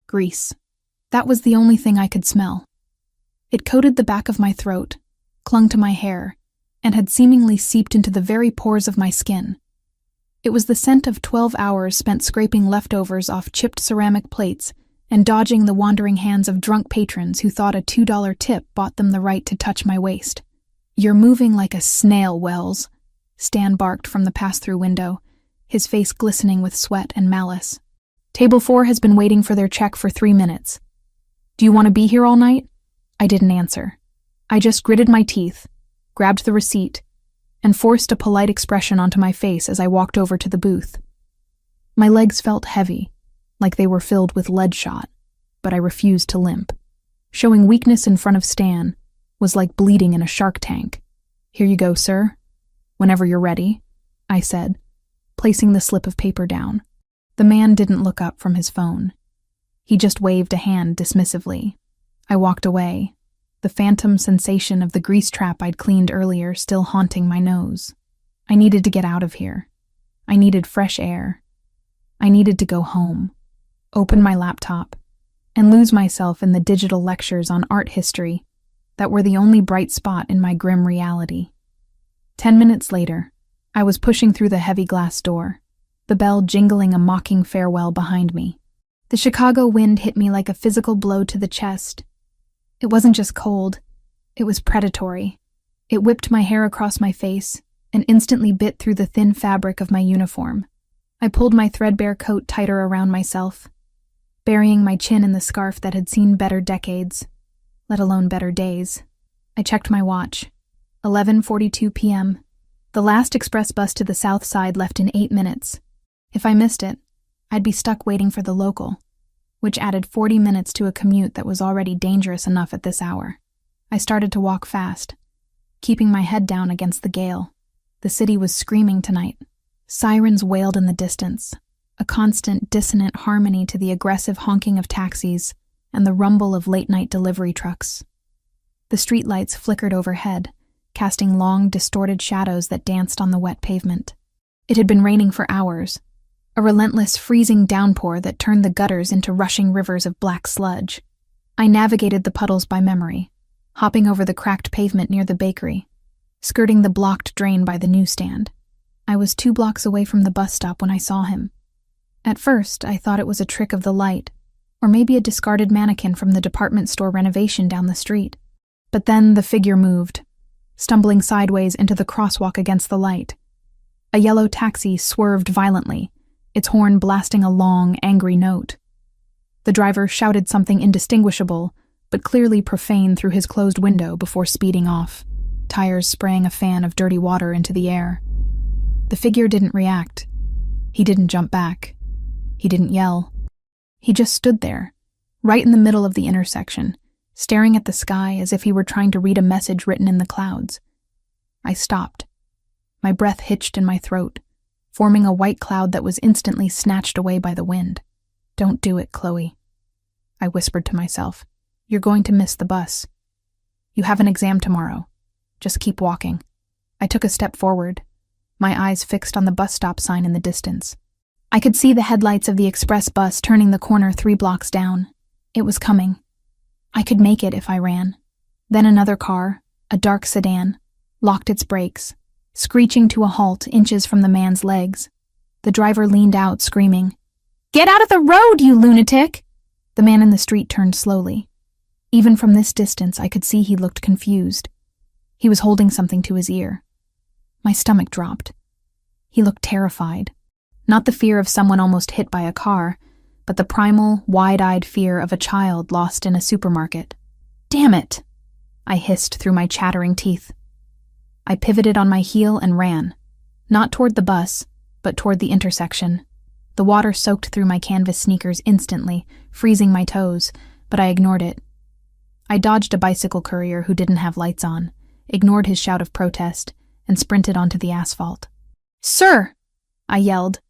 Grease. That was the only thing I could smell. It coated the back of my throat, clung to my hair, and had seemingly seeped into the very pores of my skin. It was the scent of 12 hours spent scraping leftovers off chipped ceramic plates and dodging the wandering hands of drunk patrons who thought a $2 tip bought them the right to touch my waist. "You're moving like a snail, Wells," Stan barked from the pass-through window, his face glistening with sweat and malice. "Table 4 has been waiting for their check for 3 minutes. Do you want to be here all night?" I didn't answer. I just gritted my teeth, grabbed the receipt, and forced a polite expression onto my face as I walked over to the booth. My legs felt heavy, like they were filled with lead shot, but I refused to limp. Showing weakness in front of Stan was like bleeding in a shark tank. "Here you go, sir. Whenever you're ready," I said, placing the slip of paper down. The man didn't look up from his phone. He just waved a hand dismissively. I walked away, the phantom sensation of the grease trap I'd cleaned earlier still haunting my nose. I needed to get out of here. I needed fresh air. I needed to go home, open my laptop, and lose myself in the digital lectures on art history that were the only bright spot in my grim reality. 10 minutes later, I was pushing through the heavy glass door, the bell jingling a mocking farewell behind me. The Chicago wind hit me like a physical blow to the chest. It wasn't just cold, it was predatory. It whipped my hair across my face and instantly bit through the thin fabric of my uniform. I pulled my threadbare coat tighter around myself, burying my chin in the scarf that had seen better decades, let alone better days. I checked my watch. 11:42 p.m. The last express bus to the south side left in 8 minutes. If I missed it, I'd be stuck waiting for the local, which added 40 minutes to a commute that was already dangerous enough at this hour. I started to walk fast, keeping my head down against the gale. The city was screaming tonight. Sirens wailed in the distance, a constant dissonant harmony to the aggressive honking of taxis and the rumble of late-night delivery trucks. The streetlights flickered overhead, casting long, distorted shadows that danced on the wet pavement. It had been raining for hours, a relentless, freezing downpour that turned the gutters into rushing rivers of black sludge. I navigated the puddles by memory, hopping over the cracked pavement near the bakery, skirting the blocked drain by the newsstand. I was 2 blocks away from the bus stop when I saw him. At first, I thought it was a trick of the light, or maybe a discarded mannequin from the department store renovation down the street. But then the figure moved, stumbling sideways into the crosswalk against the light. A yellow taxi swerved violently, its horn blasting a long, angry note. The driver shouted something indistinguishable, but clearly profane through his closed window before speeding off, tires spraying a fan of dirty water into the air. The figure didn't react. He didn't jump back. He didn't yell. He just stood there, right in the middle of the intersection, staring at the sky as if he were trying to read a message written in the clouds. I stopped. My breath hitched in my throat, forming a white cloud that was instantly snatched away by the wind. "Don't do it, Chloe," I whispered to myself. "You're going to miss the bus. You have an exam tomorrow. Just keep walking." I took a step forward, my eyes fixed on the bus stop sign in the distance. I could see the headlights of the express bus turning the corner 3 blocks down. It was coming. I could make it if I ran. Then another car, a dark sedan, locked its brakes, screeching to a halt inches from the man's legs. The driver leaned out, screaming, "Get out of the road, you lunatic!" The man in the street turned slowly. Even from this distance, I could see he looked confused. He was holding something to his ear. My stomach dropped. He looked terrified. Not the fear of someone almost hit by a car, but the primal, wide-eyed fear of a child lost in a supermarket. "Damn it!" I hissed through my chattering teeth. I pivoted on my heel and ran, not toward the bus, but toward the intersection. The water soaked through my canvas sneakers instantly, freezing my toes, but I ignored it. I dodged a bicycle courier who didn't have lights on, ignored his shout of protest, and sprinted onto the asphalt. "Sir!" I yelled,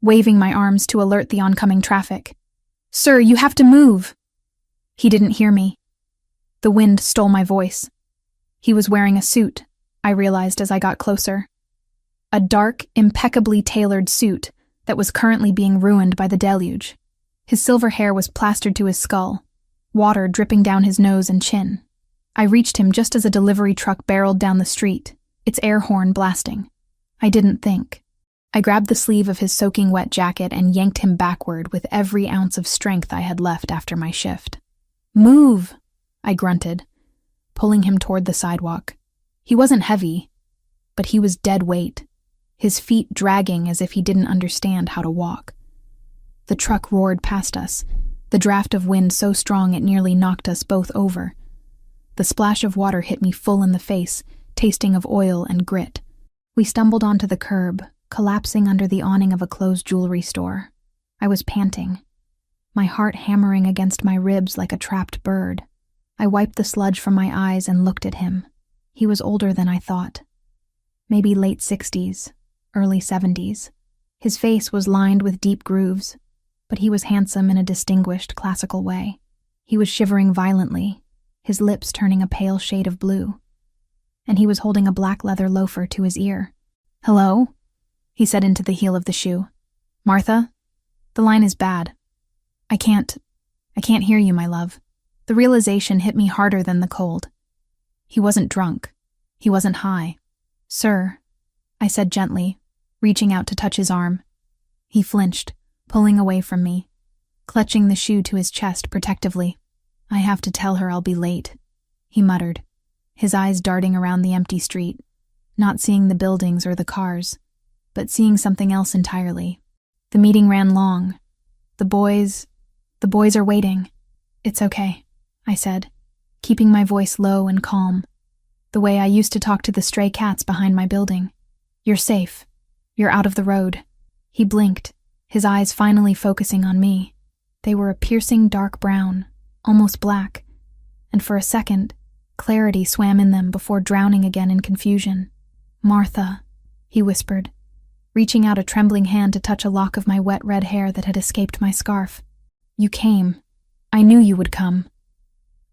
waving my arms to alert the oncoming traffic. "Sir, you have to move!" He didn't hear me. The wind stole my voice. He was wearing a suit, I realized as I got closer. A dark, impeccably tailored suit that was currently being ruined by the deluge. His silver hair was plastered to his skull, water dripping down his nose and chin. I reached him just as a delivery truck barreled down the street, its air horn blasting. I didn't think. I grabbed the sleeve of his soaking wet jacket and yanked him backward with every ounce of strength I had left after my shift. "Move!" I grunted, pulling him toward the sidewalk. He wasn't heavy, but he was dead weight, his feet dragging as if he didn't understand how to walk. The truck roared past us, the draft of wind so strong it nearly knocked us both over. The splash of water hit me full in the face, tasting of oil and grit. We stumbled onto the curb, collapsing under the awning of a closed jewelry store. I was panting, my heart hammering against my ribs like a trapped bird. I wiped the sludge from my eyes and looked at him. He was older than I thought. Maybe late 60s, early 70s. His face was lined with deep grooves, but he was handsome in a distinguished, classical way. He was shivering violently, his lips turning a pale shade of blue, and he was holding a black leather loafer to his ear. "Hello?" he said into the heel of the shoe. "Martha? The line is bad. I can't hear you, my love." The realization hit me harder than the cold. He wasn't drunk. He wasn't high. "Sir," I said gently, reaching out to touch his arm. He flinched, pulling away from me, clutching the shoe to his chest protectively. "I have to tell her I'll be late," he muttered, his eyes darting around the empty street, not seeing the buildings or the cars, but seeing something else entirely. The meeting ran long. The boys are waiting." "It's okay," I said, keeping my voice low and calm, the way I used to talk to the stray cats behind my building. "You're safe. You're out of the road." He blinked, his eyes finally focusing on me. They were a piercing dark brown, almost black, and for a second, clarity swam in them before drowning again in confusion. "Martha," he whispered, reaching out a trembling hand to touch a lock of my wet red hair that had escaped my scarf. "You came. I knew you would come.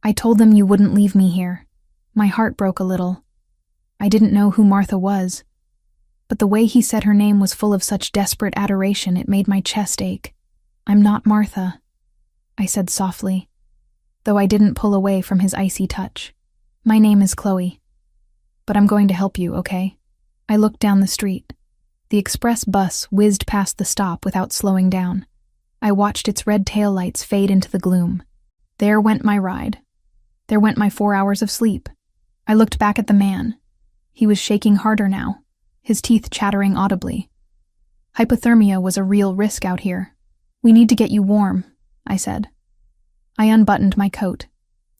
I told them you wouldn't leave me here." My heart broke a little. I didn't know who Martha was, but the way he said her name was full of such desperate adoration it made my chest ache. "I'm not Martha," I said softly, though I didn't pull away from his icy touch. "My name is Chloe, but I'm going to help you, okay?" I looked down the street. The express bus whizzed past the stop without slowing down. I watched its red taillights fade into the gloom. There went my ride. There went my 4 hours of sleep. I looked back at the man. He was shaking harder now, his teeth chattering audibly. "Hypothermia was a real risk out here. We need to get you warm," I said. I unbuttoned my coat.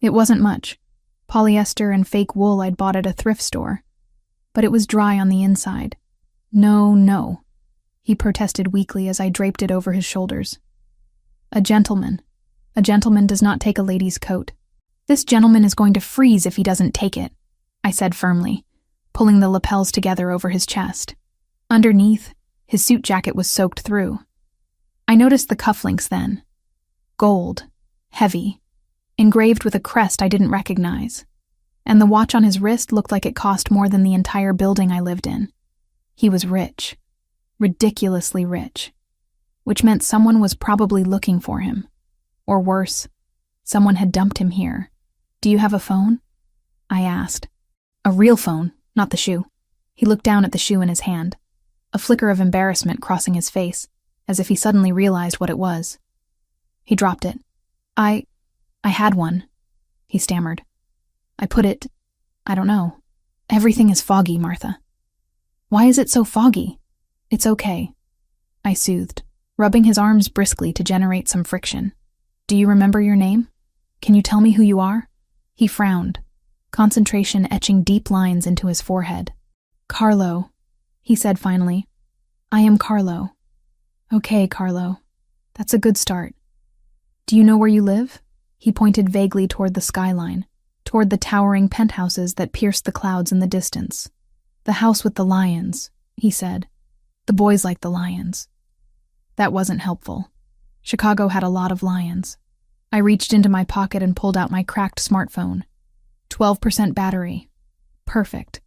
It wasn't much. Polyester and fake wool I'd bought at a thrift store. But it was dry on the inside. No, he protested weakly as I draped it over his shoulders. A gentleman does not take a lady's coat. "This gentleman is going to freeze if he doesn't take it," I said firmly, pulling the lapels together over his chest. Underneath, his suit jacket was soaked through. I noticed the cufflinks then. Gold, heavy, engraved with a crest I didn't recognize. And the watch on his wrist looked like it cost more than the entire building I lived in. He was rich, ridiculously rich, which meant someone was probably looking for him. Or worse, someone had dumped him here. "Do you have a phone?" I asked. "A real phone, not the shoe." He looked down at the shoe in his hand, a flicker of embarrassment crossing his face, as if he suddenly realized what it was. He dropped it. I had one," he stammered. "I don't know. Everything is foggy, Martha." "Why is it so foggy?" "It's okay," I soothed, rubbing his arms briskly to generate some friction. "Do you remember your name? Can you tell me who you are?" He frowned, concentration etching deep lines into his forehead. "Carlo," he said finally. "I am Carlo." "Okay, Carlo. That's a good start. Do you know where you live?" He pointed vaguely toward the skyline, toward the towering penthouses that pierced the clouds in the distance. "The house with the lions," he said. "The boys like the lions." That wasn't helpful. Chicago had a lot of lions. I reached into my pocket and pulled out my cracked smartphone. 12% battery. Perfect.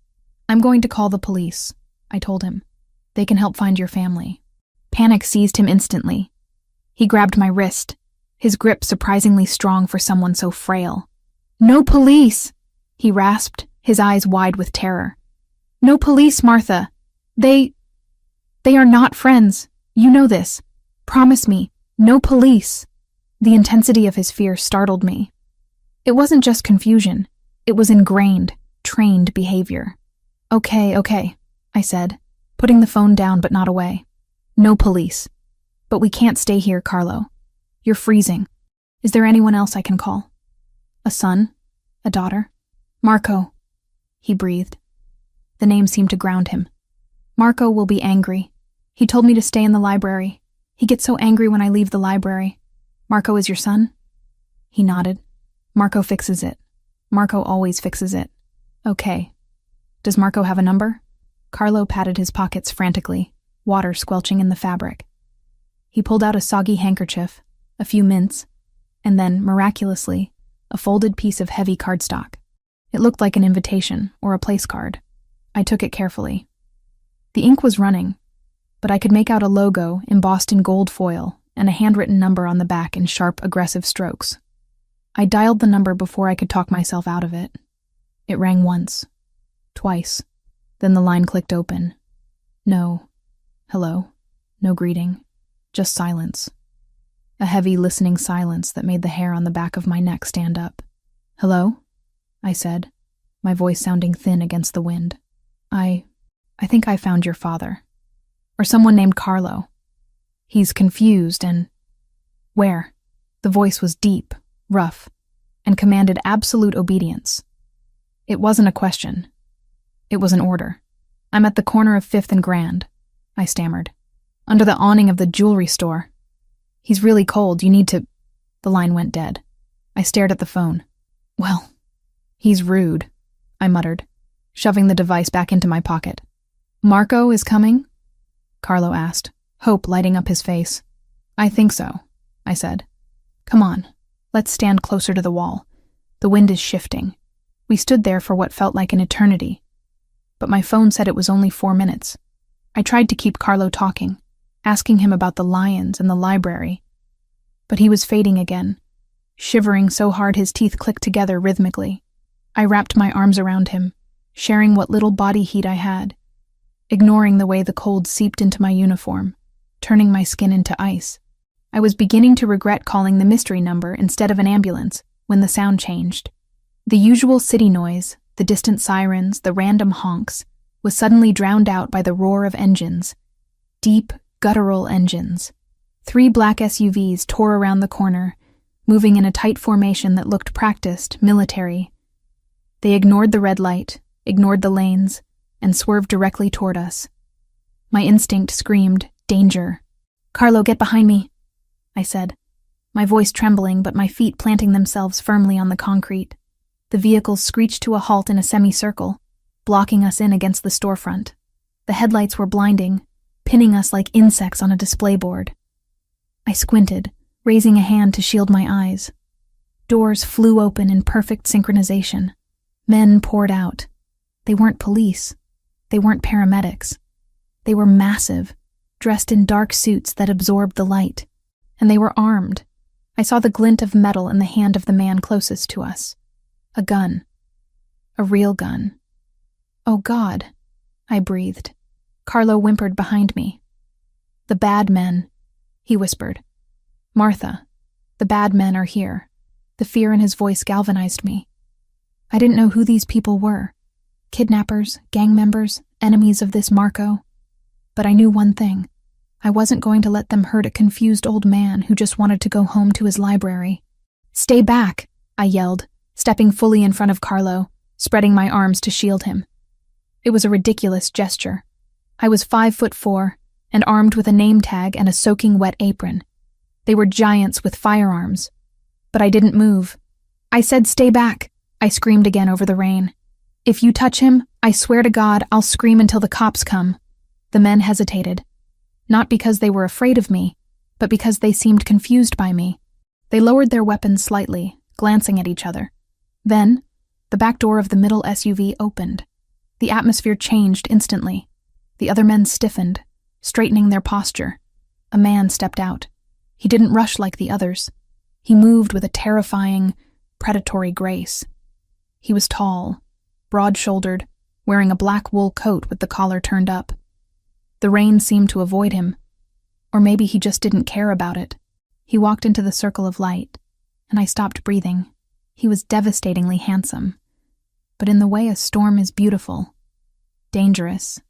"I'm going to call the police," I told him. "They can help find your family." Panic seized him instantly. He grabbed my wrist, his grip surprisingly strong for someone so frail. "No police!" he rasped, his eyes wide with terror. "No police, Martha. They are not friends. You know this. Promise me, no police." The intensity of his fear startled me. It wasn't just confusion. It was ingrained, trained behavior. Okay, I said, putting the phone down but not away. "No police. But we can't stay here, Carlo. You're freezing. Is there anyone else I can call? A son? A daughter?" "Marco," he breathed. The name seemed to ground him. "Marco will be angry. He told me to stay in the library. He gets so angry when I leave the library. Marco is your son?" He nodded. "Marco fixes it. Marco always fixes it." "Okay. Does Marco have a number?" Carlo patted his pockets frantically, water squelching in the fabric. He pulled out a soggy handkerchief, a few mints, and then, miraculously, a folded piece of heavy cardstock. It looked like an invitation or a place card. I took it carefully. The ink was running, but I could make out a logo embossed in gold foil and a handwritten number on the back in sharp, aggressive strokes. I dialed the number before I could talk myself out of it. It rang once, twice, then the line clicked open. No hello, no greeting, just silence. A heavy, listening silence that made the hair on the back of my neck stand up. "Hello?" I said, my voice sounding thin against the wind. I think I found your father. Or someone named Carlo. He's confused and..." "Where?" The voice was deep, rough, and commanded absolute obedience. It wasn't a question. It was an order. "I'm at the corner of 5th and Grand," I stammered. "Under the awning of the jewelry store. He's really cold, you need to..." The line went dead. I stared at the phone. "Well, he's rude," I muttered, shoving the device back into my pocket. "Marco is coming?" Carlo asked, hope lighting up his face. "I think so," I said. "Come on, let's stand closer to the wall. The wind is shifting." We stood there for what felt like an eternity. But my phone said it was only 4 minutes. I tried to keep Carlo talking, asking him about the lions and the library. But he was fading again, shivering so hard his teeth clicked together rhythmically. I wrapped my arms around him, sharing what little body heat I had, ignoring the way the cold seeped into my uniform, turning my skin into ice. I was beginning to regret calling the mystery number instead of an ambulance when the sound changed. The usual city noise, the distant sirens, the random honks, was suddenly drowned out by the roar of engines. Deep, guttural engines. 3 black SUVs tore around the corner, moving in a tight formation that looked practiced, military. They ignored the red light, ignored the lanes, and swerved directly toward us. My instinct screamed, "Danger." "Carlo, get behind me," I said, my voice trembling but my feet planting themselves firmly on the concrete. The vehicles screeched to a halt in a semicircle, blocking us in against the storefront. The headlights were blinding, pinning us like insects on a display board. I squinted, raising a hand to shield my eyes. Doors flew open in perfect synchronization. Men poured out. They weren't police. They weren't paramedics. They were massive, dressed in dark suits that absorbed the light. And they were armed. I saw the glint of metal in the hand of the man closest to us. A gun. A real gun. "Oh God," I breathed. Carlo whimpered behind me. "The bad men," he whispered. "Martha, the bad men are here." The fear in his voice galvanized me. I didn't know who these people were. Kidnappers, gang members, enemies of this Marco. But I knew one thing. I wasn't going to let them hurt a confused old man who just wanted to go home to his library. "Stay back," I yelled, stepping fully in front of Carlo, spreading my arms to shield him. It was a ridiculous gesture. I was 5'4" and armed with a name tag and a soaking wet apron. They were giants with firearms. But I didn't move. "I said stay back," I screamed again over the rain. "If you touch him, I swear to God, I'll scream until the cops come." The men hesitated. Not because they were afraid of me, but because they seemed confused by me. They lowered their weapons slightly, glancing at each other. Then, the back door of the middle SUV opened. The atmosphere changed instantly. The other men stiffened, straightening their posture. A man stepped out. He didn't rush like the others. He moved with a terrifying, predatory grace. He was tall, broad-shouldered, wearing a black wool coat with the collar turned up. The rain seemed to avoid him, or maybe he just didn't care about it. He walked into the circle of light, and I stopped breathing. He was devastatingly handsome, but in the way a storm is beautiful, dangerous,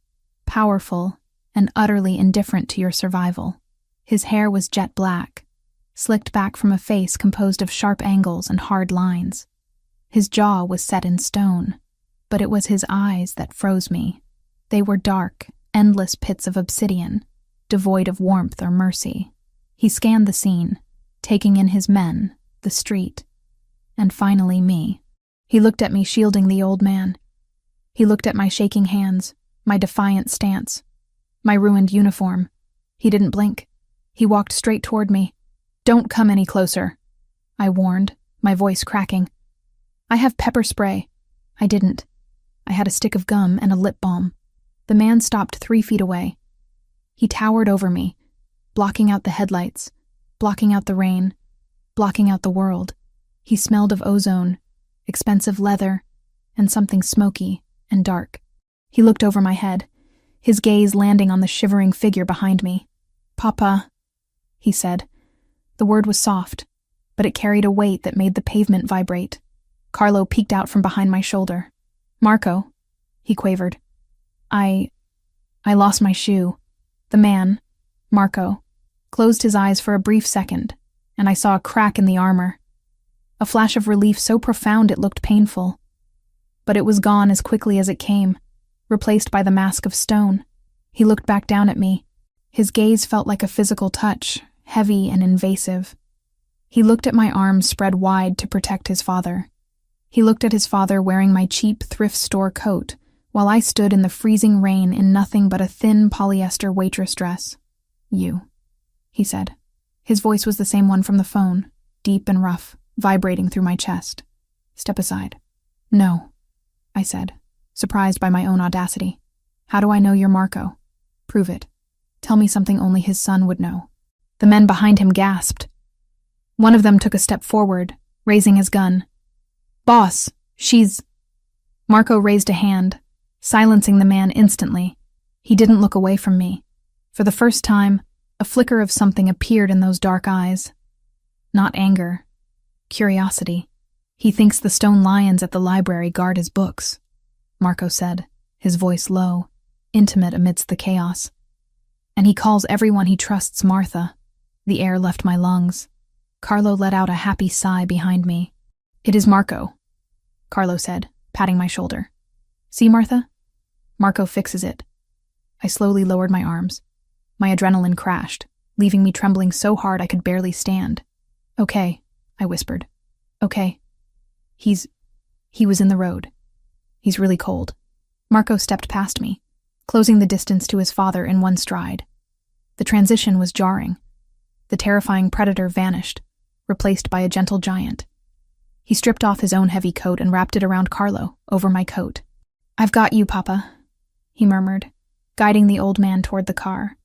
powerful, and utterly indifferent to your survival. His hair was jet black, slicked back from a face composed of sharp angles and hard lines. His jaw was set in stone, but it was his eyes that froze me. They were dark, endless pits of obsidian, devoid of warmth or mercy. He scanned the scene, taking in his men, the street, and finally me. He looked at me shielding the old man. He looked at my shaking hands, my defiant stance, my ruined uniform. He didn't blink. He walked straight toward me. "Don't come any closer," I warned, my voice cracking. "I have pepper spray." I didn't. I had a stick of gum and a lip balm. The man stopped 3 feet away. He towered over me, blocking out the headlights, blocking out the rain, blocking out the world. He smelled of ozone, expensive leather, and something smoky and dark. He looked over my head, his gaze landing on the shivering figure behind me. "Papa," he said. The word was soft, but it carried a weight that made the pavement vibrate. Carlo peeked out from behind my shoulder. "Marco," he quavered. I lost my shoe." The man, Marco, closed his eyes for a brief second, and I saw a crack in the armor. A flash of relief so profound it looked painful. But it was gone as quickly as it came, replaced by the mask of stone. He looked back down at me. His gaze felt like a physical touch, heavy and invasive. He looked at my arms spread wide to protect his father. He looked at his father wearing my cheap thrift store coat, while I stood in the freezing rain in nothing but a thin polyester waitress dress. "You," he said. His voice was the same one from the phone, deep and rough, vibrating through my chest. "Step aside." "No," I said, surprised by my own audacity. "How do I know you're Marco? Prove it. Tell me something only his son would know." The men behind him gasped. One of them took a step forward, raising his gun. "Boss, she's—" Marco raised a hand, silencing the man instantly. He didn't look away from me. For the first time, a flicker of something appeared in those dark eyes. Not anger. Curiosity. "He thinks the stone lions at the library guard his books," Marco said, his voice low, intimate amidst the chaos. "And he calls everyone he trusts Martha." The air left my lungs. Carlo let out a happy sigh behind me. "It is Marco," Carlo said, patting my shoulder. "See, Martha? Marco fixes it." I slowly lowered my arms. My adrenaline crashed, leaving me trembling so hard I could barely stand. "Okay," I whispered. "Okay. He was in the road. He's really cold." Marco stepped past me, closing the distance to his father in one stride. The transition was jarring. The terrifying predator vanished, replaced by a gentle giant. He stripped off his own heavy coat and wrapped it around Carlo, over my coat. "I've got you, Papa," he murmured, guiding the old man toward the car.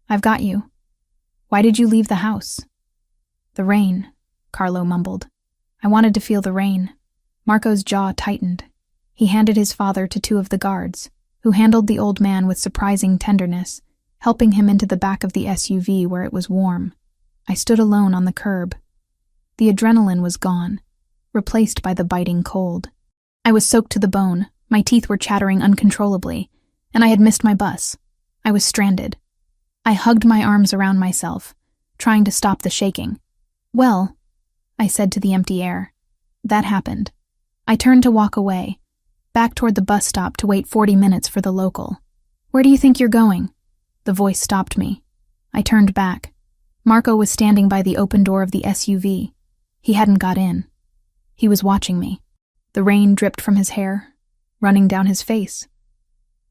"I've got you. Why did you leave the house?" "The rain," Carlo mumbled. "I wanted to feel the rain." Marco's jaw tightened. He handed his father to 2 of the guards, who handled the old man with surprising tenderness, helping him into the back of the SUV where it was warm. I stood alone on the curb. The adrenaline was gone, replaced by the biting cold. I was soaked to the bone, my teeth were chattering uncontrollably, and I had missed my bus. I was stranded. I hugged my arms around myself, trying to stop the shaking. "Well," I said to the empty air, "that happened." I turned to walk away, back toward the bus stop to wait 40 minutes for the local. "Where do you think you're going?" The voice stopped me. I turned back. Marco was standing by the open door of the SUV. He hadn't got in. He was watching me. The rain dripped from his hair, running down his face.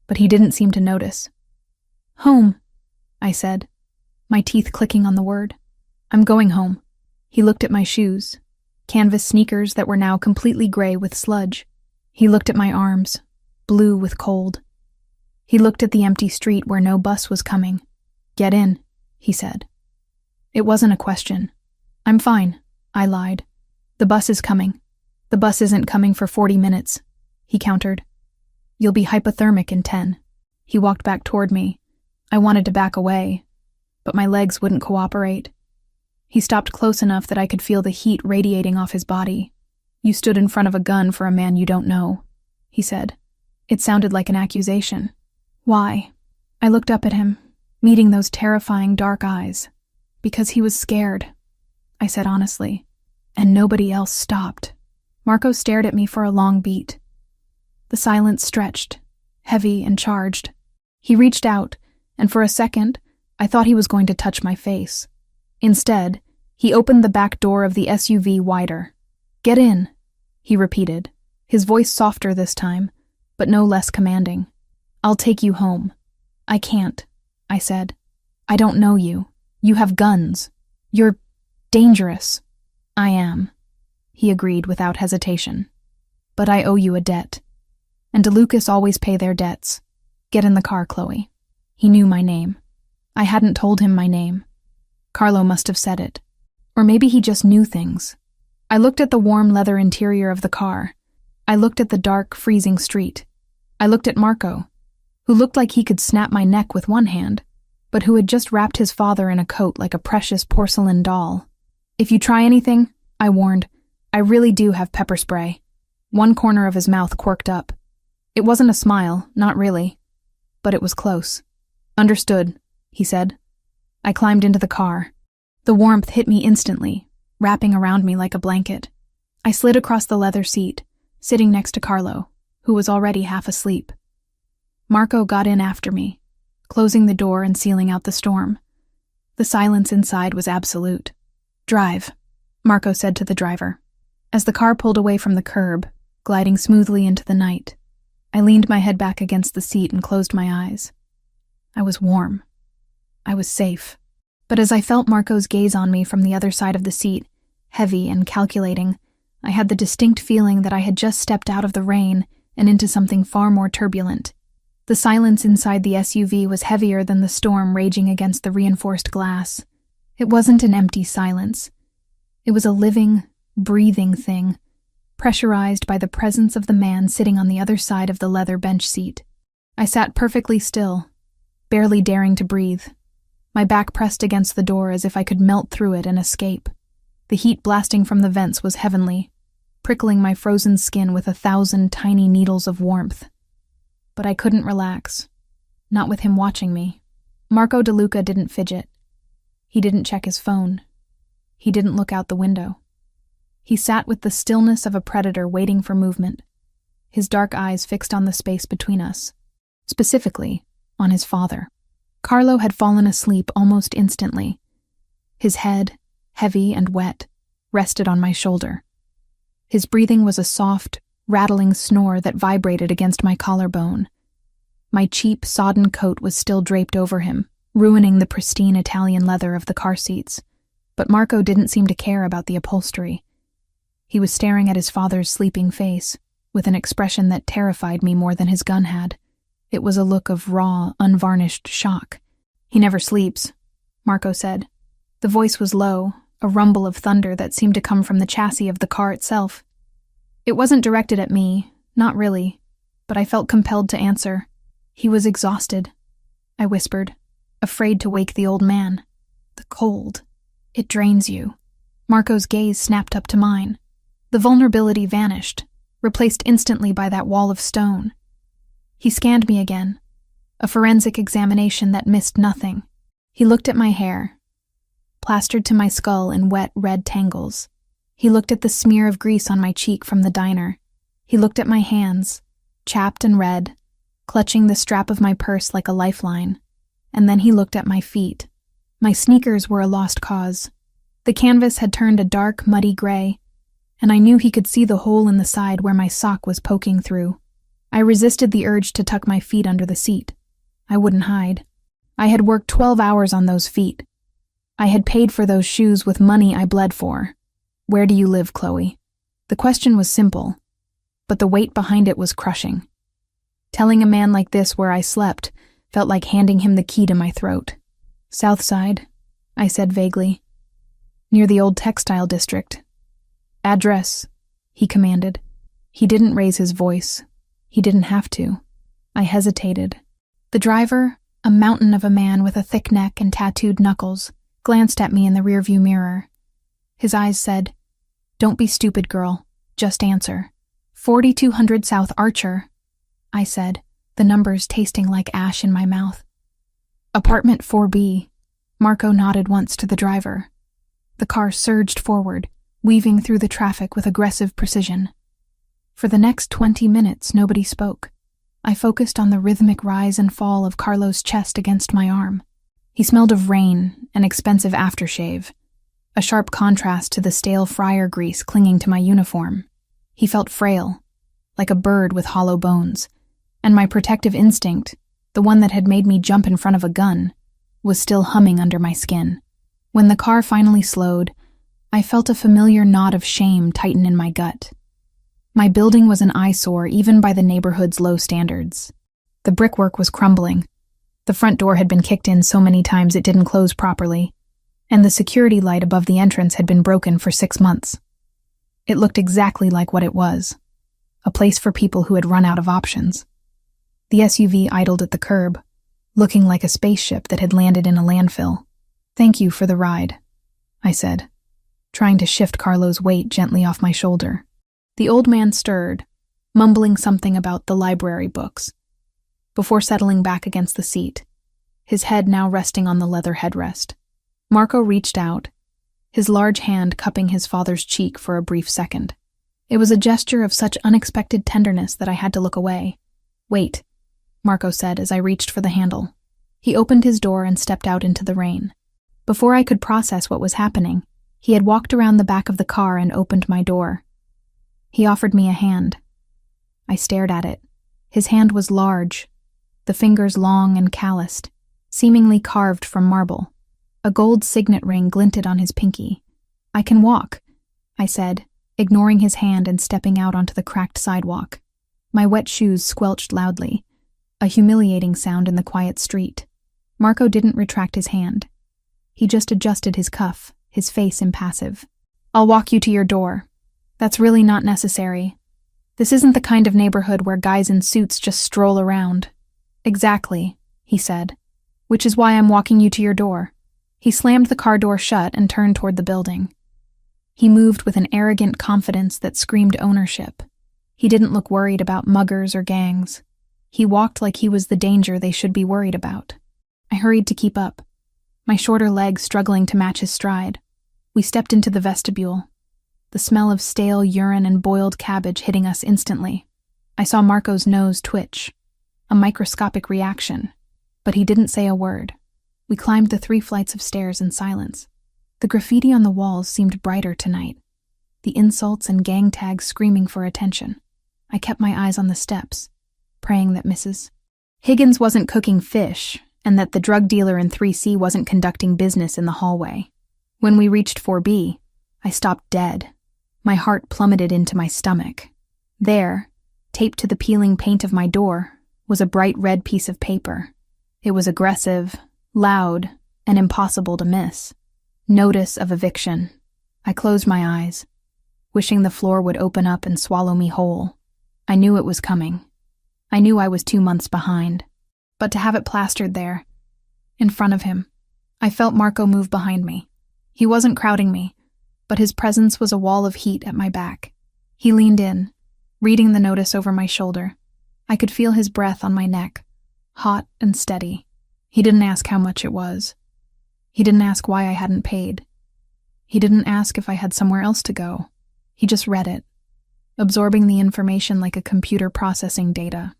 But he didn't seem to notice. "Home," I said, my teeth clicking on the word. "I'm going home." He looked at my shoes, canvas sneakers that were now completely gray with sludge. He looked at my arms, blue with cold. He looked at the empty street where no bus was coming. "Get in," he said. It wasn't a question. I'm fine, I lied. The bus is coming. The bus isn't coming for 40 minutes, he countered. You'll be hypothermic in 10. He walked back toward me. I wanted to back away, but my legs wouldn't cooperate. He stopped close enough that I could feel the heat radiating off his body. You stood in front of a gun for a man you don't know, he said. It sounded like an accusation. Why? I looked up at him, meeting those terrifying dark eyes. Because he was scared, I said honestly, and nobody else stopped. Marco stared at me for a long beat. The silence stretched, heavy and charged. He reached out, and for a second, I thought he was going to touch my face. Instead, he opened the back door of the SUV wider. Get in, he repeated, his voice softer this time, but no less commanding. I'll take you home. I can't, I said. I don't know you. You have guns. You're dangerous. I am, he agreed without hesitation. But I owe you a debt. And DeLucas always pay their debts. Get in the car, Chloe. He knew my name. I hadn't told him my name. Carlo must have said it. Or maybe he just knew things. I looked at the warm leather interior of the car. I looked at the dark, freezing street. I looked at Marco, who looked like he could snap my neck with one hand, but who had just wrapped his father in a coat like a precious porcelain doll. If you try anything, I warned, I really do have pepper spray. One corner of his mouth quirked up. It wasn't a smile, not really, but it was close. Understood, he said. I climbed into the car. The warmth hit me instantly, wrapping around me like a blanket. I slid across the leather seat, sitting next to Carlo, who was already half asleep. Marco got in after me, closing the door and sealing out the storm. The silence inside was absolute. Drive, Marco said to the driver. As the car pulled away from the curb, gliding smoothly into the night, I leaned my head back against the seat and closed my eyes. I was warm. I was safe. But as I felt Marco's gaze on me from the other side of the seat, heavy and calculating, I had the distinct feeling that I had just stepped out of the rain and into something far more turbulent. The silence inside the SUV was heavier than the storm raging against the reinforced glass. It wasn't an empty silence. It was a living, breathing thing, pressurized by the presence of the man sitting on the other side of the leather bench seat. I sat perfectly still, barely daring to breathe, my back pressed against the door as if I could melt through it and escape. The heat blasting from the vents was heavenly, prickling my frozen skin with 1,000 tiny needles of warmth. But I couldn't relax, not with him watching me. Marco DeLuca didn't fidget. He didn't check his phone. He didn't look out the window. He sat with the stillness of a predator waiting for movement, his dark eyes fixed on the space between us, specifically on his father. Carlo had fallen asleep almost instantly. His head, heavy and wet, rested on my shoulder. His breathing was a soft, rattling snore that vibrated against my collarbone. My cheap, sodden coat was still draped over him, ruining the pristine Italian leather of the car seats. But Marco didn't seem to care about the upholstery. He was staring at his father's sleeping face, with an expression that terrified me more than his gun had. It was a look of raw, unvarnished shock. He never sleeps, Marco said. The voice was low, a rumble of thunder that seemed to come from the chassis of the car itself. It wasn't directed at me, not really, but I felt compelled to answer. He was exhausted, I whispered, afraid to wake the old man. The cold. It drains you. Marco's gaze snapped up to mine. The vulnerability vanished, replaced instantly by that wall of stone. He scanned me again, a forensic examination that missed nothing. He looked at my hair, plastered to my skull in wet, red tangles. He looked at the smear of grease on my cheek from the diner. He looked at my hands, chapped and red, clutching the strap of my purse like a lifeline. And then he looked at my feet. My sneakers were a lost cause. The canvas had turned a dark, muddy gray, and I knew he could see the hole in the side where my sock was poking through. I resisted the urge to tuck my feet under the seat. I wouldn't hide. I had worked 12 hours on those feet. I had paid for those shoes with money I bled for. Where do you live, Chloe? The question was simple, but the weight behind it was crushing. Telling a man like this where I slept felt like handing him the key to my throat. South Side, I said vaguely. Near the old textile district. Address, he commanded. He didn't raise his voice. He didn't have to. I hesitated. The driver, a mountain of a man with a thick neck and tattooed knuckles, glanced at me in the rearview mirror. His eyes said, "Don't be stupid, girl. Just answer." 4200 South Archer, I said, the numbers tasting like ash in my mouth. Apartment 4B. Marco nodded once to the driver. The car surged forward, weaving through the traffic with aggressive precision. For the next 20 minutes, nobody spoke. I focused on the rhythmic rise and fall of Carlo's chest against my arm. He smelled of rain and expensive aftershave, a sharp contrast to the stale fryer grease clinging to my uniform. He felt frail, like a bird with hollow bones, and my protective instinct, the one that had made me jump in front of a gun, was still humming under my skin. When the car finally slowed, I felt a familiar knot of shame tighten in my gut. My building was an eyesore even by the neighborhood's low standards. The brickwork was crumbling. The front door had been kicked in so many times it didn't close properly, and the security light above the entrance had been broken for 6 months. It looked exactly like what it was, a place for people who had run out of options. The SUV idled at the curb, looking like a spaceship that had landed in a landfill. "Thank you for the ride," I said, trying to shift Carlo's weight gently off my shoulder. The old man stirred, mumbling something about the library books, before settling back against the seat, his head now resting on the leather headrest. Marco reached out, his large hand cupping his father's cheek for a brief second. It was a gesture of such unexpected tenderness that I had to look away. "Wait," Marco said as I reached for the handle. He opened his door and stepped out into the rain. Before I could process what was happening, he had walked around the back of the car and opened my door. He offered me a hand. I stared at it. His hand was large, the fingers long and calloused, seemingly carved from marble. A gold signet ring glinted on his pinky. "I can walk," I said, ignoring his hand and stepping out onto the cracked sidewalk. My wet shoes squelched loudly, a humiliating sound in the quiet street. Marco didn't retract his hand. He just adjusted his cuff, his face impassive. "I'll walk you to your door. That's really not necessary. This isn't the kind of neighborhood where guys in suits just stroll around." "Exactly," he said, "which is why I'm walking you to your door." He slammed the car door shut and turned toward the building. He moved with an arrogant confidence that screamed ownership. He didn't look worried about muggers or gangs. He walked like he was the danger they should be worried about. I hurried to keep up, my shorter legs struggling to match his stride. We stepped into the vestibule, the smell of stale urine and boiled cabbage hitting us instantly. I saw Marco's nose twitch, a microscopic reaction, but he didn't say a word. We climbed the 3 flights of stairs in silence. The graffiti on the walls seemed brighter tonight, the insults and gang tags screaming for attention. I kept my eyes on the steps, praying that Mrs. Higgins wasn't cooking fish and that the drug dealer in 3C wasn't conducting business in the hallway. When we reached 4B, I stopped dead. My heart plummeted into my stomach. There, taped to the peeling paint of my door, was a bright red piece of paper. It was aggressive, loud, and impossible to miss. Notice of eviction. I closed my eyes, wishing the floor would open up and swallow me whole. I knew it was coming. I knew I was 2 months behind. But to have it plastered there, in front of him, I felt Marco move behind me. He wasn't crowding me, but his presence was a wall of heat at my back. He leaned in, reading the notice over my shoulder. I could feel his breath on my neck, hot and steady. He didn't ask how much it was. He didn't ask why I hadn't paid. He didn't ask if I had somewhere else to go. He just read it, absorbing the information like a computer processing data.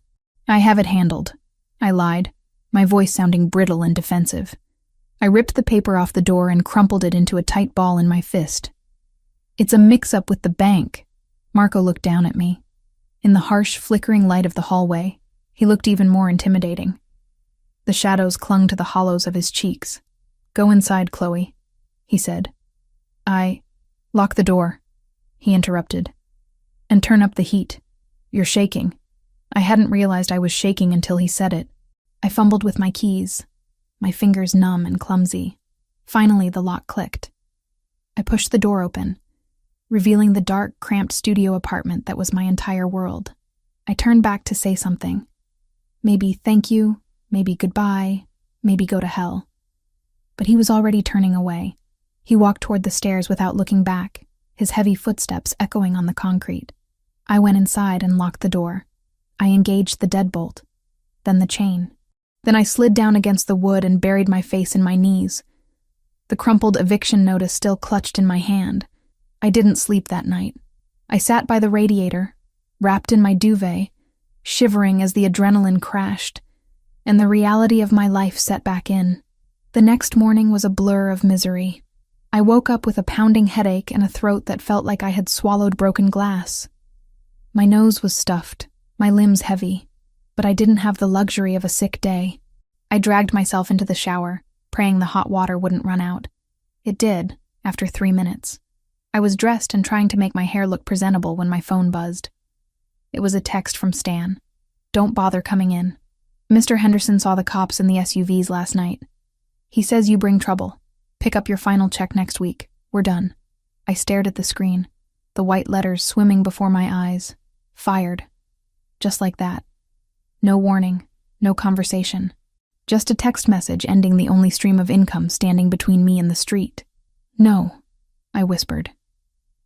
"I have it handled," I lied, my voice sounding brittle and defensive. I ripped the paper off the door and crumpled it into a tight ball in my fist. "It's a mix-up with the bank." Marco looked down at me. In the harsh, flickering light of the hallway, he looked even more intimidating. The shadows clung to the hollows of his cheeks. "Go inside, Chloe," he said. Lock the door," he interrupted. "And turn up the heat. You're shaking." I hadn't realized I was shaking until he said it. I fumbled with my keys, my fingers numb and clumsy. Finally, the lock clicked. I pushed the door open, revealing the dark, cramped studio apartment that was my entire world. I turned back to say something. Maybe thank you, maybe goodbye, maybe go to hell. But he was already turning away. He walked toward the stairs without looking back, his heavy footsteps echoing on the concrete. I went inside and locked the door. I engaged the deadbolt, then the chain. Then I slid down against the wood and buried my face in my knees. The crumpled eviction notice still clutched in my hand. I didn't sleep that night. I sat by the radiator, wrapped in my duvet, shivering as the adrenaline crashed, and the reality of my life set back in. The next morning was a blur of misery. I woke up with a pounding headache and a throat that felt like I had swallowed broken glass. My nose was stuffed, my limbs heavy, but I didn't have the luxury of a sick day. I dragged myself into the shower, praying the hot water wouldn't run out. It did, after 3 minutes. I was dressed and trying to make my hair look presentable when my phone buzzed. It was a text from Stan. Don't bother coming in. Mr. Henderson saw the cops in the SUVs last night. He says you bring trouble. Pick up your final check next week. We're done. I stared at the screen, the white letters swimming before my eyes. Fired. Just like that. No warning, no conversation. Just a text message ending the only stream of income standing between me and the street. No, I whispered.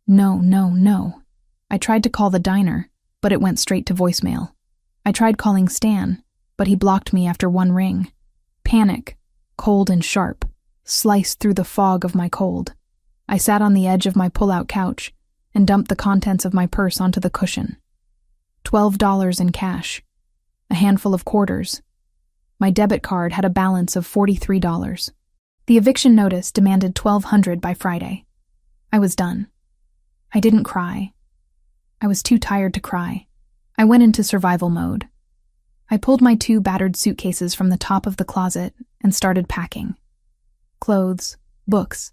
No, no, no. I tried to call the diner, but it went straight to voicemail. I tried calling Stan, but he blocked me after one ring. Panic, cold and sharp, sliced through the fog of my cold. I sat on the edge of my pull-out couch and dumped the contents of my purse onto the cushion. $12 in cash. A handful of quarters. My debit card had a balance of $43. The eviction notice demanded $1,200 by Friday. I was done. I didn't cry. I was too tired to cry. I went into survival mode. I pulled my 2 battered suitcases from the top of the closet and started packing. Clothes, books,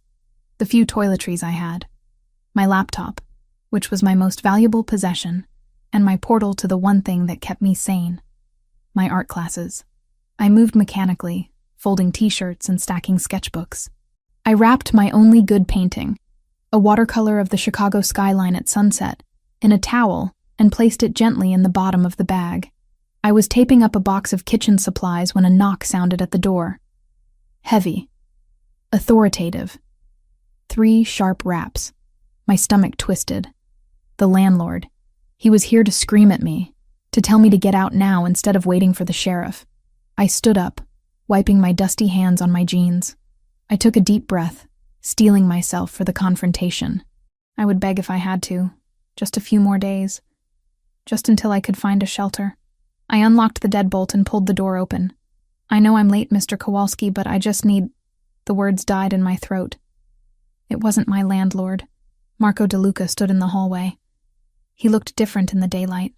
the few toiletries I had, my laptop, which was my most valuable possession, and my portal to the one thing that kept me sane, my art classes. I moved mechanically, folding t-shirts and stacking sketchbooks. I wrapped my only good painting, a watercolor of the Chicago skyline at sunset, in a towel and placed it gently in the bottom of the bag. I was taping up a box of kitchen supplies when a knock sounded at the door. Heavy. Authoritative. 3 sharp raps. My stomach twisted. The landlord. He was here to scream at me, to tell me to get out now instead of waiting for the sheriff. I stood up, wiping my dusty hands on my jeans. I took a deep breath, steeling myself for the confrontation. I would beg if I had to, just a few more days, just until I could find a shelter. I unlocked the deadbolt and pulled the door open. I know I'm late, Mr. Kowalski, but I just need... The words died in my throat. It wasn't my landlord. Marco DeLuca stood in the hallway. He looked different in the daylight,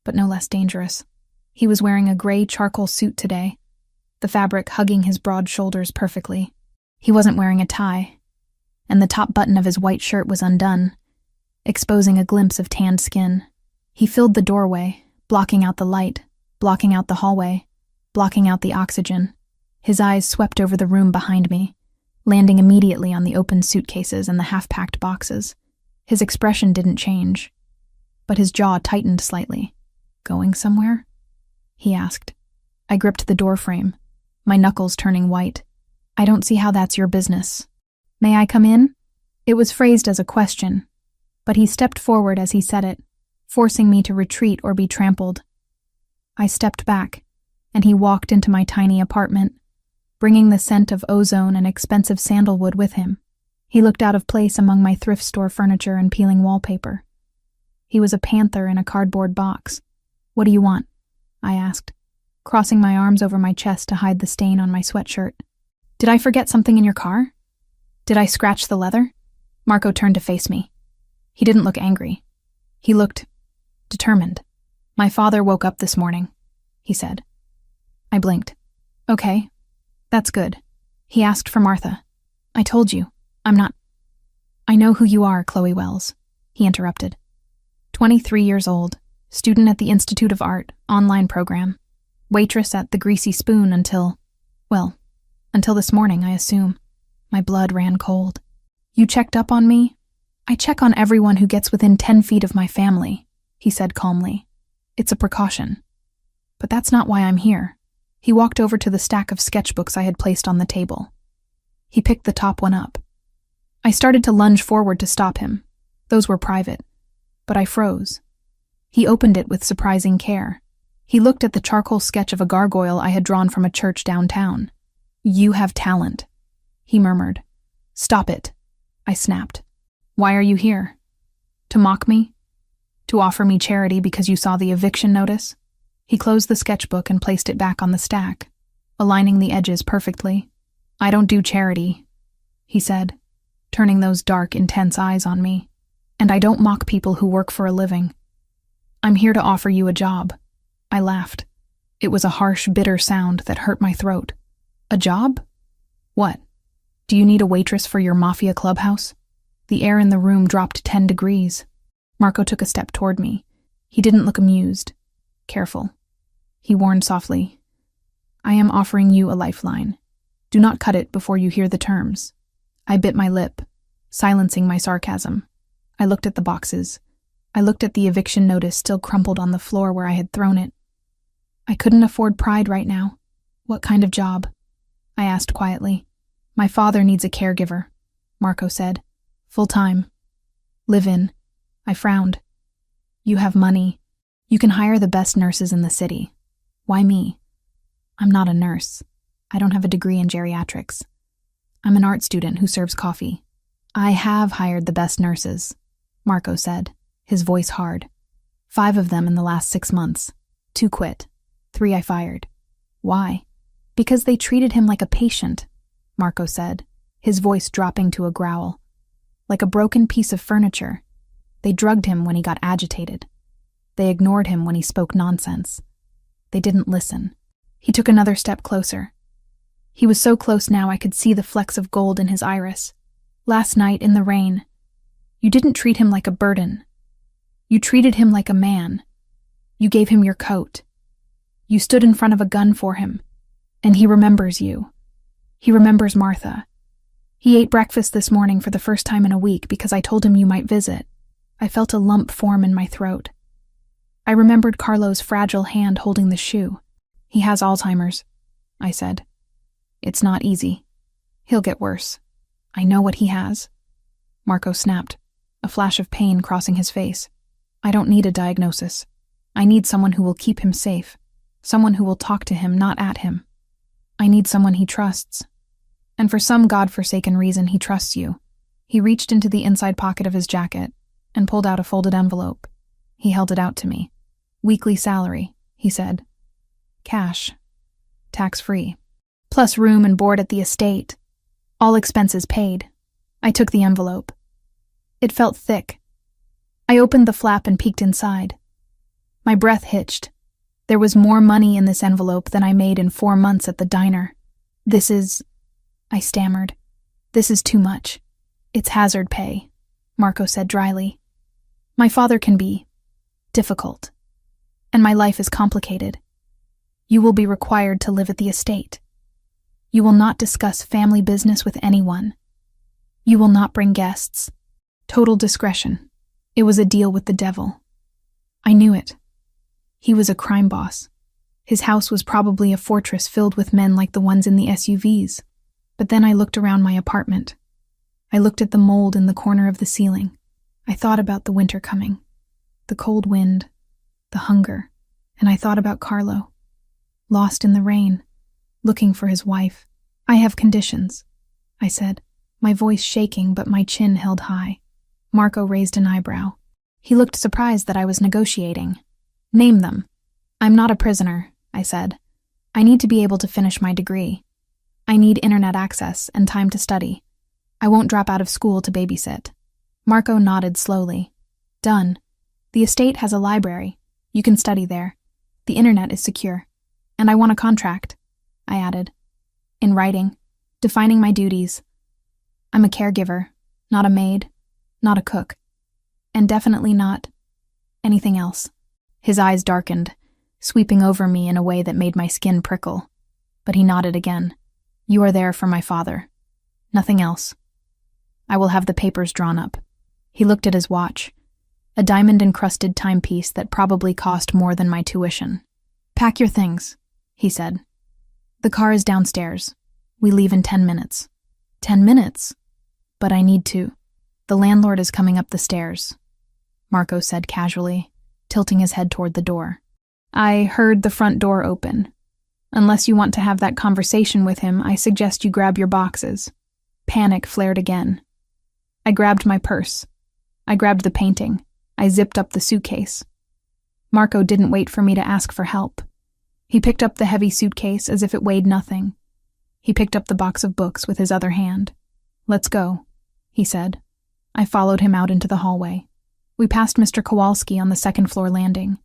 but no less dangerous. He was wearing a gray charcoal suit today, the fabric hugging his broad shoulders perfectly. He wasn't wearing a tie, and the top button of his white shirt was undone, exposing a glimpse of tanned skin. He filled the doorway, blocking out the light, blocking out the hallway, blocking out the oxygen. His eyes swept over the room behind me, landing immediately on the open suitcases and the half-packed boxes. His expression didn't change, but his jaw tightened slightly. Going somewhere? He asked. I gripped the doorframe, my knuckles turning white. I don't see how that's your business. May I come in? It was phrased as a question, but he stepped forward as he said it, forcing me to retreat or be trampled. I stepped back, and he walked into my tiny apartment, bringing the scent of ozone and expensive sandalwood with him. He looked out of place among my thrift store furniture and peeling wallpaper. He was a panther in a cardboard box. What do you want? I asked, crossing my arms over my chest to hide the stain on my sweatshirt. Did I forget something in your car? Did I scratch the leather? Marco turned to face me. He didn't look angry. He looked determined. My father woke up this morning, he said. I blinked. Okay, that's good. He asked for Martha. I told you, I'm not... I know who you are, Chloe Wells, he interrupted. 23 years old, student at the Institute of Art, online program, waitress at the Greasy Spoon until this morning, I assume. My blood ran cold. You checked up on me? I check on everyone who gets within 10 feet of my family, he said calmly. It's a precaution. But that's not why I'm here. He walked over to the stack of sketchbooks I had placed on the table. He picked the top one up. I started to lunge forward to stop him. Those were private. But I froze. He opened it with surprising care. He looked at the charcoal sketch of a gargoyle I had drawn from a church downtown. You have talent, he murmured. Stop it, I snapped. Why are you here? To mock me? To offer me charity because you saw the eviction notice? He closed the sketchbook and placed it back on the stack, aligning the edges perfectly. I don't do charity, he said, turning those dark, intense eyes on me. And I don't mock people who work for a living. I'm here to offer you a job. I laughed. It was a harsh, bitter sound that hurt my throat. A job? What? Do you need a waitress for your Mafia clubhouse? The air in the room dropped 10 degrees. Marco took a step toward me. He didn't look amused. Careful. He warned softly. I am offering you a lifeline. Do not cut it before you hear the terms. I bit my lip, silencing my sarcasm. I looked at the boxes. I looked at the eviction notice still crumpled on the floor where I had thrown it. I couldn't afford pride right now. What kind of job? I asked quietly. My father needs a caregiver, Marco said. Full-time. Live-in. I frowned. You have money. You can hire the best nurses in the city. Why me? I'm not a nurse. I don't have a degree in geriatrics. I'm an art student who serves coffee. I have hired the best nurses, Marco said, his voice hard. 5 of them in the last 6 months. 2 quit. 3 I fired. Why? Because they treated him like a patient, Marco said, his voice dropping to a growl. Like a broken piece of furniture. They drugged him when he got agitated. They ignored him when he spoke nonsense. They didn't listen. He took another step closer. He was so close now I could see the flecks of gold in his iris. Last night in the rain. You didn't treat him like a burden. You treated him like a man. You gave him your coat. You stood in front of a gun for him. And he remembers you. He remembers Martha. He ate breakfast this morning for the first time in a week because I told him you might visit. I felt a lump form in my throat. I remembered Carlo's fragile hand holding the shoe. He has Alzheimer's, I said. It's not easy. He'll get worse. I know what he has. Marco snapped, a flash of pain crossing his face. I don't need a diagnosis. I need someone who will keep him safe. Someone who will talk to him, not at him. I need someone he trusts. And for some godforsaken reason, he trusts you. He reached into the inside pocket of his jacket and pulled out a folded envelope. He held it out to me. Weekly salary, he said. Cash. Tax-free. Plus room and board at the estate. All expenses paid. I took the envelope. It felt thick. I opened the flap and peeked inside. My breath hitched. There was more money in this envelope than I made in 4 months at the diner. This is... I stammered. This is too much. It's hazard pay, Marco said dryly. My father can be difficult, and my life is complicated. You will be required to live at the estate. You will not discuss family business with anyone. You will not bring guests. Total discretion. It was a deal with the devil. I knew it. He was a crime boss. His house was probably a fortress filled with men like the ones in the SUVs. But then I looked around my apartment. I looked at the mold in the corner of the ceiling. I thought about the winter coming, the cold wind, the hunger, and I thought about Carlo, lost in the rain, looking for his wife. I have conditions, I said, my voice shaking but my chin held high. Marco raised an eyebrow. He looked surprised that I was negotiating. Name them. I'm not a prisoner, I said. I need to be able to finish my degree. I need internet access and time to study. I won't drop out of school to babysit. Marco nodded slowly. Done. The estate has a library. You can study there. The internet is secure. And I want a contract, I added. In writing, defining my duties. I'm a caregiver, not a maid, not a cook, and definitely not anything else. His eyes darkened, sweeping over me in a way that made my skin prickle. But he nodded again. You are there for my father. Nothing else. I will have the papers drawn up. He looked at his watch, a diamond-encrusted timepiece that probably cost more than my tuition. Pack your things, he said. The car is downstairs. We leave in 10 minutes. 10 minutes? But I need to. The landlord is coming up the stairs, Marco said casually, tilting his head toward the door. I heard the front door open. Unless you want to have that conversation with him, I suggest you grab your boxes. Panic flared again. I grabbed my purse. I grabbed the painting. I zipped up the suitcase. Marco didn't wait for me to ask for help. He picked up the heavy suitcase as if it weighed nothing. He picked up the box of books with his other hand. Let's go, he said. I followed him out into the hallway. We passed Mr. Kowalski on the second-floor landing.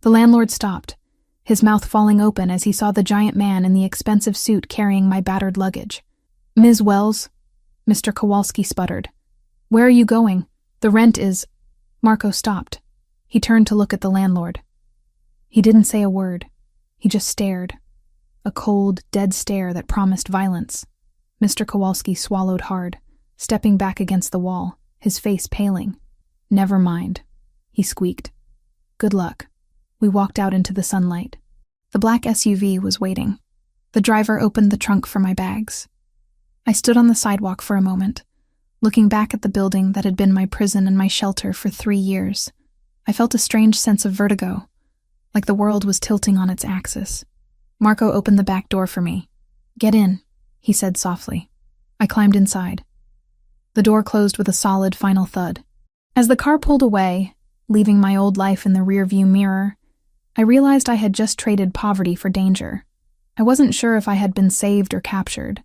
The landlord stopped, his mouth falling open as he saw the giant man in the expensive suit carrying my battered luggage. Ms. Wells, Mr. Kowalski sputtered. Where are you going? The rent is... Marco stopped. He turned to look at the landlord. He didn't say a word. He just stared. A cold, dead stare that promised violence. Mr. Kowalski swallowed hard, stepping back against the wall, his face paling. Never mind, he squeaked. Good luck. We walked out into the sunlight. The black SUV was waiting. The driver opened the trunk for my bags. I stood on the sidewalk for a moment, looking back at the building that had been my prison and my shelter for 3 years. I felt a strange sense of vertigo, like the world was tilting on its axis. Marco opened the back door for me. Get in, he said softly. I climbed inside. The door closed with a solid final thud. As the car pulled away, leaving my old life in the rearview mirror, I realized I had just traded poverty for danger. I wasn't sure if I had been saved or captured.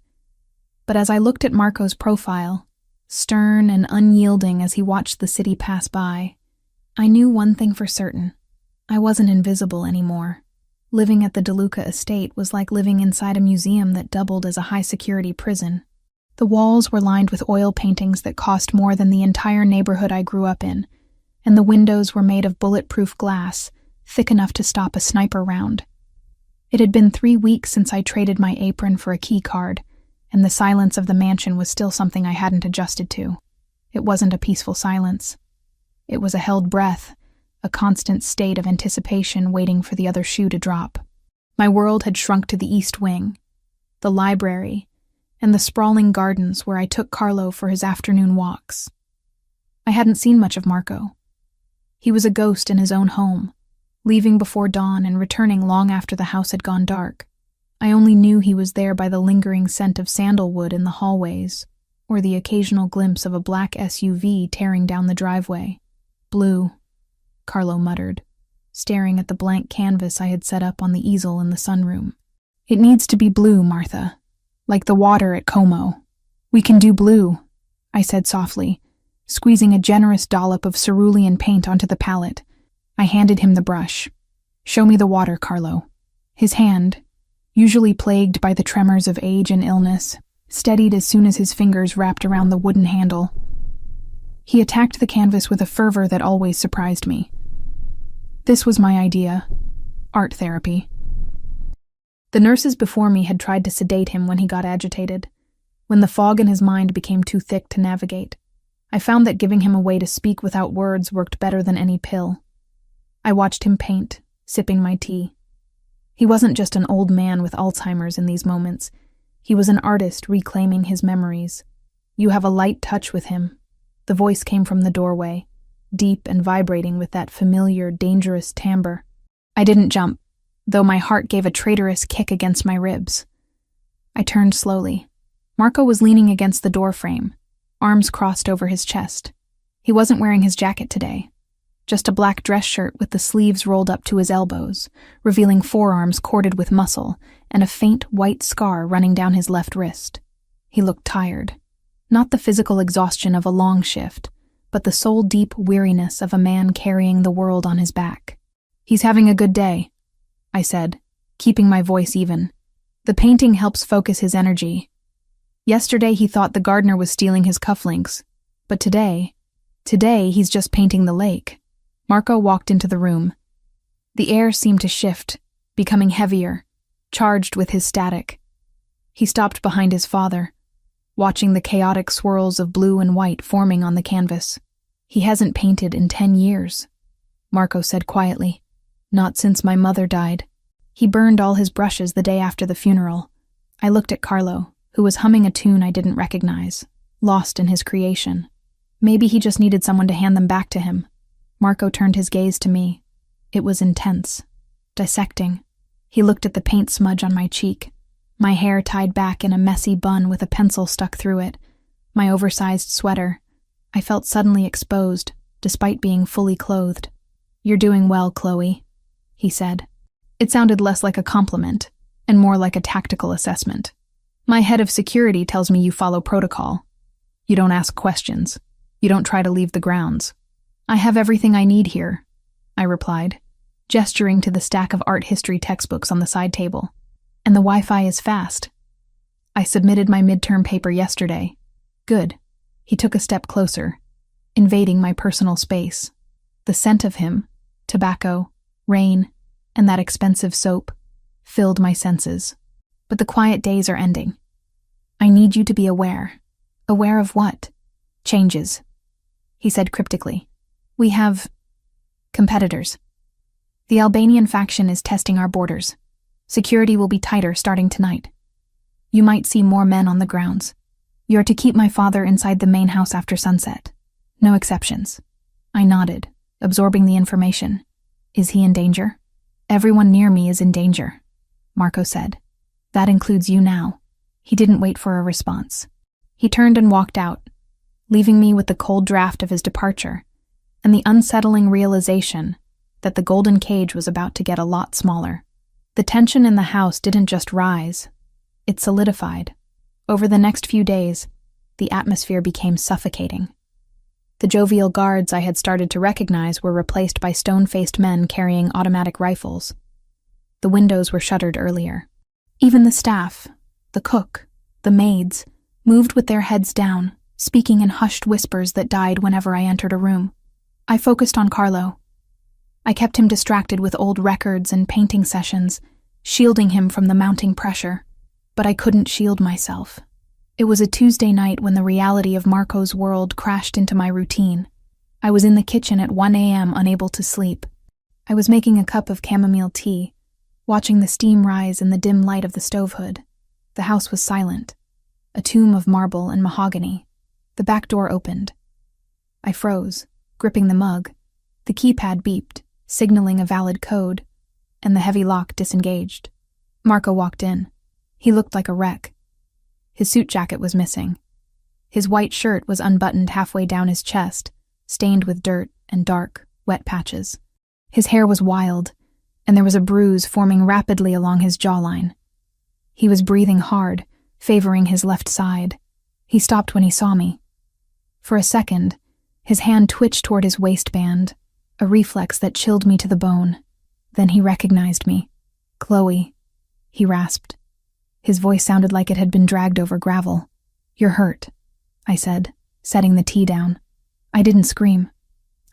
But as I looked at Marco's profile, stern and unyielding as he watched the city pass by, I knew one thing for certain. I wasn't invisible anymore. Living at the DeLuca estate was like living inside a museum that doubled as a high-security prison. The walls were lined with oil paintings that cost more than the entire neighborhood I grew up in, and the windows were made of bulletproof glass, thick enough to stop a sniper round. It had been 3 weeks since I traded my apron for a key card, and the silence of the mansion was still something I hadn't adjusted to. It wasn't a peaceful silence. It was a held breath, a constant state of anticipation waiting for the other shoe to drop. My world had shrunk to the East Wing, the library, and the sprawling gardens where I took Carlo for his afternoon walks. I hadn't seen much of Marco. He was a ghost in his own home, leaving before dawn and returning long after the house had gone dark. I only knew he was there by the lingering scent of sandalwood in the hallways, or the occasional glimpse of a black SUV tearing down the driveway. Blue, Carlo muttered, staring at the blank canvas I had set up on the easel in the sunroom. It needs to be blue, Martha, like the water at Como. We can do blue, I said softly, squeezing a generous dollop of cerulean paint onto the palette. I handed him the brush. Show me the water, Carlo. His hand, usually plagued by the tremors of age and illness, steadied as soon as his fingers wrapped around the wooden handle. He attacked the canvas with a fervor that always surprised me. This was my idea. Art therapy. The nurses before me had tried to sedate him when he got agitated, when the fog in his mind became too thick to navigate. I found that giving him a way to speak without words worked better than any pill. I watched him paint, sipping my tea. He wasn't just an old man with Alzheimer's in these moments. He was an artist reclaiming his memories. You have a light touch with him. The voice came from the doorway, deep and vibrating with that familiar, dangerous timbre. I didn't jump, though my heart gave a traitorous kick against my ribs. I turned slowly. Marco was leaning against the door frame, arms crossed over his chest. He wasn't wearing his jacket today, just a black dress shirt with the sleeves rolled up to his elbows, revealing forearms corded with muscle and a faint white scar running down his left wrist. He looked tired. Not the physical exhaustion of a long shift, but the soul-deep weariness of a man carrying the world on his back. He's having a good day, I said, keeping my voice even. The painting helps focus his energy. Yesterday he thought the gardener was stealing his cufflinks, but today he's just painting the lake. Marco walked into the room. The air seemed to shift, becoming heavier, charged with his static. He stopped behind his father. watching the chaotic swirls of blue and white forming on the canvas. "He hasn't painted in 10 years, Marco said quietly. "Not since my mother died. He burned all his brushes the day after the funeral." I looked at Carlo, who was humming a tune I didn't recognize, lost in his creation. Maybe he just needed someone to hand them back to him. Marco turned his gaze to me. It was intense, dissecting. He looked at the paint smudge on my cheek, my hair tied back in a messy bun with a pencil stuck through it, my oversized sweater. I felt suddenly exposed, despite being fully clothed. "You're doing well, Chloe," he said. It sounded less like a compliment and more like a tactical assessment. "My head of security tells me you follow protocol. You don't ask questions. You don't try to leave the grounds." "I have everything I need here," I replied, gesturing to the stack of art history textbooks on the side table. "And the Wi-Fi is fast. I submitted my midterm paper yesterday." "Good." He took a step closer, invading my personal space. The scent of him, tobacco, rain, and that expensive soap, filled my senses. "But the quiet days are ending. I need you to be aware." "Aware of what?" "Changes," he said cryptically. "We have competitors. The Albanian faction is testing our borders. Security will be tighter starting tonight. You might see more men on the grounds. You're to keep my father inside the main house after sunset. No exceptions." I nodded, absorbing the information. "Is he in danger?" "Everyone near me is in danger," Marco said. "That includes you now." He didn't wait for a response. He turned and walked out, leaving me with the cold draft of his departure and the unsettling realization that the golden cage was about to get a lot smaller. The tension in the house didn't just rise, it solidified. Over the next few days, the atmosphere became suffocating. The jovial guards I had started to recognize were replaced by stone-faced men carrying automatic rifles. The windows were shuttered earlier. Even the staff, the cook, the maids, moved with their heads down, speaking in hushed whispers that died whenever I entered a room. I focused on Carlo. I kept him distracted with old records and painting sessions, shielding him from the mounting pressure. But I couldn't shield myself. It was a Tuesday night when the reality of Marco's world crashed into my routine. I was in the kitchen at 1 a.m. unable to sleep. I was making a cup of chamomile tea, watching the steam rise in the dim light of the stove hood. The house was silent, a tomb of marble and mahogany. The back door opened. I froze, gripping the mug. The keypad beeped, signaling a valid code, and the heavy lock disengaged. Marco walked in. He looked like a wreck. His suit jacket was missing. His white shirt was unbuttoned halfway down his chest, stained with dirt and dark, wet patches. His hair was wild, and there was a bruise forming rapidly along his jawline. He was breathing hard, favoring his left side. He stopped when he saw me. For a second, his hand twitched toward his waistband, a reflex that chilled me to the bone. Then he recognized me. "Chloe," he rasped. His voice sounded like it had been dragged over gravel. "You're hurt," I said, setting the tea down. I didn't scream.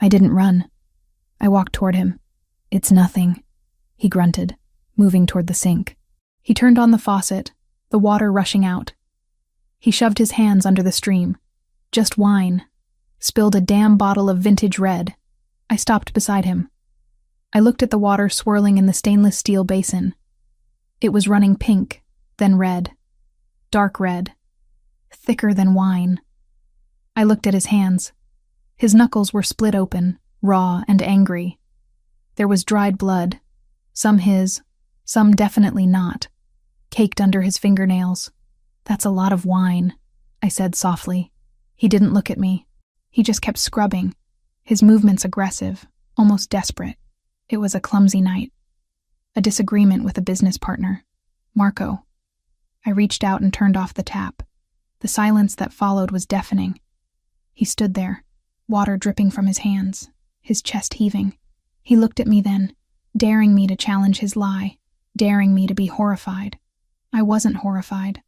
I didn't run. I walked toward him. "It's nothing," he grunted, moving toward the sink. He turned on the faucet, the water rushing out. He shoved his hands under the stream. "Just wine." Spilled a damn bottle of vintage red. I stopped beside him. I looked at the water swirling in the stainless steel basin. It was running pink, then red. Dark red. Thicker than wine. I looked at his hands. His knuckles were split open, raw and angry. There was dried blood, some his, some definitely not, caked under his fingernails. "That's a lot of wine," I said softly. He didn't look at me. He just kept scrubbing, his movements aggressive, almost desperate. It was a clumsy night. A disagreement with a business partner. Marco. I reached out and turned off the tap. The silence that followed was deafening. He stood there, water dripping from his hands, his chest heaving. He looked at me then, daring me to challenge his lie, daring me to be horrified. I wasn't horrified.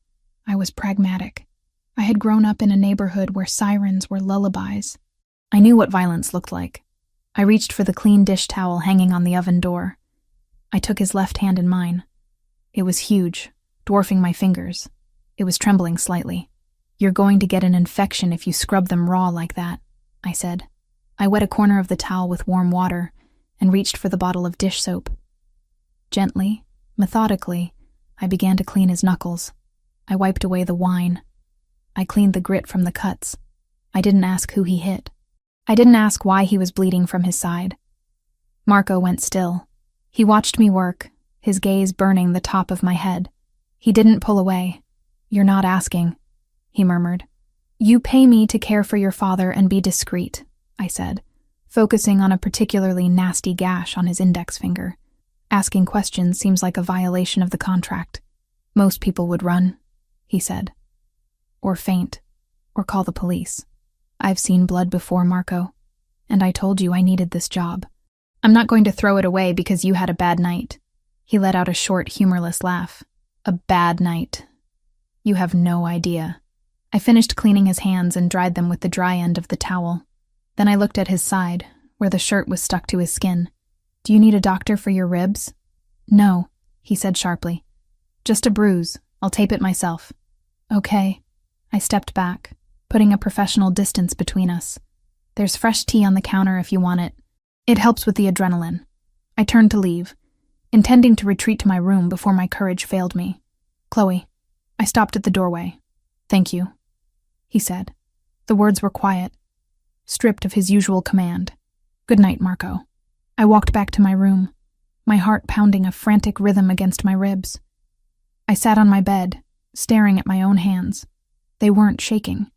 I was pragmatic. I had grown up in a neighborhood where sirens were lullabies. I knew what violence looked like. I reached for the clean dish towel hanging on the oven door. I took his left hand in mine. It was huge, dwarfing my fingers. It was trembling slightly. You're going to get an infection if you scrub them raw like that, I said. I wet a corner of the towel with warm water and reached for the bottle of dish soap. Gently, methodically, I began to clean his knuckles. I wiped away the wine. I cleaned the grit from the cuts. I didn't ask who he hit. I didn't ask why he was bleeding from his side. Marco went still. He watched me work, his gaze burning the top of my head. He didn't pull away. You're not asking, he murmured. You pay me to care for your father and be discreet, I said, focusing on a particularly nasty gash on his index finger. Asking questions seems like a violation of the contract. Most people would run, he said. Or faint, or call the police. I've seen blood before, Marco, and I told you I needed this job. I'm not going to throw it away because you had a bad night. He let out a short, humorless laugh. A bad night. You have no idea. I finished cleaning his hands and dried them with the dry end of the towel. Then I looked at his side, where the shirt was stuck to his skin. Do you need a doctor for your ribs? No, he said sharply. Just a bruise. I'll tape it myself. Okay. I stepped back, putting a professional distance between us. There's fresh tea on the counter if you want it. It helps with the adrenaline. I turned to leave, intending to retreat to my room before my courage failed me. Chloe. I stopped at the doorway. Thank you, he said. The words were quiet, stripped of his usual command. Good night, Marco. I walked back to my room, my heart pounding a frantic rhythm against my ribs. I sat on my bed, staring at my own hands. They weren't shaking.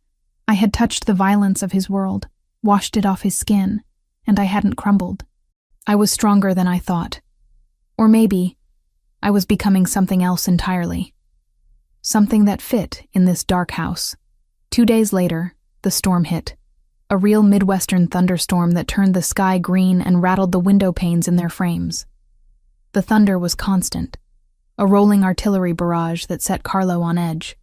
I had touched the violence of his world, washed it off his skin, and I hadn't crumbled. I was stronger than I thought. Or maybe I was becoming something else entirely. Something that fit in this dark house. 2 days later, the storm hit. A real Midwestern thunderstorm that turned the sky green and rattled the window panes in their frames. The thunder was constant, a rolling artillery barrage that set Carlo on edge.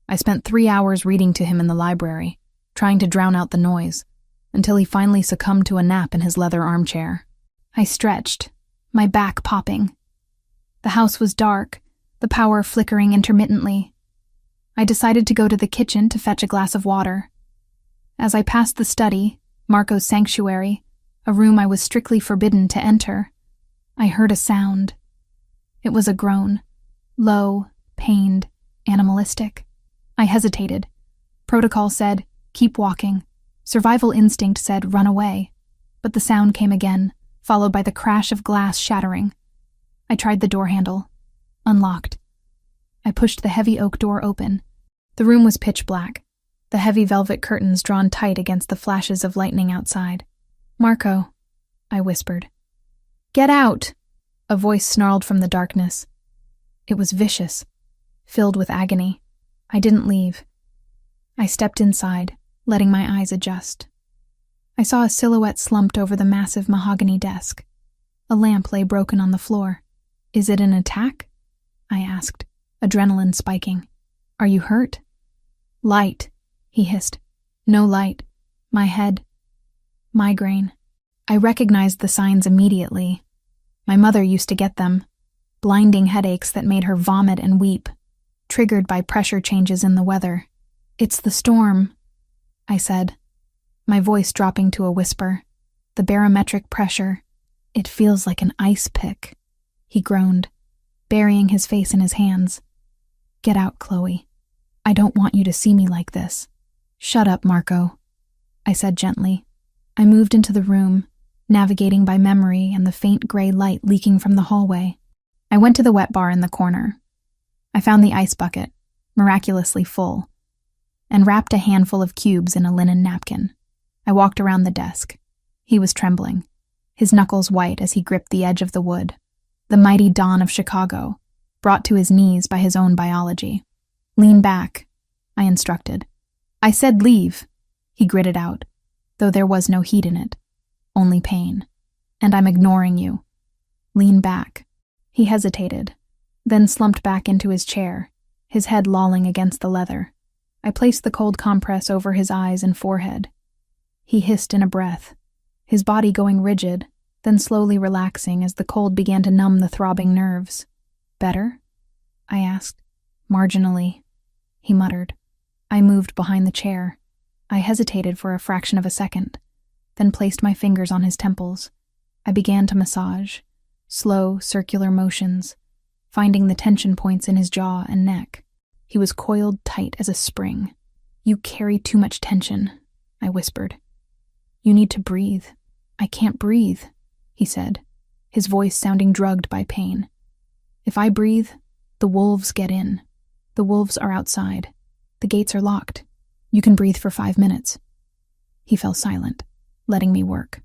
I spent 3 hours reading to him in the library, trying to drown out the noise, until he finally succumbed to a nap in his leather armchair. I stretched, my back popping. The house was dark, the power flickering intermittently. I decided to go to the kitchen to fetch a glass of water. As I passed the study, Marco's sanctuary, a room I was strictly forbidden to enter, I heard a sound. It was a groan, low, pained, animalistic. I hesitated. Protocol said, keep walking. Survival instinct said, run away. But the sound came again, followed by the crash of glass shattering. I tried the door handle. Unlocked. I pushed the heavy oak door open. The room was pitch black, the heavy velvet curtains drawn tight against the flashes of lightning outside. Marco, I whispered. Get out! A voice snarled from the darkness. It was vicious, filled with agony. I didn't leave. I stepped inside, letting my eyes adjust. I saw a silhouette slumped over the massive mahogany desk. A lamp lay broken on the floor. Is it an attack? I asked, adrenaline spiking. Are you hurt? Light, he hissed. No light. My head. Migraine. I recognized the signs immediately. My mother used to get them. Blinding headaches that made her vomit and weep, triggered by pressure changes in the weather. It's the storm, I said, my voice dropping to a whisper. The barometric pressure. It feels like an ice pick, he groaned, burying his face in his hands. Get out, Chloe. I don't want you to see me like this. Shut up, Marco, I said gently. I moved into the room, navigating by memory and the faint gray light leaking from the hallway. I went to the wet bar in the corner. I found the ice bucket, miraculously full, and wrapped a handful of cubes in a linen napkin. I walked around the desk. He was trembling, his knuckles white as he gripped the edge of the wood. The mighty Don of Chicago, brought to his knees by his own biology. Lean back, I instructed. I said leave, he gritted out, though there was no heat in it, only pain. And I'm ignoring you. Lean back. He hesitated, then slumped back into his chair, his head lolling against the leather. I placed the cold compress over his eyes and forehead. He hissed in a breath, his body going rigid, then slowly relaxing as the cold began to numb the throbbing nerves. Better? I asked. Marginally, he muttered. I moved behind the chair. I hesitated for a fraction of a second, then placed my fingers on his temples. I began to massage, slow, circular motions, finding the tension points in his jaw and neck. He was coiled tight as a spring. "You carry too much tension," I whispered. "You need to breathe." "I can't breathe," he said, his voice sounding drugged by pain. "If I breathe, the wolves get in. The wolves are outside. The gates are locked. You can breathe for 5 minutes." He fell silent, letting me work.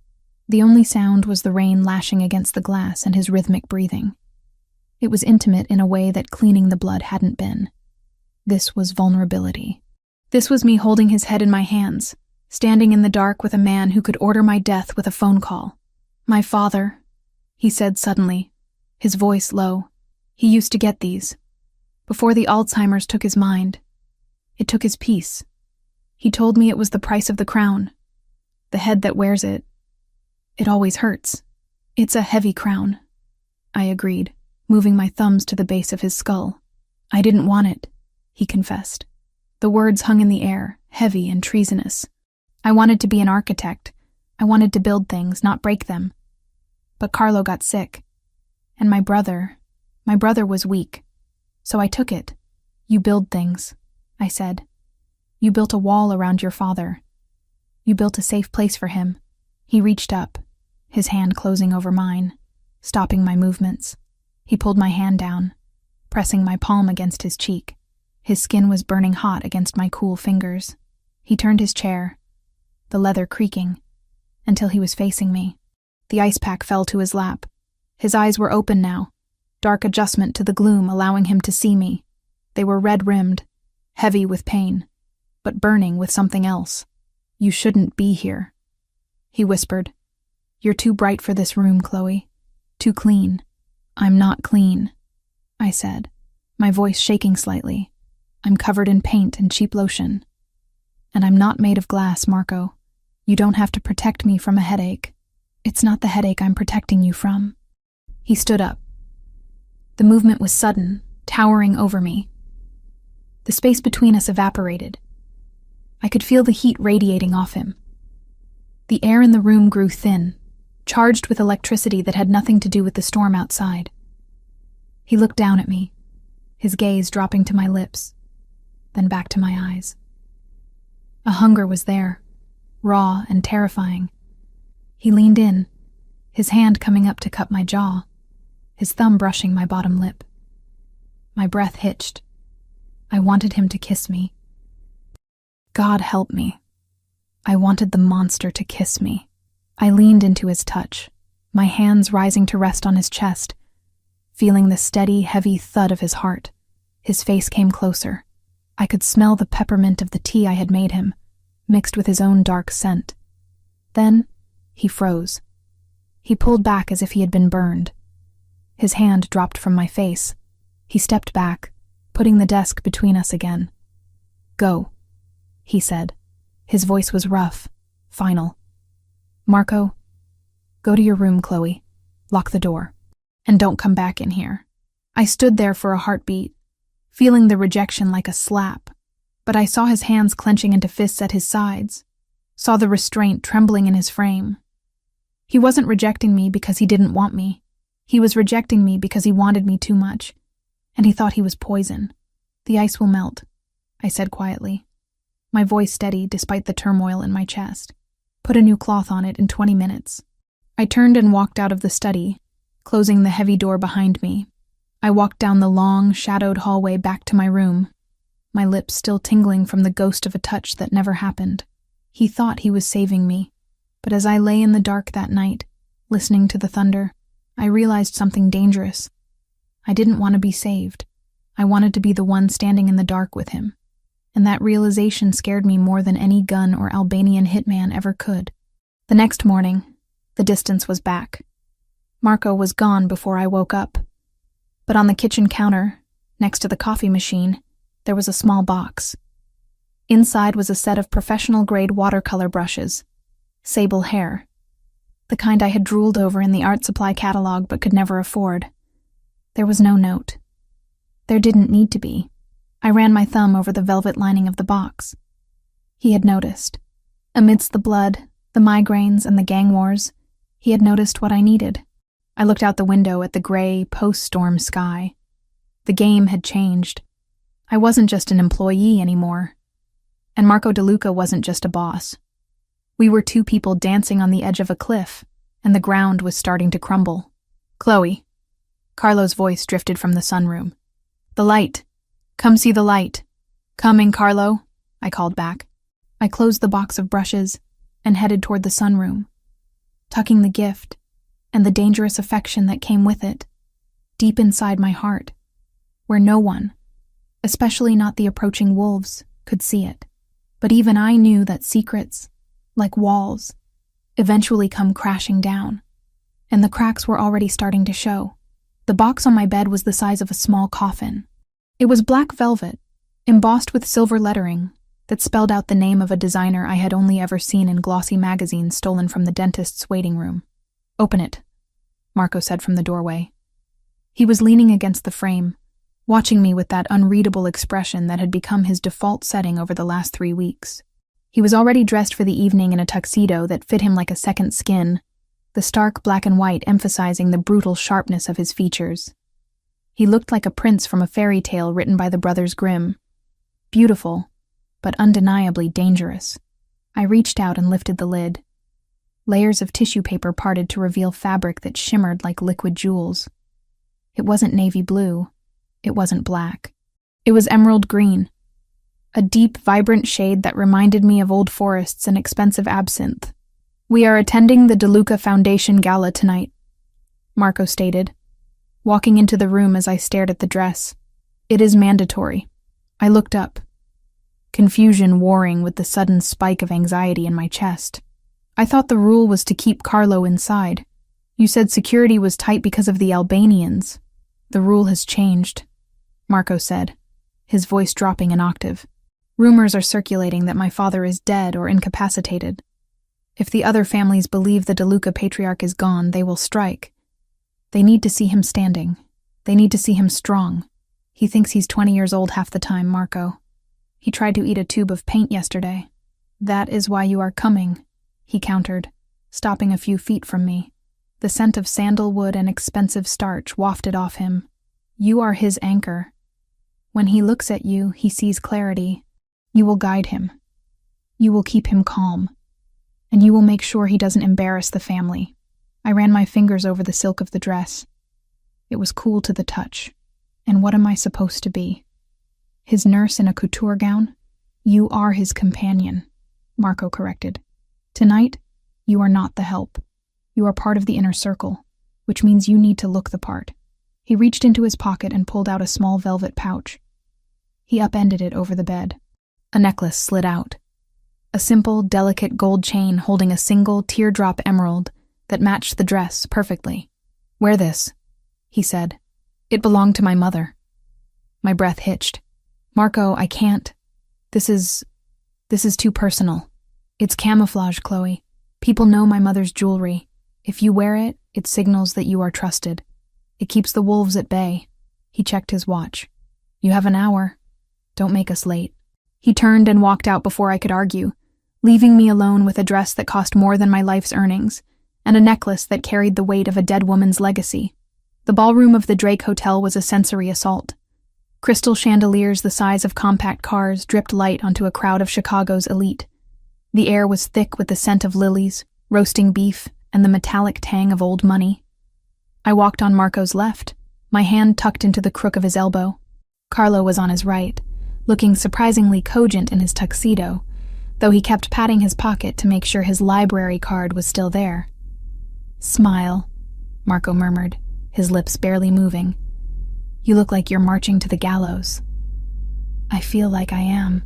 The only sound was the rain lashing against the glass and his rhythmic breathing. It was intimate in a way that cleaning the blood hadn't been. This was vulnerability. This was me holding his head in my hands, standing in the dark with a man who could order my death with a phone call. "My father," he said suddenly, his voice low. "He used to get these. Before the Alzheimer's took his mind. It took his peace. He told me it was the price of the crown. The head that wears it. It always hurts. It's a heavy crown." I agreed, moving my thumbs to the base of his skull. "I didn't want it," he confessed. The words hung in the air, heavy and treasonous. "I wanted to be an architect. I wanted to build things, not break them. But Carlo got sick. And my brother was weak. So I took it. You build things," I said. "You built a wall around your father. You built a safe place for him." He reached up, his hand closing over mine, stopping my movements. He pulled my hand down, pressing my palm against his cheek. His skin was burning hot against my cool fingers. He turned his chair, the leather creaking, until he was facing me. The ice pack fell to his lap. His eyes were open now, dark adjustment to the gloom allowing him to see me. They were red-rimmed, heavy with pain, but burning with something else. "You shouldn't be here," he whispered. "You're too bright for this room, Chloe. Too clean." "I'm not clean," I said, my voice shaking slightly. "I'm covered in paint and cheap lotion. And I'm not made of glass, Marco. You don't have to protect me from a headache. It's not the headache I'm protecting you from." He stood up. The movement was sudden, towering over me. The space between us evaporated. I could feel the heat radiating off him. The air in the room grew thin, charged with electricity that had nothing to do with the storm outside. He looked down at me, his gaze dropping to my lips, then back to my eyes. A hunger was there, raw and terrifying. He leaned in, his hand coming up to cup my jaw, his thumb brushing my bottom lip. My breath hitched. I wanted him to kiss me. God help me. I wanted the monster to kiss me. I leaned into his touch, my hands rising to rest on his chest, feeling the steady, heavy thud of his heart. His face came closer. I could smell the peppermint of the tea I had made him, mixed with his own dark scent. Then he froze. He pulled back as if he had been burned. His hand dropped from my face. He stepped back, putting the desk between us again. "Go," he said. His voice was rough, final. "Marco, go to your room, Chloe. Lock the door. And don't come back in here." I stood there for a heartbeat, feeling the rejection like a slap, but I saw his hands clenching into fists at his sides, saw the restraint trembling in his frame. He wasn't rejecting me because he didn't want me. He was rejecting me because he wanted me too much, and he thought he was poison. "The ice will melt," I said quietly, my voice steady despite the turmoil in my chest. "Put a new cloth on it in 20 minutes. I turned and walked out of the study, closing the heavy door behind me. I walked down the long, shadowed hallway back to my room, my lips still tingling from the ghost of a touch that never happened. He thought he was saving me, but as I lay in the dark that night, listening to the thunder, I realized something dangerous. I didn't want to be saved. I wanted to be the one standing in the dark with him, and that realization scared me more than any gun or Albanian hitman ever could. The next morning, the distance was back. Marco was gone before I woke up, but on the kitchen counter, next to the coffee machine, there was a small box. Inside was a set of professional-grade watercolor brushes, sable hair, the kind I had drooled over in the art supply catalog but could never afford. There was no note. There didn't need to be. I ran my thumb over the velvet lining of the box. He had noticed. Amidst the blood, the migraines, and the gang wars, he had noticed what I needed. I looked out the window at the gray, post-storm sky. The game had changed. I wasn't just an employee anymore. And Marco DeLuca wasn't just a boss. We were two people dancing on the edge of a cliff, and the ground was starting to crumble. "Chloe." Carlo's voice drifted from the sunroom. "The light. Come see the light." "Coming, Carlo," I called back. I closed the box of brushes and headed toward the sunroom, tucking the gift and the dangerous affection that came with it deep inside my heart, where no one, especially not the approaching wolves, could see it. But even I knew that secrets, like walls, eventually come crashing down, and the cracks were already starting to show. The box on my bed was the size of a small coffin. It was black velvet, embossed with silver lettering that spelled out the name of a designer I had only ever seen in glossy magazines stolen from the dentist's waiting room. "Open it," Marco said from the doorway. He was leaning against the frame, watching me with that unreadable expression that had become his default setting over the last 3 weeks. He was already dressed for the evening in a tuxedo that fit him like a second skin, the stark black and white emphasizing the brutal sharpness of his features. He looked like a prince from a fairy tale written by the Brothers Grimm. Beautiful, but undeniably dangerous. I reached out and lifted the lid. Layers of tissue paper parted to reveal fabric that shimmered like liquid jewels. It wasn't navy blue. It wasn't black. It was emerald green, a deep, vibrant shade that reminded me of old forests and expensive absinthe. "We are attending the DeLuca Foundation Gala tonight," Marco stated, walking into the room as I stared at the dress. "It is mandatory." I looked up, confusion warring with the sudden spike of anxiety in my chest. "I thought the rule was to keep Carlo inside. You said security was tight because of the Albanians." "The rule has changed," Marco said, his voice dropping an octave. "Rumors are circulating that my father is dead or incapacitated. If the other families believe the DeLuca patriarch is gone, they will strike. They need to see him standing. They need to see him strong. He thinks he's 20 years old half the time, Marco. He tried to eat a tube of paint yesterday." "That is why you are coming," he countered, stopping a few feet from me. The scent of sandalwood and expensive starch wafted off him. "You are his anchor. When he looks at you, he sees clarity. You will guide him. You will keep him calm. And you will make sure he doesn't embarrass the family." I ran my fingers over the silk of the dress. It was cool to the touch. And what am I supposed to be? His nurse in a couture gown? "You are his companion," Marco corrected. "Tonight, you are not the help. You are part of the inner circle, which means you need to look the part." He reached into his pocket and pulled out a small velvet pouch. He upended it over the bed. A necklace slid out. A simple, delicate gold chain holding a single teardrop emerald that matched the dress perfectly. "Wear this," he said. "It belonged to my mother." My breath hitched. "Marco, I can't. This is too personal. It's camouflage, Chloe. People know my mother's jewelry. If you wear it, it signals that you are trusted. It keeps the wolves at bay." He checked his watch. "You have an hour. Don't make us late." He turned and walked out before I could argue, leaving me alone with a dress that cost more than my life's earnings, and a necklace that carried the weight of a dead woman's legacy. The ballroom of the Drake Hotel was a sensory assault. Crystal chandeliers the size of compact cars dripped light onto a crowd of Chicago's elite. The air was thick with the scent of lilies, roasting beef, and the metallic tang of old money. I walked on Marco's left, my hand tucked into the crook of his elbow. Carlo was on his right, looking surprisingly cogent in his tuxedo, though he kept patting his pocket to make sure his library card was still there. "Smile," Marco murmured, his lips barely moving. "You look like you're marching to the gallows." "I feel like I am,"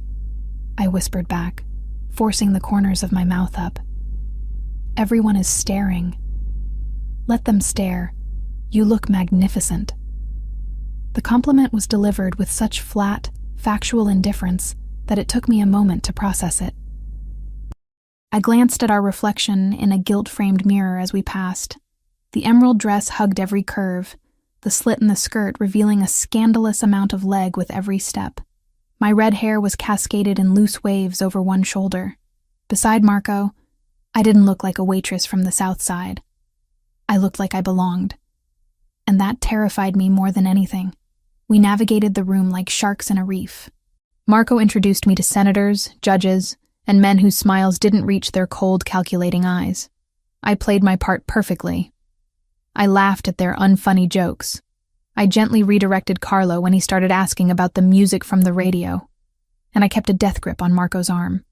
I whispered back, forcing the corners of my mouth up. "Everyone is staring. Let them stare. You look magnificent." The compliment was delivered with such flat, factual indifference that it took me a moment to process it. I glanced at our reflection in a gilt-framed mirror as we passed. The emerald dress hugged every curve, the slit in the skirt revealing a scandalous amount of leg with every step. My red hair was cascaded in loose waves over one shoulder. Beside Marco, I didn't look like a waitress from the South Side. I looked like I belonged. And that terrified me more than anything. We navigated the room like sharks in a reef. Marco introduced me to senators, judges, and men whose smiles didn't reach their cold, calculating eyes. I played my part perfectly. I laughed at their unfunny jokes. I gently redirected Carlo when he started asking about the music from the radio, and I kept a death grip on Marco's arm.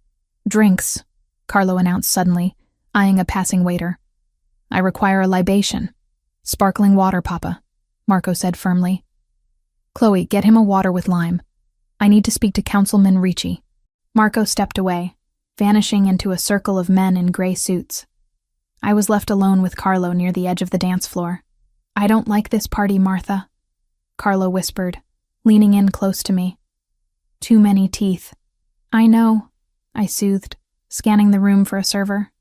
"Drinks," Carlo announced suddenly, eyeing a passing waiter. "I require a libation." "Sparkling water, Papa," Marco said firmly. "Chloe, get him a water with lime. I need to speak to Councilman Ricci." Marco stepped away, vanishing into a circle of men in gray suits. I was left alone with Carlo near the edge of the dance floor. "I don't like this party, Martha," Carlo whispered, leaning in close to me. "Too many teeth." "I know," I soothed, scanning the room for a server.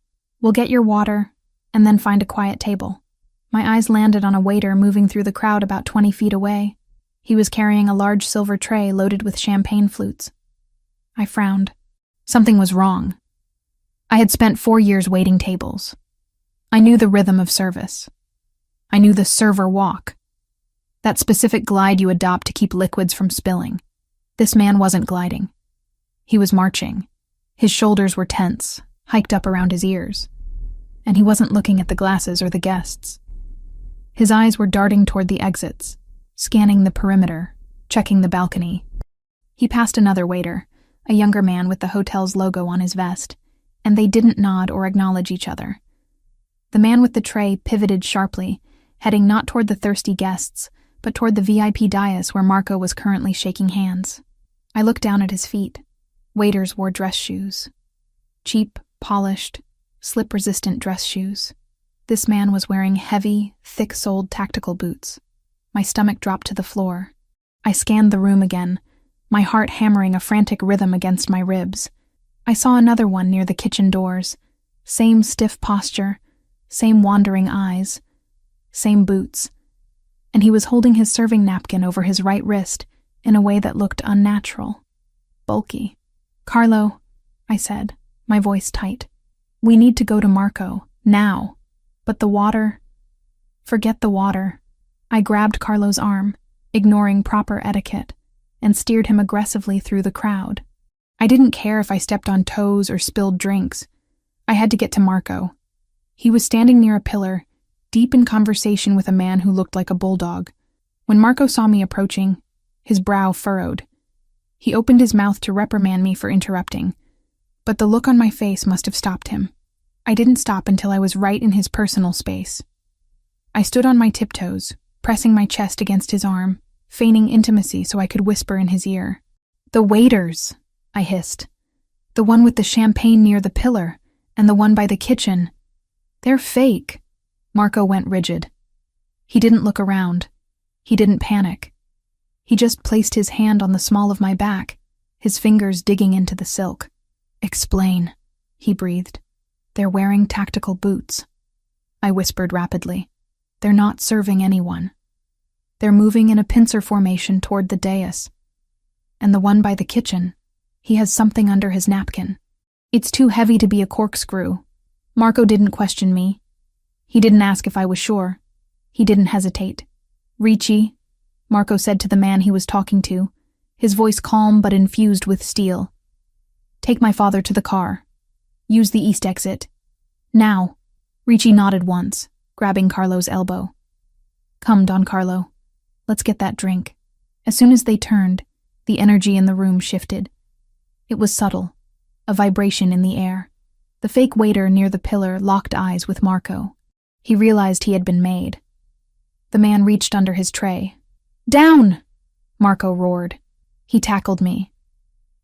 "We'll get your water, and then find a quiet table." My eyes landed on a waiter moving through the crowd about 20 feet away. He was carrying a large silver tray loaded with champagne flutes. I frowned. Something was wrong. I had spent 4 years waiting tables. I knew the rhythm of service. I knew the server walk. That specific glide you adopt to keep liquids from spilling. This man wasn't gliding. He was marching. His shoulders were tense, hiked up around his ears. And he wasn't looking at the glasses or the guests. His eyes were darting toward the exits, scanning the perimeter, checking the balcony. He passed another waiter, a younger man with the hotel's logo on his vest, and they didn't nod or acknowledge each other. The man with the tray pivoted sharply, heading not toward the thirsty guests, but toward the VIP dais where Marco was currently shaking hands. I looked down at his feet. Waiters wore dress shoes. Cheap, polished, slip-resistant dress shoes. This man was wearing heavy, thick-soled tactical boots. My stomach dropped to the floor. I scanned the room again, my heart hammering a frantic rhythm against my ribs. I saw another one near the kitchen doors. Same stiff posture, same wandering eyes, same boots. And he was holding his serving napkin over his right wrist in a way that looked unnatural, bulky. "Carlo," I said, my voice tight. "We need to go to Marco, now. But the water..." "Forget the water." I grabbed Carlo's arm, ignoring proper etiquette, and steered him aggressively through the crowd. I didn't care if I stepped on toes or spilled drinks. I had to get to Marco. He was standing near a pillar, deep in conversation with a man who looked like a bulldog. When Marco saw me approaching, his brow furrowed. He opened his mouth to reprimand me for interrupting, but the look on my face must have stopped him. I didn't stop until I was right in his personal space. I stood on my tiptoes, pressing my chest against his arm, feigning intimacy so I could whisper in his ear. "The waiters," I hissed. "The one with the champagne near the pillar, and the one by the kitchen. They're fake." Marco went rigid. He didn't look around. He didn't panic. He just placed his hand on the small of my back, his fingers digging into the silk. "Explain," he breathed. "They're wearing tactical boots." I whispered rapidly. "They're not serving anyone. They're moving in a pincer formation toward the dais. And the one by the kitchen, he has something under his napkin. It's too heavy to be a corkscrew." Marco didn't question me. He didn't ask if I was sure. He didn't hesitate. "Ricci," Marco said to the man he was talking to, his voice calm but infused with steel. "Take my father to the car. Use the east exit. Now." Ricci nodded once, grabbing Carlo's elbow. "Come, Don Carlo. Let's get that drink." As soon as they turned, the energy in the room shifted. It was subtle, a vibration in the air. The fake waiter near the pillar locked eyes with Marco. He realized he had been made. The man reached under his tray. "Down!" Marco roared. He tackled me.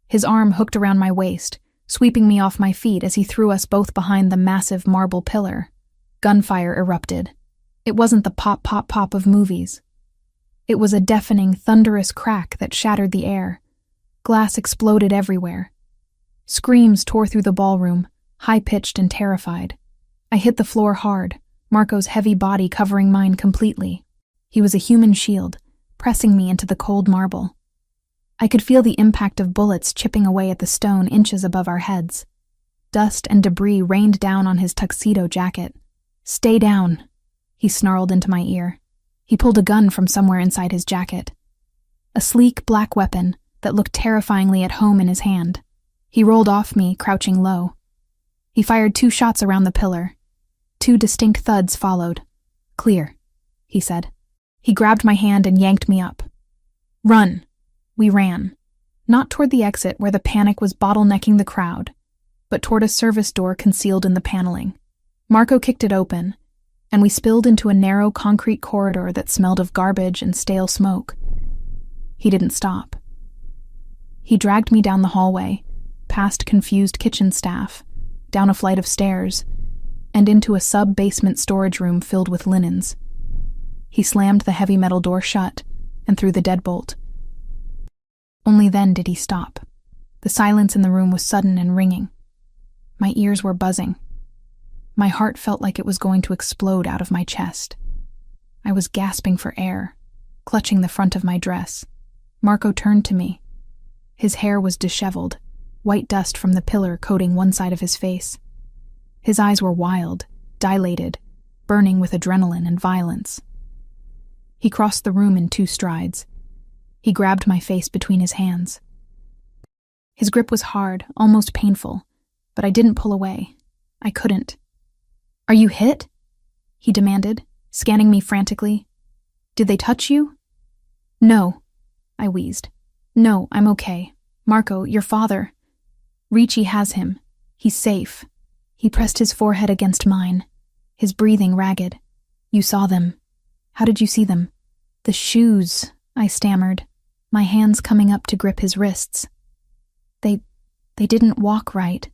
His arm hooked around my waist, sweeping me off my feet as he threw us both behind the massive marble pillar. Gunfire erupted. It wasn't the pop, pop, pop of movies. It was a deafening, thunderous crack that shattered the air. Glass exploded everywhere. Screams tore through the ballroom, high-pitched and terrified. I hit the floor hard, Marco's heavy body covering mine completely. He was a human shield, pressing me into the cold marble. I could feel the impact of bullets chipping away at the stone inches above our heads. Dust and debris rained down on his tuxedo jacket. "Stay down," he snarled into my ear. He pulled a gun from somewhere inside his jacket. A sleek black weapon that looked terrifyingly at home in his hand. He rolled off me, crouching low. He fired 2 shots around the pillar. 2 distinct thuds followed. "Clear," he said. He grabbed my hand and yanked me up. "Run." We ran. Not toward the exit where the panic was bottlenecking the crowd, but toward a service door concealed in the paneling. Marco kicked it open, and we spilled into a narrow concrete corridor that smelled of garbage and stale smoke. He didn't stop. He dragged me down the hallway, past confused kitchen staff, down a flight of stairs, and into a sub-basement storage room filled with linens. He slammed the heavy metal door shut and threw the deadbolt. Only then did he stop. The silence in the room was sudden and ringing. My ears were buzzing. My heart felt like it was going to explode out of my chest. I was gasping for air, clutching the front of my dress. Marco turned to me. His hair was disheveled, white dust from the pillar coating one side of his face. His eyes were wild, dilated, burning with adrenaline and violence. He crossed the room in 2 strides. He grabbed my face between his hands. His grip was hard, almost painful, but I didn't pull away. I couldn't. "Are you hit?" he demanded, scanning me frantically. "Did they touch you?" "No," I wheezed. "No, I'm okay. Marco, your father. Ricci has him. He's safe." He pressed his forehead against mine, his breathing ragged. "You saw them. How did you see them?" "The shoes," I stammered, my hands coming up to grip his wrists. They didn't walk right.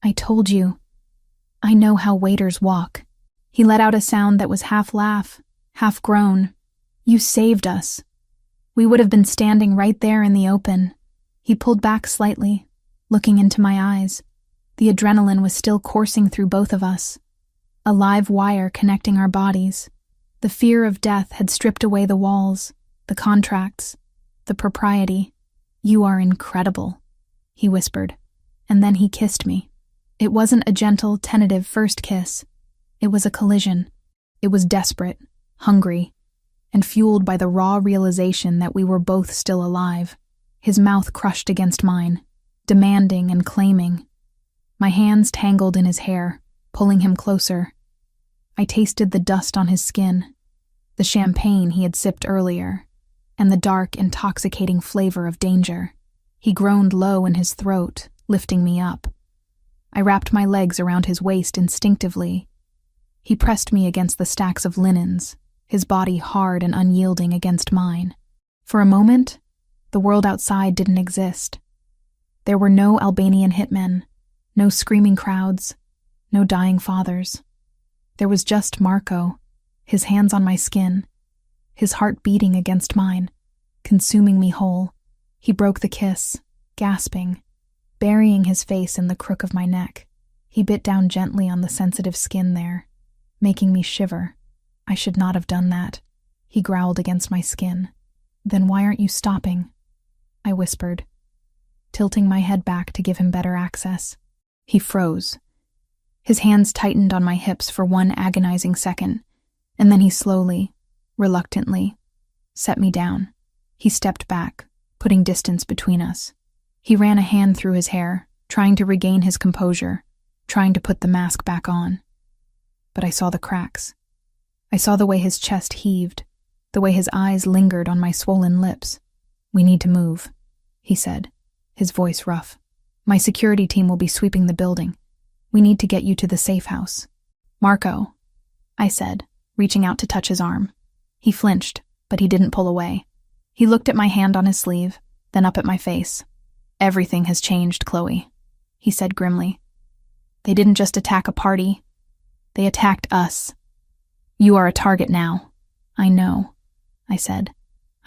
"I told you. I know how waiters walk." He let out a sound that was half laugh, half groan. "You saved us. We would have been standing right there in the open." He pulled back slightly, looking into my eyes. The adrenaline was still coursing through both of us, a live wire connecting our bodies. The fear of death had stripped away the walls, the contracts, the propriety. "You are incredible," he whispered, and then he kissed me. It wasn't a gentle, tentative first kiss. It was a collision. It was desperate, hungry, and fueled by the raw realization that we were both still alive. His mouth crushed against mine, demanding and claiming. My hands tangled in his hair, pulling him closer. I tasted the dust on his skin, the champagne he had sipped earlier, and the dark, intoxicating flavor of danger. He groaned low in his throat, lifting me up. I wrapped my legs around his waist instinctively. He pressed me against the stacks of linens, his body hard and unyielding against mine. For a moment, the world outside didn't exist. There were no Albanian hitmen, no screaming crowds, no dying fathers. There was just Marco, his hands on my skin, his heart beating against mine, consuming me whole. He broke the kiss, gasping, burying his face in the crook of my neck. He bit down gently on the sensitive skin there, making me shiver. "I should not have done that," he growled against my skin. "Then why aren't you stopping?" I whispered, tilting my head back to give him better access. He froze. His hands tightened on my hips for one agonizing second, and then he slowly, reluctantly, set me down. He stepped back, putting distance between us. He ran a hand through his hair, trying to regain his composure, trying to put the mask back on. But I saw the cracks. I saw the way his chest heaved, the way his eyes lingered on my swollen lips. "We need to move," he said, his voice rough. "My security team will be sweeping the building. We need to get you to the safe house." "Marco," I said, reaching out to touch his arm. He flinched, but he didn't pull away. He looked at my hand on his sleeve, then up at my face. "Everything has changed, Chloe," he said grimly. "They didn't just attack a party. They attacked us. You are a target now." "I know," I said.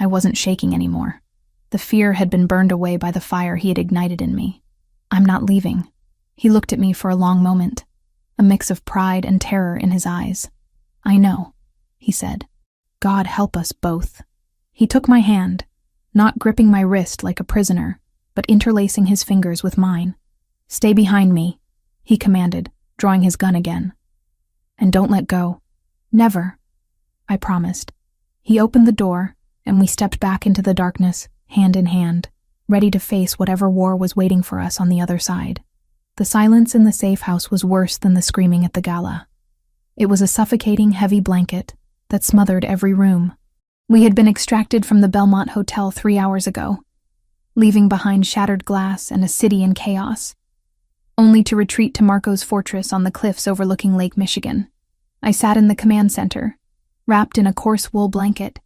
I wasn't shaking anymore. The fear had been burned away by the fire he had ignited in me. "I'm not leaving." He looked at me for a long moment, a mix of pride and terror in his eyes. "I know," he said. "God help us both." He took my hand, not gripping my wrist like a prisoner, but interlacing his fingers with mine. "Stay behind me," he commanded, drawing his gun again. "And don't let go." "Never," I promised. He opened the door, and we stepped back into the darkness, hand in hand, ready to face whatever war was waiting for us on the other side. The silence in the safe house was worse than the screaming at the gala. It was a suffocating, heavy blanket that smothered every room. We had been extracted from the Belmont Hotel 3 hours ago, leaving behind shattered glass and a city in chaos, only to retreat to Marco's fortress on the cliffs overlooking Lake Michigan. I sat in the command center, wrapped in a coarse wool blanket,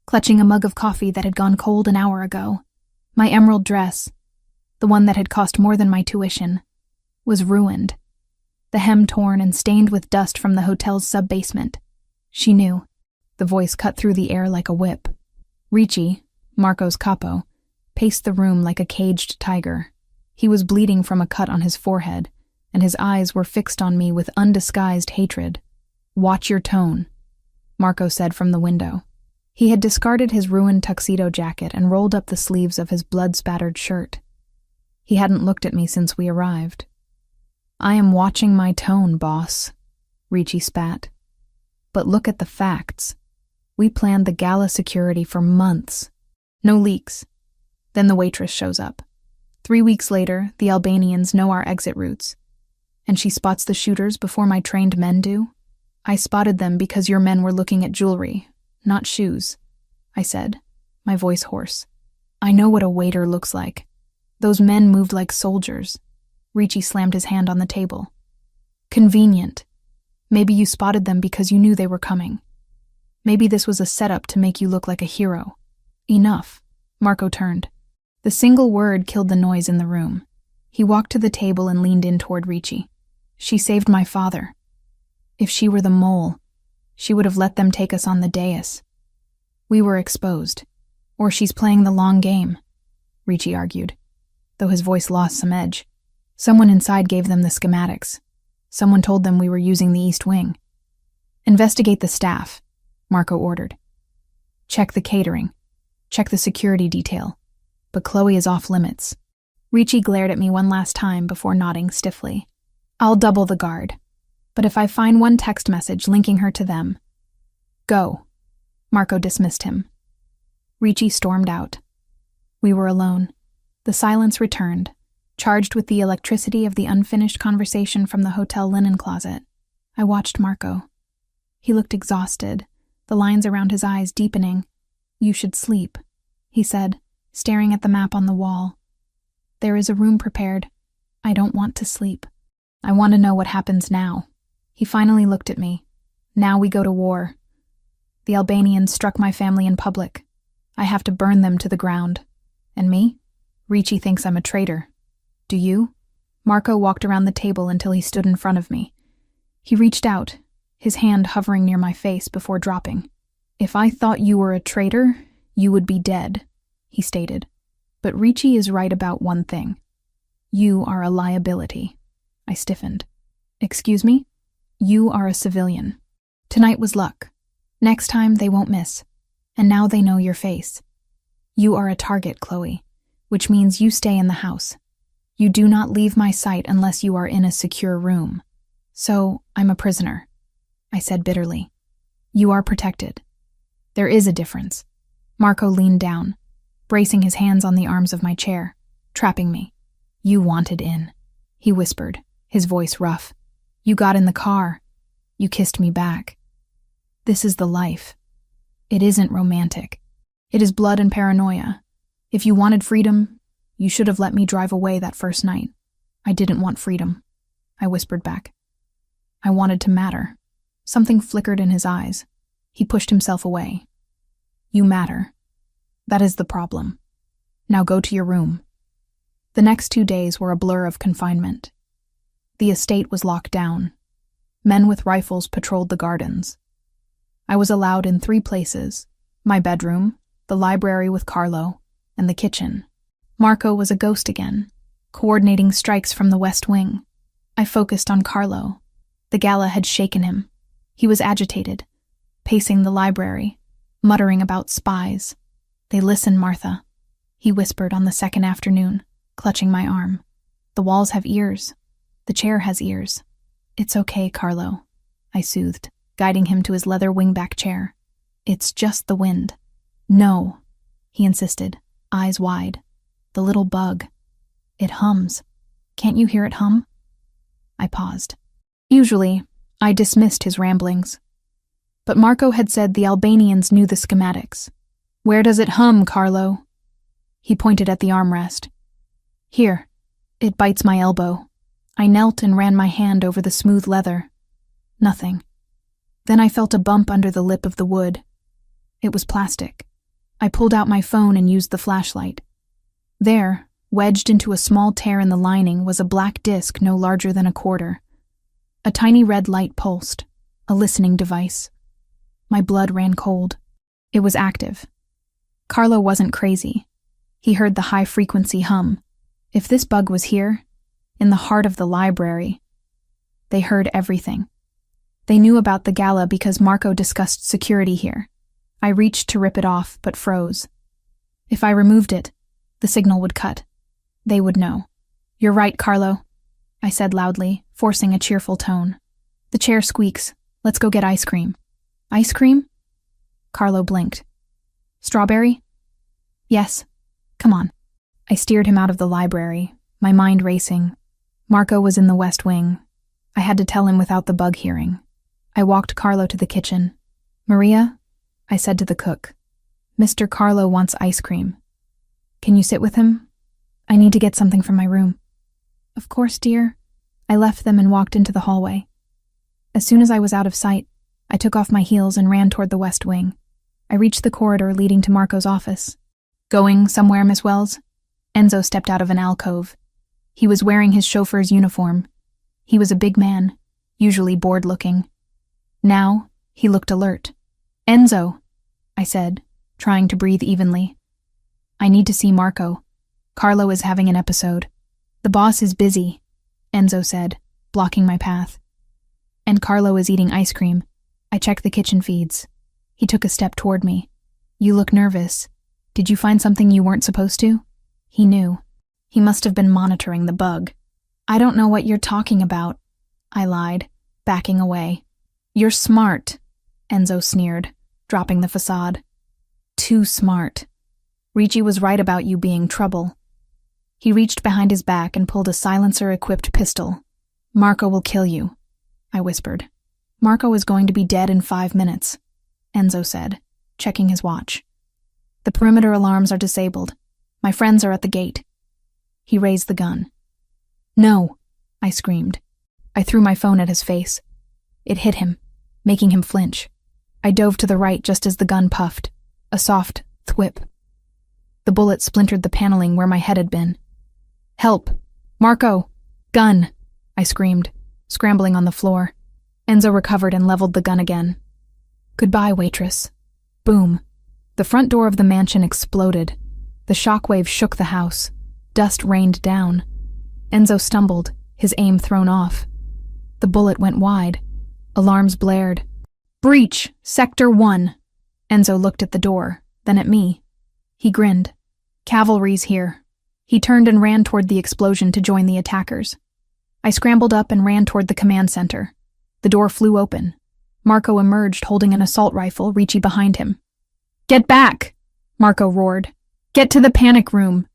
clutching a mug of coffee that had gone cold an hour ago. My emerald dress, the one that had cost more than my tuition, was ruined, the hem torn and stained with dust from the hotel's sub-basement. She knew. The voice cut through the air like a whip. Ricci, Marco's capo, paced the room like a caged tiger. He was bleeding from a cut on his forehead, and his eyes were fixed on me with undisguised hatred. "Watch your tone," Marco said from the window. He had discarded his ruined tuxedo jacket and rolled up the sleeves of his blood-spattered shirt. He hadn't looked at me since we arrived. "I am watching my tone, boss," Ricci spat. "But look at the facts. We planned the gala security for months. No leaks. Then the waitress shows up. 3 weeks later, the Albanians know our exit routes. And she spots the shooters before my trained men do. I spotted them because your men were looking at jewelry, not shoes," I said, my voice hoarse. "I know what a waiter looks like. Those men moved like soldiers." Ricci slammed his hand on the table. "Convenient. Maybe you spotted them because you knew they were coming. Maybe this was a setup to make you look like a hero." "Enough." Marco turned. The single word killed the noise in the room. He walked to the table and leaned in toward Ricci. "She saved my father. If she were the mole, she would have let them take us on the dais. We were exposed. Or she's playing the long game," Ricci argued, though his voice lost some edge. "Someone inside gave them the schematics. Someone told them we were using the East Wing." "Investigate the staff," Marco ordered. "Check the catering. Check the security detail. But Chloe is off limits." Ricci glared at me one last time before nodding stiffly. "I'll double the guard. But if I find one text message linking her to them..." "Go." Marco dismissed him. Ricci stormed out. We were alone. The silence returned, charged with the electricity of the unfinished conversation from the hotel linen closet. I watched Marco. He looked exhausted, the lines around his eyes deepening. "You should sleep," he said, staring at the map on the wall. "There is a room prepared. I don't want to sleep. I want to know what happens now." He finally looked at me. "Now we go to war. The Albanians struck my family in public. I have to burn them to the ground. And me? Ricci thinks I'm a traitor. Do you?" Marco walked around the table until he stood in front of me. He reached out, his hand hovering near my face before dropping. "If I thought you were a traitor, you would be dead," he stated. "But Ricci is right about one thing. You are a liability." I stiffened. "Excuse me?" "You are a civilian. Tonight was luck. Next time they won't miss. And now they know your face. You are a target, Chloe, which means you stay in the house. You do not leave my sight unless you are in a secure room. So, I'm a prisoner," I said bitterly. "You are protected. There is a difference." Marco leaned down, bracing his hands on the arms of my chair, trapping me. "You wanted in," he whispered, his voice rough. "You got in the car. You kissed me back. This is the life. It isn't romantic. It is blood and paranoia. If you wanted freedom, you should have let me drive away that first night." "I didn't want freedom," I whispered back. "I wanted to matter." Something flickered in his eyes. He pushed himself away. "You matter. That is the problem. Now go to your room." The next 2 days were a blur of confinement. The estate was locked down. Men with rifles patrolled the gardens. I was allowed in 3 places: my bedroom, the library with Carlo, and the kitchen. Marco was a ghost again, coordinating strikes from the West Wing. I focused on Carlo. The gala had shaken him. He was agitated, pacing the library, muttering about spies. "They listen, Martha. he whispered on the second afternoon, clutching my arm. The walls have ears. The chair has ears. It's okay, Carlo, I soothed, guiding him to his leather wingback chair. It's just the wind. No, he insisted, eyes wide. The little bug. It hums. Can't you hear it hum? I paused. Usually, I dismissed his ramblings. But Marco had said the Albanians knew the schematics. Where does it hum, Carlo? He pointed at the armrest. Here. It bites my elbow. I knelt and ran my hand over the smooth leather. Nothing. Then I felt a bump under the lip of the wood. It was plastic. I pulled out my phone and used the flashlight. There, wedged into a small tear in the lining, was a black disc no larger than a quarter. A tiny red light pulsed, a listening device. My blood ran cold. It was active. Carlo wasn't crazy. He heard the high-frequency hum. If this bug was here, in the heart of the library, they heard everything. They knew about the gala because Marco discussed security here. I reached to rip it off, but froze. If I removed it, the signal would cut. They would know. You're right, Carlo, I said loudly, forcing a cheerful tone. The chair squeaks. Let's go get ice cream. Ice cream? Carlo blinked. Strawberry? Yes. Come on. I steered him out of the library, my mind racing. Marco was in the West Wing. I had to tell him without the bug hearing. I walked Carlo to the kitchen. Maria, I said to the cook, Mr. Carlo wants ice cream. Can you sit with him? I need to get something from my room. Of course, dear. I left them and walked into the hallway. As soon as I was out of sight, I took off my heels and ran toward the West Wing. I reached the corridor leading to Marco's office. Going somewhere, Miss Wells? Enzo stepped out of an alcove. He was wearing his chauffeur's uniform. He was a big man, usually bored-looking. Now, he looked alert. Enzo, I said, trying to breathe evenly. I need to see Marco. Carlo is having an episode. The boss is busy, Enzo said, blocking my path. And Carlo is eating ice cream. I checked the kitchen feeds. He took a step toward me. You look nervous. Did you find something you weren't supposed to? He knew. He must have been monitoring the bug. I don't know what you're talking about, I lied, backing away. You're smart, Enzo sneered, dropping the facade. Too smart. Ricci was right about you being trouble. He reached behind his back and pulled a silencer-equipped pistol. Marco will kill you, I whispered. Marco is going to be dead in 5 minutes, Enzo said, checking his watch. The perimeter alarms are disabled. My friends are at the gate. He raised the gun. No, I screamed. I threw my phone at his face. It hit him, making him flinch. I dove to the right just as the gun puffed. A soft thwip. The bullet splintered the paneling where my head had been. Help! Marco! Gun! I screamed, scrambling on the floor. Enzo recovered and leveled the gun again. Goodbye, waitress. Boom. The front door of the mansion exploded. The shockwave shook the house. Dust rained down. Enzo stumbled, his aim thrown off. The bullet went wide. Alarms blared. Breach! Sector 1! Enzo looked at the door, then at me. He grinned. Cavalry's here. He turned and ran toward the explosion to join the attackers. I scrambled up and ran toward the command center. The door flew open. Marco emerged holding an assault rifle, Ricci behind him. Get back! Marco roared. Get to the panic room.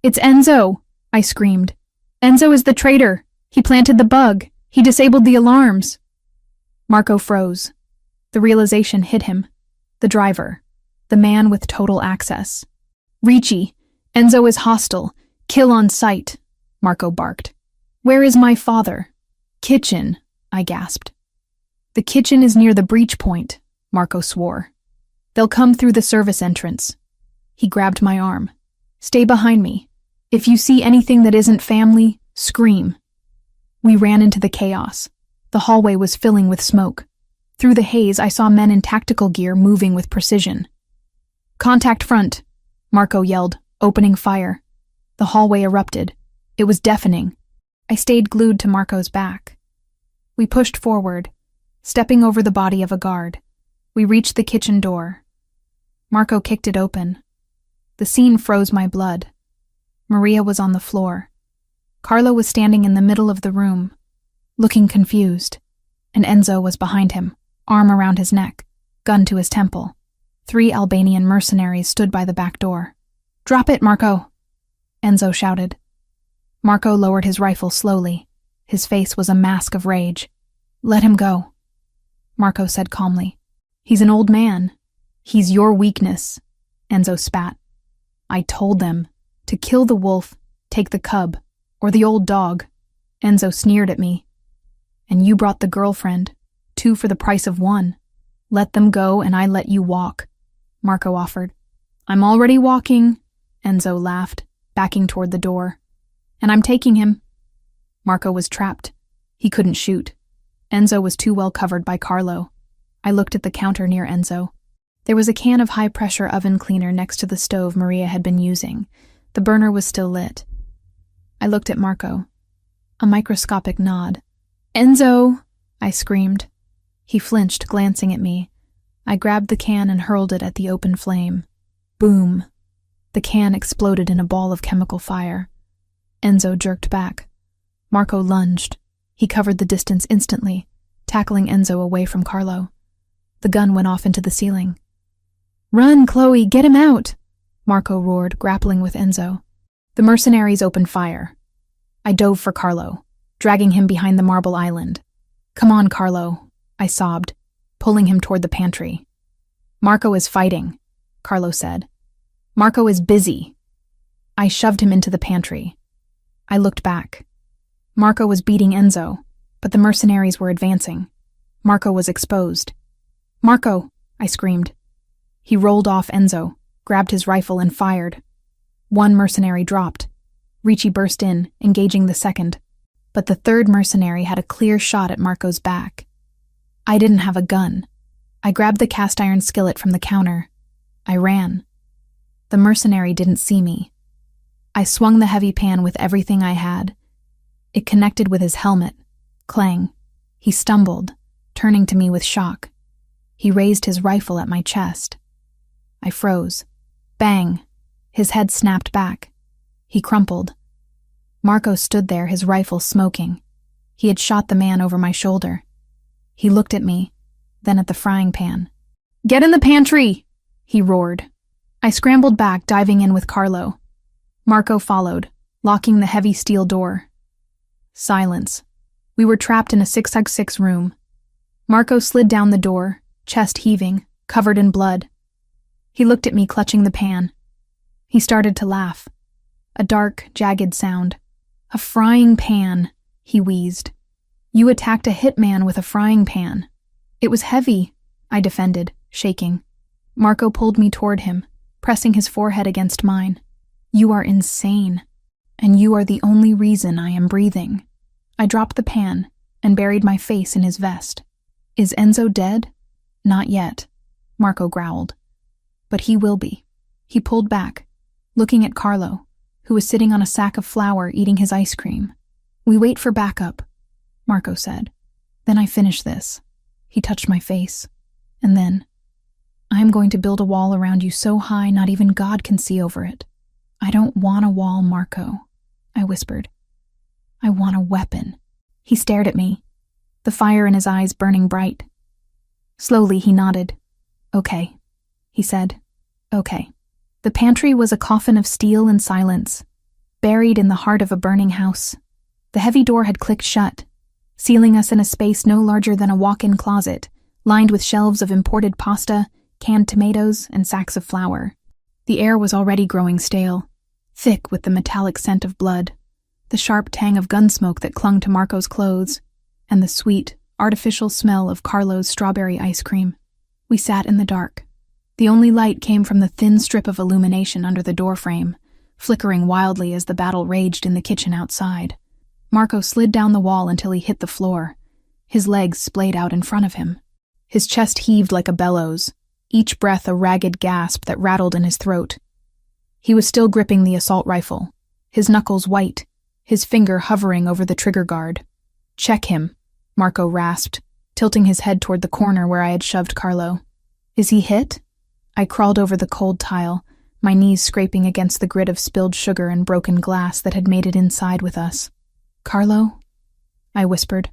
It's Enzo, I screamed. Enzo is the traitor. He planted the bug. He disabled the alarms. Marco froze. The realization hit him. The driver. The man with total access. Ricci, Enzo is hostile. Kill on sight, Marco barked. Where is my father? Kitchen, I gasped. The kitchen is near the breach point, Marco swore. They'll come through the service entrance. He grabbed my arm. Stay behind me. If you see anything that isn't family, scream. We ran into the chaos. The hallway was filling with smoke. Through the haze, I saw men in tactical gear moving with precision. Contact front, Marco yelled, opening fire. The hallway erupted. It was deafening. I stayed glued to Marco's back. We pushed forward, stepping over the body of a guard. We reached the kitchen door. Marco kicked it open. The scene froze my blood. Maria was on the floor. Carlo was standing in the middle of the room, looking confused, and Enzo was behind him, arm around his neck, gun to his temple. 3 Albanian mercenaries stood by the back door. "Drop it, Marco!" Enzo shouted. Marco lowered his rifle slowly. His face was a mask of rage. "Let him go," Marco said calmly. "He's an old man. He's your weakness," Enzo spat. "I told them to kill the wolf, take the cub, or the old dog." Enzo sneered at me. "And you brought the girlfriend, 2 for the price of 1. Let them go and I let you walk," Marco offered. "I'm already walking," Enzo laughed, backing toward the door. "And I'm taking him." Marco was trapped. He couldn't shoot. Enzo was too well covered by Carlo. I looked at the counter near Enzo. There was a can of high-pressure oven cleaner next to the stove Maria had been using. The burner was still lit. I looked at Marco. A microscopic nod. "Enzo!" I screamed. He flinched, glancing at me. I grabbed the can and hurled it at the open flame. Boom! The can exploded in a ball of chemical fire. Enzo jerked back. Marco lunged. He covered the distance instantly, tackling Enzo away from Carlo. The gun went off into the ceiling. "Run, Chloe, get him out!" Marco roared, grappling with Enzo. The mercenaries opened fire. I dove for Carlo, dragging him behind the marble island. "Come on, Carlo," I sobbed, pulling him toward the pantry. "Marco is fighting," Carlo said. "Marco is busy." I shoved him into the pantry. I looked back. Marco was beating Enzo, but the mercenaries were advancing. Marco was exposed. "Marco!" I screamed. He rolled off Enzo, grabbed his rifle and fired. 1 mercenary dropped. Ricci burst in, engaging the second, but the 3rd mercenary had a clear shot at Marco's back. I didn't have a gun. I grabbed the cast iron skillet from the counter. I ran. The mercenary didn't see me. I swung the heavy pan with everything I had. It connected with his helmet. Clang. He stumbled, turning to me with shock. He raised his rifle at my chest. I froze. Bang! His head snapped back. He crumpled. Marco stood there, his rifle smoking. He had shot the man over my shoulder. He looked at me, then at the frying pan. "Get in the pantry!" he roared. I scrambled back, diving in with Carlo. Marco followed, locking the heavy steel door. Silence. We were trapped in a 6x6 room. Marco slid down the door, chest heaving, covered in blood. He looked at me, clutching the pan. He started to laugh. A dark, jagged sound. "A frying pan," he wheezed. "You attacked a hitman with a frying pan." "It was heavy," I defended, shaking. Marco pulled me toward him, pressing his forehead against mine. "You are insane, and you are the only reason I am breathing." I dropped the pan and buried my face in his vest. "Is Enzo dead?" "Not yet," Marco growled. "But he will be." He pulled back, looking at Carlo, who was sitting on a sack of flour eating his ice cream. "We wait for backup," Marco said. "Then I finish this." He touched my face. "And then, I am going to build a wall around you so high not even God can see over it." "I don't want a wall, Marco," I whispered. "I want a weapon." He stared at me, the fire in his eyes burning bright. Slowly he nodded. "Okay," he said. "Okay." The pantry was a coffin of steel and silence, buried in the heart of a burning house. The heavy door had clicked shut, sealing us in a space no larger than a walk-in closet, lined with shelves of imported pasta, canned tomatoes, and sacks of flour. The air was already growing stale, thick with the metallic scent of blood, the sharp tang of gun smoke that clung to Marco's clothes, and the sweet, artificial smell of Carlo's strawberry ice cream. We sat in the dark. The only light came from the thin strip of illumination under the doorframe, flickering wildly as the battle raged in the kitchen outside. Marco slid down the wall until he hit the floor, his legs splayed out in front of him. His chest heaved like a bellows, each breath a ragged gasp that rattled in his throat. He was still gripping the assault rifle, his knuckles white, his finger hovering over the trigger guard. "Check him," Marco rasped, tilting his head toward the corner where I had shoved Carlo. "Is he hit?" I crawled over the cold tile, my knees scraping against the grit of spilled sugar and broken glass that had made it inside with us. "Carlo?" I whispered,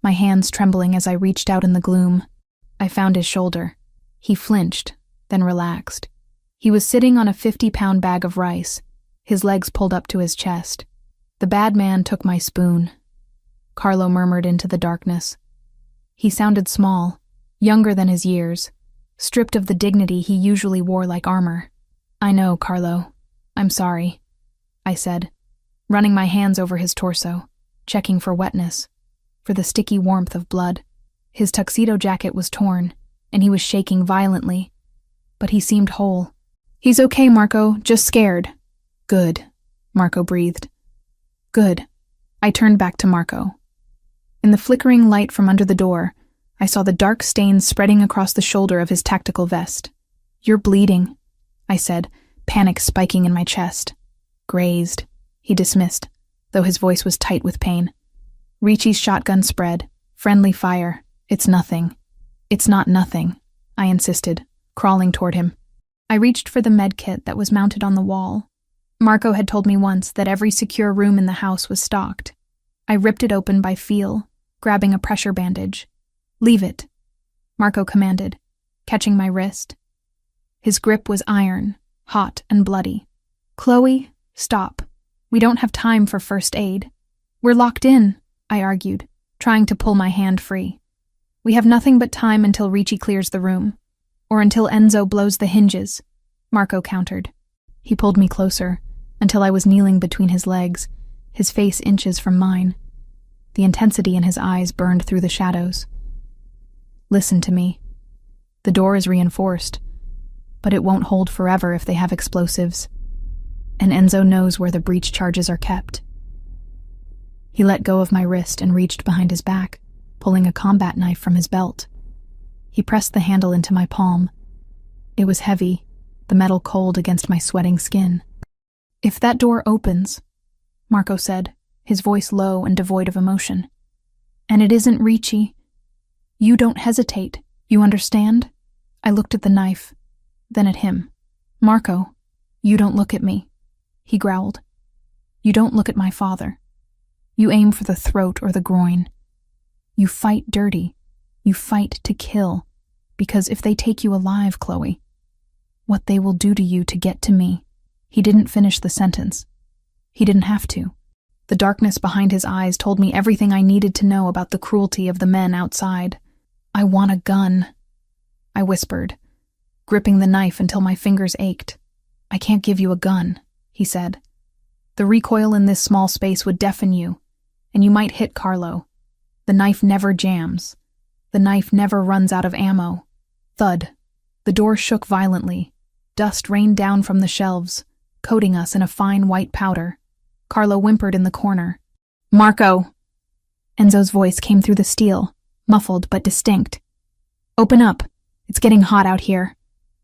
my hands trembling as I reached out in the gloom. I found his shoulder. He flinched, then relaxed. He was sitting on a 50-pound bag of rice, his legs pulled up to his chest. "The bad man took my spoon," Carlo murmured into the darkness. He sounded small, younger than his years, stripped of the dignity he usually wore like armor. "I know, Carlo. I'm sorry," I said, running my hands over his torso, checking for wetness, for the sticky warmth of blood. His tuxedo jacket was torn, and he was shaking violently, but he seemed whole. "He's okay, Marco, just scared." "Good," Marco breathed. "Good." I turned back to Marco. In the flickering light from under the door, I saw the dark stains spreading across the shoulder of his tactical vest. "You're bleeding," I said, panic spiking in my chest. "Grazed," he dismissed, though his voice was tight with pain. Ricci's shotgun spread. "Friendly fire. It's nothing." "It's not nothing," I insisted, crawling toward him. I reached for the med kit that was mounted on the wall. Marco had told me once that every secure room in the house was stocked. I ripped it open by feel, grabbing a pressure bandage. "Leave it," Marco commanded, catching my wrist. His grip was iron, hot and bloody. "Chloe, stop. We don't have time for first aid." "We're locked in," I argued, trying to pull my hand free. "We have nothing but time until Ricci clears the room, or until Enzo blows the hinges," Marco countered. He pulled me closer, until I was kneeling between his legs, his face inches from mine. The intensity in his eyes burned through the shadows. "Listen to me. The door is reinforced, but it won't hold forever if they have explosives. And Enzo knows where the breach charges are kept." He let go of my wrist and reached behind his back, pulling a combat knife from his belt. He pressed the handle into my palm. It was heavy, the metal cold against my sweating skin. "If that door opens," Marco said, his voice low and devoid of emotion, "and it isn't Ricci, you don't hesitate, you understand?" I looked at the knife, then at him. "Marco, you don't look at me," he growled. "You don't look at my father. You aim for the throat or the groin. You fight dirty. You fight to kill, because if they take you alive, Chloe, what they will do to you to get to me." He didn't finish the sentence. He didn't have to. The darkness behind his eyes told me everything I needed to know about the cruelty of the men outside. "I want a gun," I whispered, gripping the knife until my fingers ached. "I can't give you a gun," he said. "The recoil in this small space would deafen you, and you might hit Carlo. The knife never jams. The knife never runs out of ammo." Thud. The door shook violently. Dust rained down from the shelves, coating us in a fine white powder. Carlo whimpered in the corner. "Marco!" Enzo's voice came through the steel, muffled but distinct. "Open up. It's getting hot out here."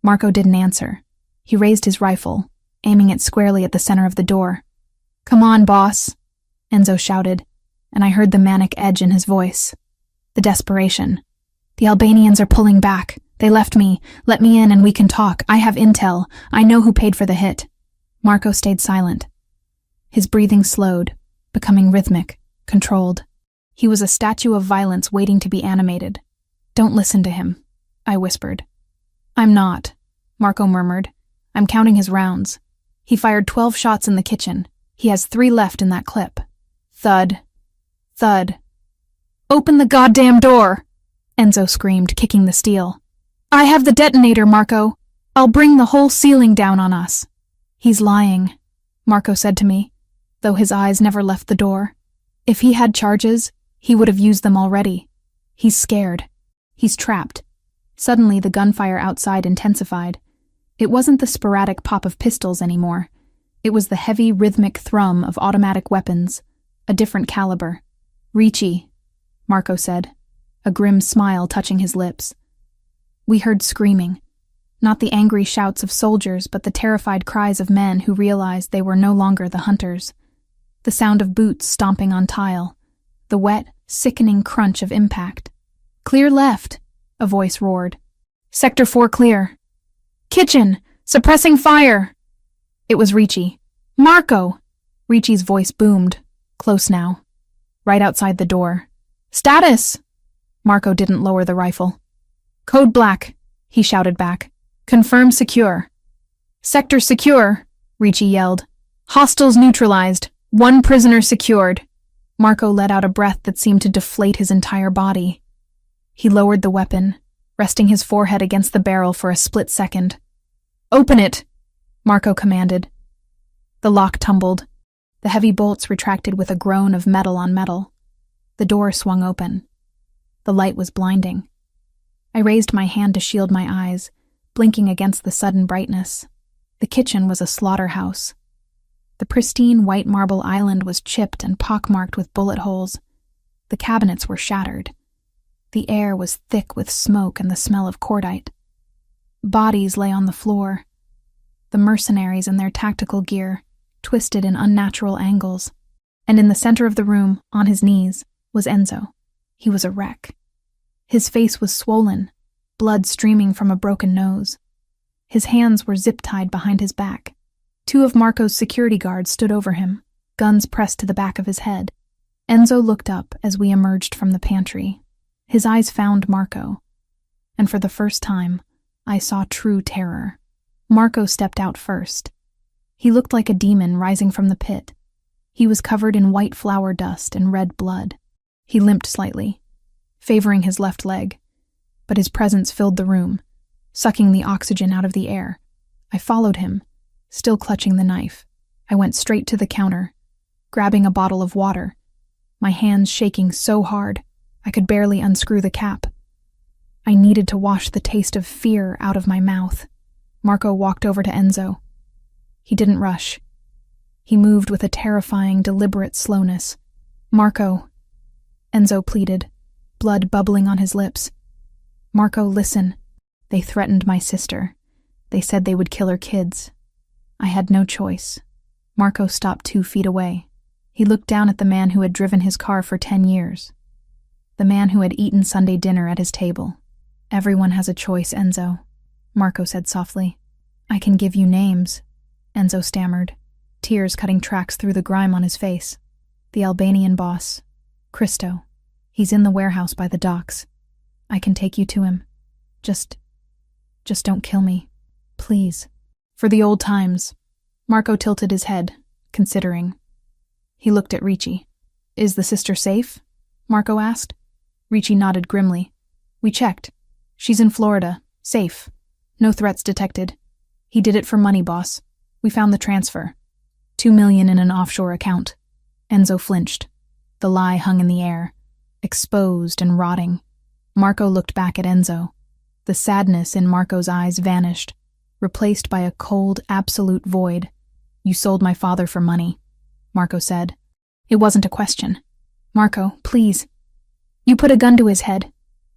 Marco didn't answer. He raised his rifle, aiming it squarely at the center of the door. "Come on, boss," Enzo shouted, and I heard the manic edge in his voice. The desperation. "The Albanians are pulling back. They left me. Let me in and we can talk. I have intel. I know who paid for the hit." Marco stayed silent. His breathing slowed, becoming rhythmic, controlled. He was a statue of violence waiting to be animated. "Don't listen to him," I whispered. "I'm not," Marco murmured. "I'm counting his rounds. He fired 12 shots in the kitchen. He has 3 left in that clip." Thud. Thud. "Open the goddamn door!" Enzo screamed, kicking the steel. "I have the detonator, Marco. I'll bring the whole ceiling down on us." "He's lying," Marco said to me, though his eyes never left the door. "If he had charges, he would have used them already. He's scared. He's trapped." Suddenly, the gunfire outside intensified. It wasn't the sporadic pop of pistols anymore. It was the heavy, rhythmic thrum of automatic weapons, a different caliber. "Ricci," Marco said, a grim smile touching his lips. We heard screaming. Not the angry shouts of soldiers, but the terrified cries of men who realized they were no longer the hunters. The sound of boots stomping on tile. The wet, sickening crunch of impact. "Clear left," a voice roared. "Sector 4 clear." "Kitchen! Suppressing fire! It was Ricci. Marco! Ricci's voice boomed, close now, right outside the door. Status! Marco didn't lower the rifle. Code black, he shouted back. Confirm secure. Sector secure, Ricci yelled. Hostiles neutralized. 1 prisoner secured. Marco let out a breath that seemed to deflate his entire body. He lowered the weapon, resting his forehead against the barrel for a split second. Open it, Marco commanded. The lock tumbled. The heavy bolts retracted with a groan of metal on metal. The door swung open. The light was blinding. I raised my hand to shield my eyes, blinking against the sudden brightness. The kitchen was a slaughterhouse. The pristine white marble island was chipped and pockmarked with bullet holes. The cabinets were shattered. The air was thick with smoke and the smell of cordite. Bodies lay on the floor. The mercenaries in their tactical gear, twisted in unnatural angles. And in the center of the room, on his knees, was Enzo. He was a wreck. His face was swollen, blood streaming from a broken nose. His hands were zip-tied behind his back. 2 of Marco's security guards stood over him, guns pressed to the back of his head. Enzo looked up as we emerged from the pantry. His eyes found Marco. And for the first time, I saw true terror. Marco stepped out first. He looked like a demon rising from the pit. He was covered in white flour dust and red blood. He limped slightly, favoring his left leg, but his presence filled the room, sucking the oxygen out of the air. I followed him, still clutching the knife. I went straight to the counter, grabbing a bottle of water, my hands shaking so hard I could barely unscrew the cap. I needed to wash the taste of fear out of my mouth. Marco walked over to Enzo. He didn't rush. He moved with a terrifying, deliberate slowness. Marco, Enzo pleaded, blood bubbling on his lips. Marco, listen. They threatened my sister. They said they would kill her kids. I had no choice. Marco stopped 2 feet away. He looked down at the man who had driven his car for 10 years. The man who had eaten Sunday dinner at his table. Everyone has a choice, Enzo, Marco said softly. I can give you names, Enzo stammered, tears cutting tracks through the grime on his face. The Albanian boss, Christo. He's in the warehouse by the docks. I can take you to him. Just don't kill me. Please. For the old times. Marco tilted his head, considering. He looked at Ricci. Is the sister safe? Marco asked. Ricci nodded grimly. We checked. She's in Florida. Safe. No threats detected. He did it for money, boss. We found the transfer. $2 million in an offshore account. Enzo flinched. The lie hung in the air, exposed and rotting. Marco looked back at Enzo. The sadness in Marco's eyes vanished, replaced by a cold, absolute void. You sold my father for money, Marco said. It wasn't a question. Marco, please. You put a gun to his head,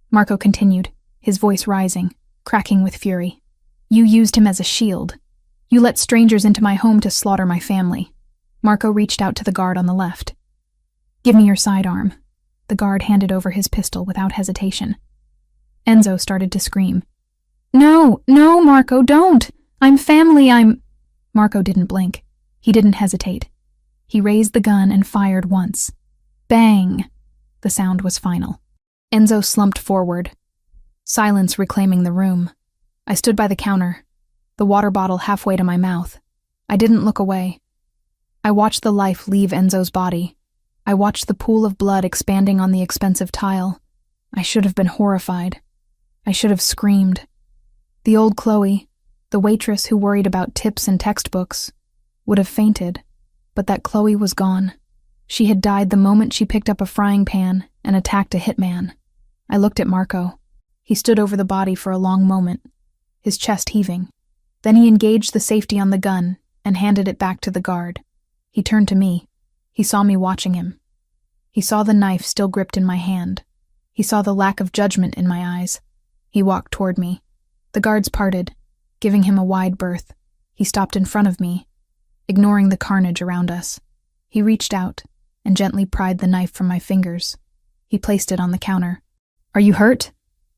Marco continued, his voice rising, cracking with fury. You used him as a shield. You let strangers into my home to slaughter my family. Marco reached out to the guard on the left. Give me your sidearm. The guard handed over his pistol without hesitation. Enzo started to scream. No, Marco, don't! I'm family, Marco didn't blink. He didn't hesitate. He raised the gun and fired once. Bang! The sound was final. Enzo slumped forward, silence reclaiming the room. I stood by the counter, the water bottle halfway to my mouth. I didn't look away. I watched the life leave Enzo's body. I watched the pool of blood expanding on the expensive tile. I should have been horrified. I should have screamed. The old Chloe, the waitress who worried about tips and textbooks, would have fainted, but that Chloe was gone. She had died the moment she picked up a frying pan and attacked a hitman. I looked at Marco. He stood over the body for a long moment, his chest heaving. Then he engaged the safety on the gun and handed it back to the guard. He turned to me. He saw me watching him. He saw the knife still gripped in my hand. He saw the lack of judgment in my eyes. He walked toward me. The guards parted, giving him a wide berth. He stopped in front of me, ignoring the carnage around us. He reached out and gently pried the knife from my fingers. He placed it on the counter. Are you hurt?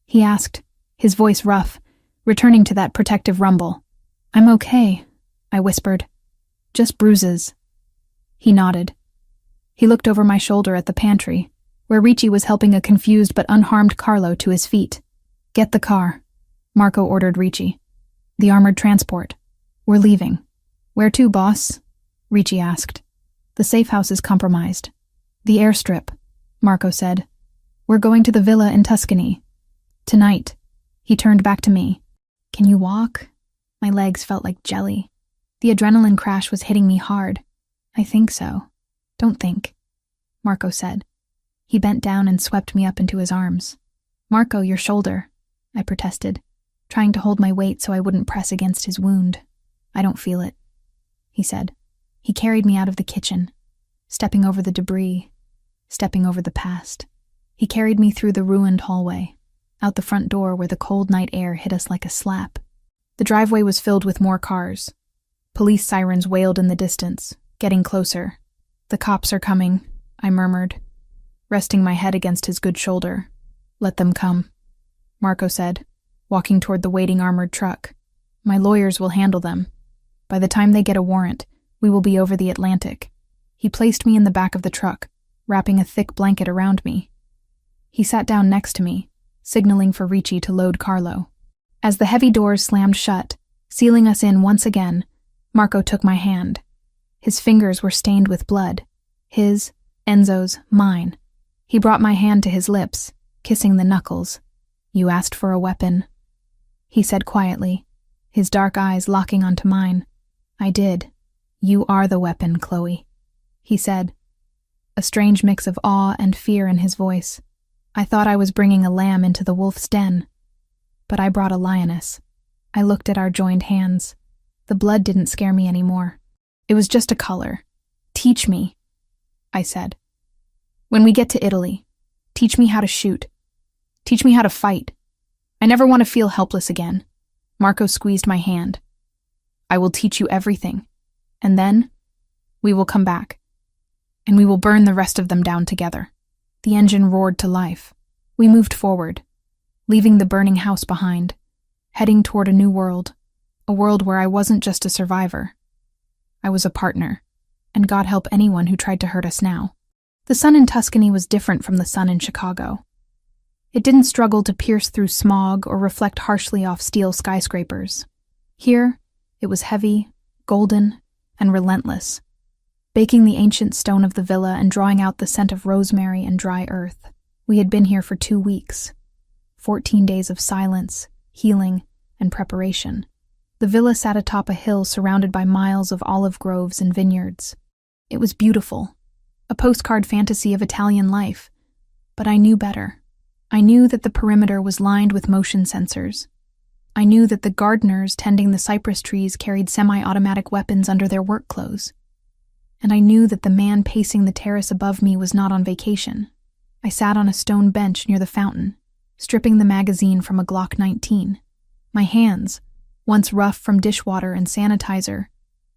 He asked, his voice rough, returning to that protective rumble. I'm okay, I whispered. Just bruises. He nodded. He looked over my shoulder at the pantry, where Ricci was helping a confused but unharmed Carlo to his feet. Get the car, Marco ordered Ricci. The armored transport. We're leaving. Where to, boss? Ricci asked. The safe house is compromised. The airstrip, Marco said. We're going to the villa in Tuscany. Tonight. He turned back to me. Can you walk? My legs felt like jelly. The adrenaline crash was hitting me hard. I think so. Don't think, Marco said. He bent down and swept me up into his arms. Marco, your shoulder, I protested, trying to hold my weight so I wouldn't press against his wound. I don't feel it, he said. He carried me out of the kitchen, stepping over the debris, stepping over the past. He carried me through the ruined hallway, out the front door where the cold night air hit us like a slap. The driveway was filled with more cars. Police sirens wailed in the distance, getting closer. The cops are coming, I murmured, resting my head against his good shoulder. Let them come, Marco said, walking toward the waiting armored truck. My lawyers will handle them. By the time they get a warrant, we will be over the Atlantic. He placed me in the back of the truck, wrapping a thick blanket around me. He sat down next to me, signaling for Ricci to load Carlo. As the heavy doors slammed shut, sealing us in once again, Marco took my hand. His fingers were stained with blood. His, Enzo's, mine. He brought my hand to his lips, kissing the knuckles. You asked for a weapon, he said quietly, his dark eyes locking onto mine. I did. You are the weapon, Chloe, he said, a strange mix of awe and fear in his voice. I thought I was bringing a lamb into the wolf's den, but I brought a lioness. I looked at our joined hands. The blood didn't scare me anymore. It was just a color. Teach me, I said. When we get to Italy, teach me how to shoot. Teach me how to fight. I never want to feel helpless again. Marco squeezed my hand. I will teach you everything. And then, we will come back. And we will burn the rest of them down together. The engine roared to life. We moved forward, leaving the burning house behind, heading toward a new world, a world where I wasn't just a survivor. I was a partner, and God help anyone who tried to hurt us now. The sun in Tuscany was different from the sun in Chicago. It didn't struggle to pierce through smog or reflect harshly off steel skyscrapers. Here, it was heavy, golden, and relentless, baking the ancient stone of the villa and drawing out the scent of rosemary and dry earth. We had been here for 2 weeks, 14 days of silence, healing, and preparation. The villa sat atop a hill surrounded by miles of olive groves and vineyards. It was beautiful, a postcard fantasy of Italian life, but I knew better. I knew that the perimeter was lined with motion sensors. I knew that the gardeners tending the cypress trees carried semi-automatic weapons under their work clothes. And I knew that the man pacing the terrace above me was not on vacation. I sat on a stone bench near the fountain, stripping the magazine from a Glock 19. My hands, once rough from dishwater and sanitizer,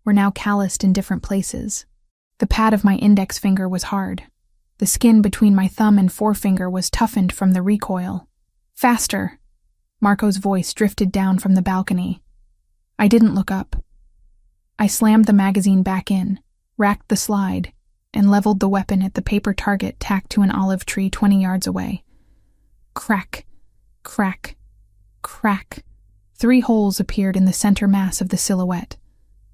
were now calloused in different places. The pad of my index finger was hard. The skin between my thumb and forefinger was toughened from the recoil. Faster! Marco's voice drifted down from the balcony. I didn't look up. I slammed the magazine back in, racked the slide, and leveled the weapon at the paper target tacked to an olive tree 20 yards away. Crack, crack, crack. 3 holes appeared in the center mass of the silhouette.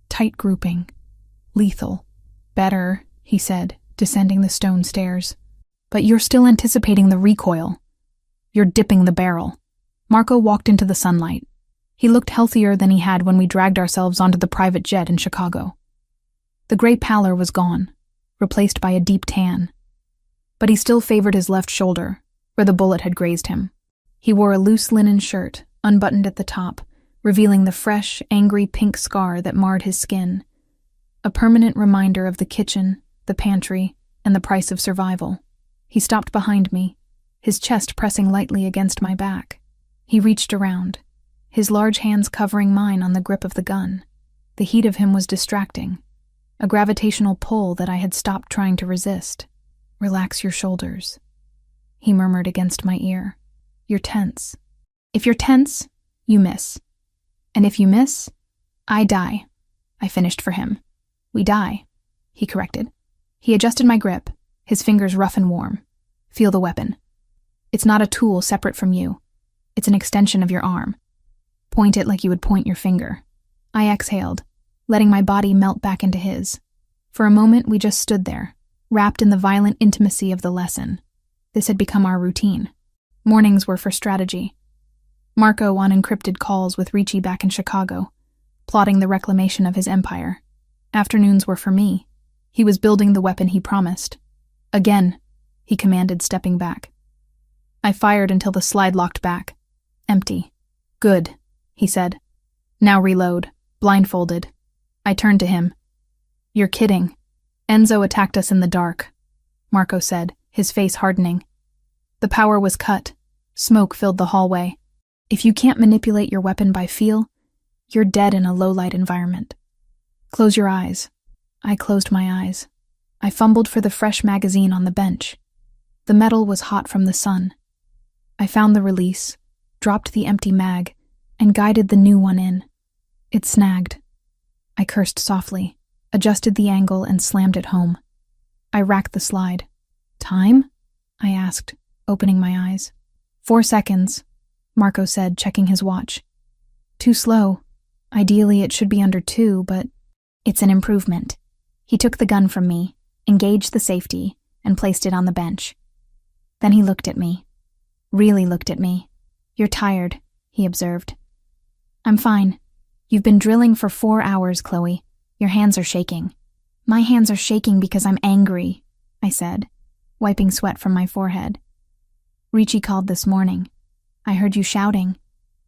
Tight grouping. Lethal. Better, he said, descending the stone stairs. But you're still anticipating the recoil. You're dipping the barrel. Marco walked into the sunlight. He looked healthier than he had when we dragged ourselves onto the private jet in Chicago. The gray pallor was gone, replaced by a deep tan. But he still favored his left shoulder, where the bullet had grazed him. He wore a loose linen shirt, unbuttoned at the top, revealing the fresh, angry pink scar that marred his skin. A permanent reminder of the kitchen, the pantry, and the price of survival. He stopped behind me, his chest pressing lightly against my back. He reached around, his large hands covering mine on the grip of the gun. The heat of him was distracting, a gravitational pull that I had stopped trying to resist. Relax your shoulders, he murmured against my ear. You're tense. If you're tense, you miss. And if you miss, I die, I finished for him. We die, he corrected. He adjusted my grip, his fingers rough and warm. Feel the weapon. It's not a tool separate from you. It's an extension of your arm. Point it like you would point your finger. I exhaled, letting my body melt back into his. For a moment, we just stood there, wrapped in the violent intimacy of the lesson. This had become our routine. Mornings were for strategy. Marco on encrypted calls with Ricci back in Chicago, plotting the reclamation of his empire. Afternoons were for me. He was building the weapon he promised. Again, he commanded, stepping back. I fired until the slide locked back. Empty. Good, he said. Now reload. Blindfolded. I turned to him. You're kidding. Enzo attacked us in the dark, Marco said, his face hardening. The power was cut. Smoke filled the hallway. If you can't manipulate your weapon by feel, you're dead in a low-light environment. Close your eyes. I closed my eyes. I fumbled for the fresh magazine on the bench. The metal was hot from the sun. I found the release, dropped the empty mag, and guided the new one in. It snagged. I cursed softly, adjusted the angle, and slammed it home. I racked the slide. Time? I asked, opening my eyes. 4 seconds, Marco said, checking his watch. Too slow. Ideally, it should be under 2, but it's an improvement. He took the gun from me, engaged the safety, and placed it on the bench. Then he looked at me. Really looked at me. You're tired, he observed. I'm fine. You've been drilling for 4 hours, Chloe. Your hands are shaking. My hands are shaking because I'm angry, I said, wiping sweat from my forehead. Ricci called this morning. I heard you shouting.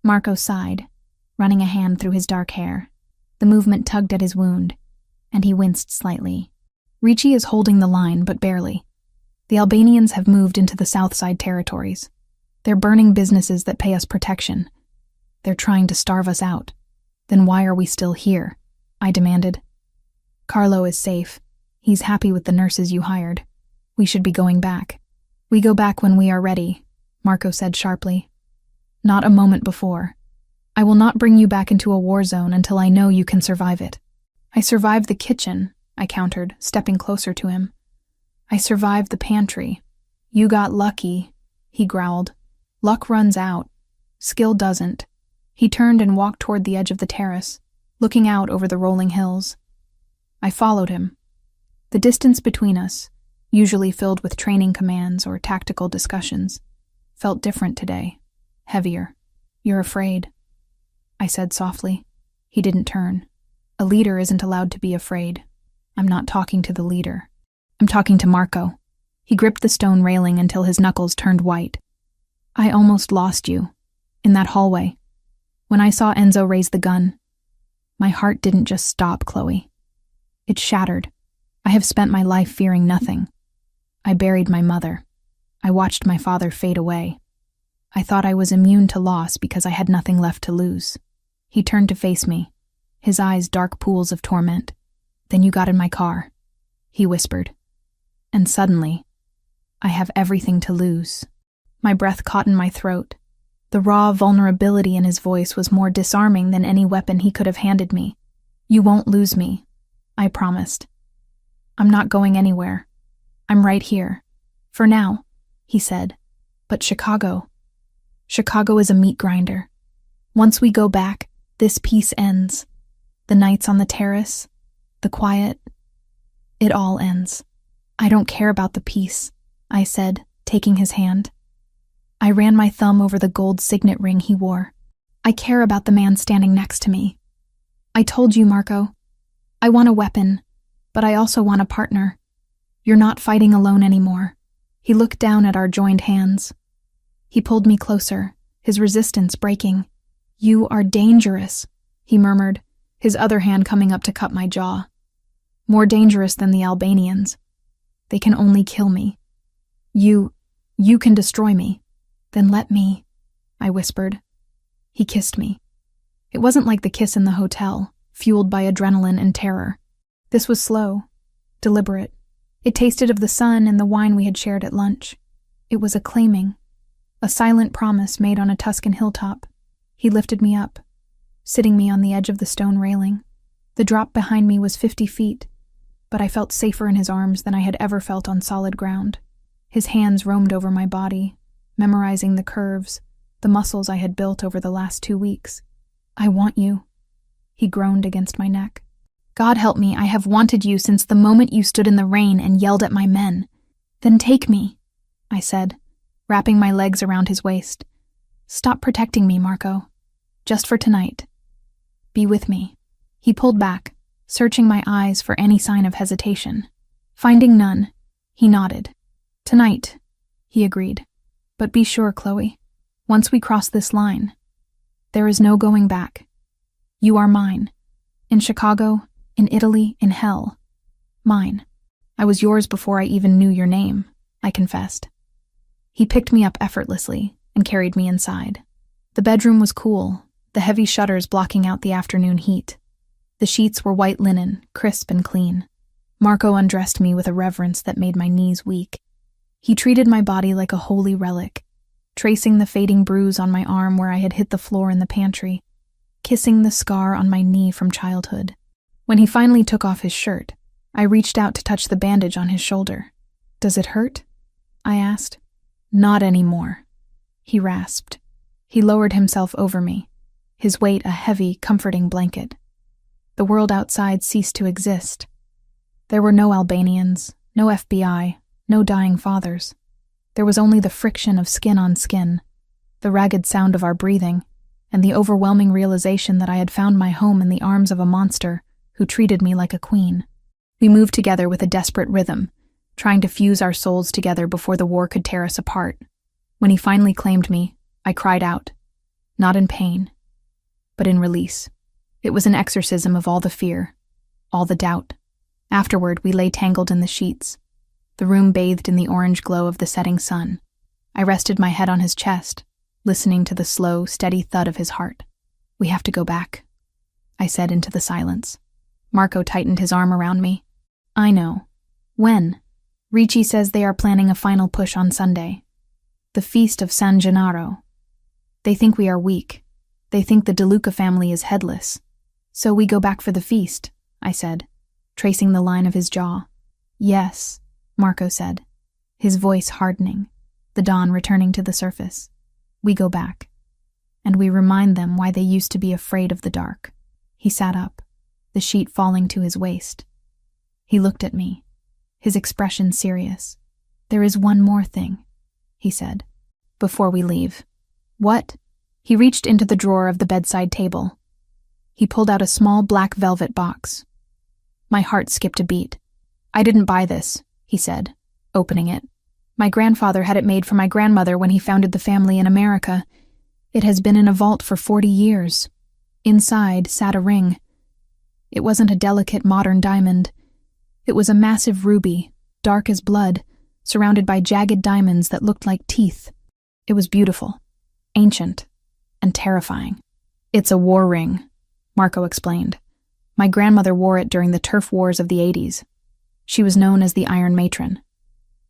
Marco sighed, running a hand through his dark hair. The movement tugged at his wound, and he winced slightly. Ricci is holding the line, but barely. The Albanians have moved into the Southside territories. They're burning businesses that pay us protection. They're trying to starve us out. Then why are we still here? I demanded. Carlo is safe. He's happy with the nurses you hired. We should be going back. We go back when we are ready, Marco said sharply. Not a moment before. I will not bring you back into a war zone until I know you can survive it. I survived the kitchen, I countered, stepping closer to him. I survived the pantry. You got lucky, he growled. Luck runs out. Skill doesn't. He turned and walked toward the edge of the terrace, looking out over the rolling hills. I followed him. The distance between us, usually filled with training commands or tactical discussions, felt different today, heavier. You're afraid, I said softly. He didn't turn. A leader isn't allowed to be afraid. I'm not talking to the leader. I'm talking to Marco. He gripped the stone railing until his knuckles turned white. I almost lost you, in that hallway. When I saw Enzo raise the gun, my heart didn't just stop, Chloe. It shattered. I have spent my life fearing nothing. I buried my mother. I watched my father fade away. I thought I was immune to loss because I had nothing left to lose. He turned to face me, his eyes dark pools of torment. Then you got in my car, he whispered. And suddenly, I have everything to lose. My breath caught in my throat. The raw vulnerability in his voice was more disarming than any weapon he could have handed me. You won't lose me, I promised. I'm not going anywhere. I'm right here. For now, he said. But Chicago is a meat grinder. Once we go back, this peace ends. The nights on the terrace, the quiet, it all ends. I don't care about the peace, I said, taking his hand. I ran my thumb over the gold signet ring he wore. I care about the man standing next to me. I told you, Marco. I want a weapon, but I also want a partner. You're not fighting alone anymore. He looked down at our joined hands. He pulled me closer, his resistance breaking. You are dangerous, he murmured, his other hand coming up to cut my jaw. More dangerous than the Albanians. They can only kill me. You can destroy me. Then let me, I whispered. He kissed me. It wasn't like the kiss in the hotel, fueled by adrenaline and terror. This was slow, deliberate. It tasted of the sun and the wine we had shared at lunch. It was a claiming, a silent promise made on a Tuscan hilltop. He lifted me up, sitting me on the edge of the stone railing. The drop behind me was 50 feet, but I felt safer in his arms than I had ever felt on solid ground. His hands roamed over my body, memorizing the curves, the muscles I had built over the last 2 weeks. "I want you," he groaned against my neck. "God help me, I have wanted you since the moment you stood in the rain and yelled at my men." "Then take me," I said, wrapping my legs around his waist. "Stop protecting me, Marco. Just for tonight. Be with me." He pulled back, searching my eyes for any sign of hesitation. Finding none, he nodded. "Tonight," he agreed. "But be sure, Chloe, once we cross this line, there is no going back. You are mine. In Chicago, in Italy, in hell. Mine. I was yours before I even knew your name," I confessed. He picked me up effortlessly and carried me inside. The bedroom was cool, the heavy shutters blocking out the afternoon heat. The sheets were white linen, crisp and clean. Marco undressed me with a reverence that made my knees weak. He treated my body like a holy relic, tracing the fading bruise on my arm where I had hit the floor in the pantry, kissing the scar on my knee from childhood. When he finally took off his shirt, I reached out to touch the bandage on his shoulder. "Does it hurt?" I asked. "Not anymore," he rasped. He lowered himself over me, his weight a heavy, comforting blanket. The world outside ceased to exist. There were no Albanians, no FBI, no dying fathers. There was only the friction of skin on skin, the ragged sound of our breathing, and the overwhelming realization that I had found my home in the arms of a monster who treated me like a queen. We moved together with a desperate rhythm, trying to fuse our souls together before the war could tear us apart. When he finally claimed me, I cried out, not in pain, but in release. It was an exorcism of all the fear, all the doubt. Afterward, we lay tangled in the sheets, the room bathed in the orange glow of the setting sun. I rested my head on his chest, listening to the slow, steady thud of his heart. "We have to go back," I said into the silence. Marco tightened his arm around me. "I know. When?" "Ricci says they are planning a final push on Sunday. The feast of San Gennaro. They think we are weak. They think the De Luca family is headless. So we go back for the feast," I said, tracing the line of his jaw. "Yes," Marco said, his voice hardening, the dawn returning to the surface. "We go back. And we remind them why they used to be afraid of the dark." He sat up, the sheet falling to his waist. He looked at me, his expression serious. "There is one more thing," he said, "before we leave." "What?" He reached into the drawer of the bedside table. He pulled out a small black velvet box. My heart skipped a beat. "I didn't buy this," he said, opening it. "My grandfather had it made for my grandmother when he founded the family in America. It has been in a vault for 40 years. Inside sat a ring. It wasn't a delicate modern diamond. It was a massive ruby, dark as blood, surrounded by jagged diamonds that looked like teeth. It was beautiful, ancient, and terrifying. "It's a war ring," Marco explained. "My grandmother wore it during the turf wars of the 80s. She was known as the Iron Matron.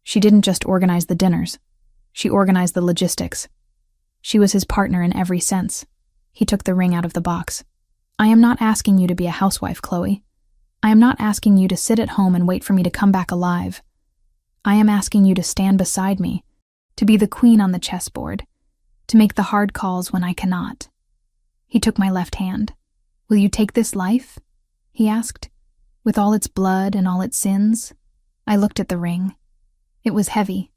She didn't just organize the dinners. She organized the logistics. She was his partner in every sense." He took the ring out of the box. "I am not asking you to be a housewife, Chloe. I am not asking you to sit at home and wait for me to come back alive. I am asking you to stand beside me, to be the queen on the chessboard, to make the hard calls when I cannot." He took my left hand. "Will you take this life?" he asked. "With all its blood and all its sins?" I looked at the ring. It was heavy.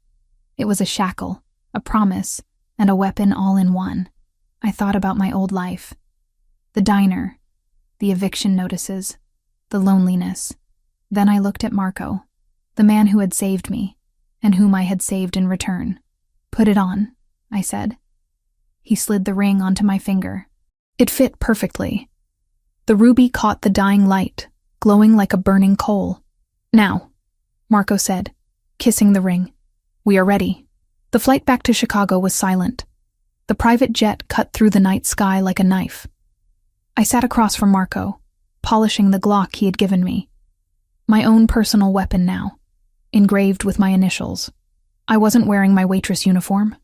It was a shackle, a promise, and a weapon all in one. I thought about my old life. The diner, the eviction notices, the loneliness. Then I looked at Marco, the man who had saved me, and whom I had saved in return. "Put it on," I said. He slid the ring onto my finger. It fit perfectly. The ruby caught the dying light, glowing like a burning coal. "Now," Marco said, kissing the ring. "We are ready." The flight back to Chicago was silent. The private jet cut through the night sky like a knife. I sat across from Marco, polishing the Glock he had given me. My own personal weapon now, engraved with my initials. I wasn't wearing my waitress uniform.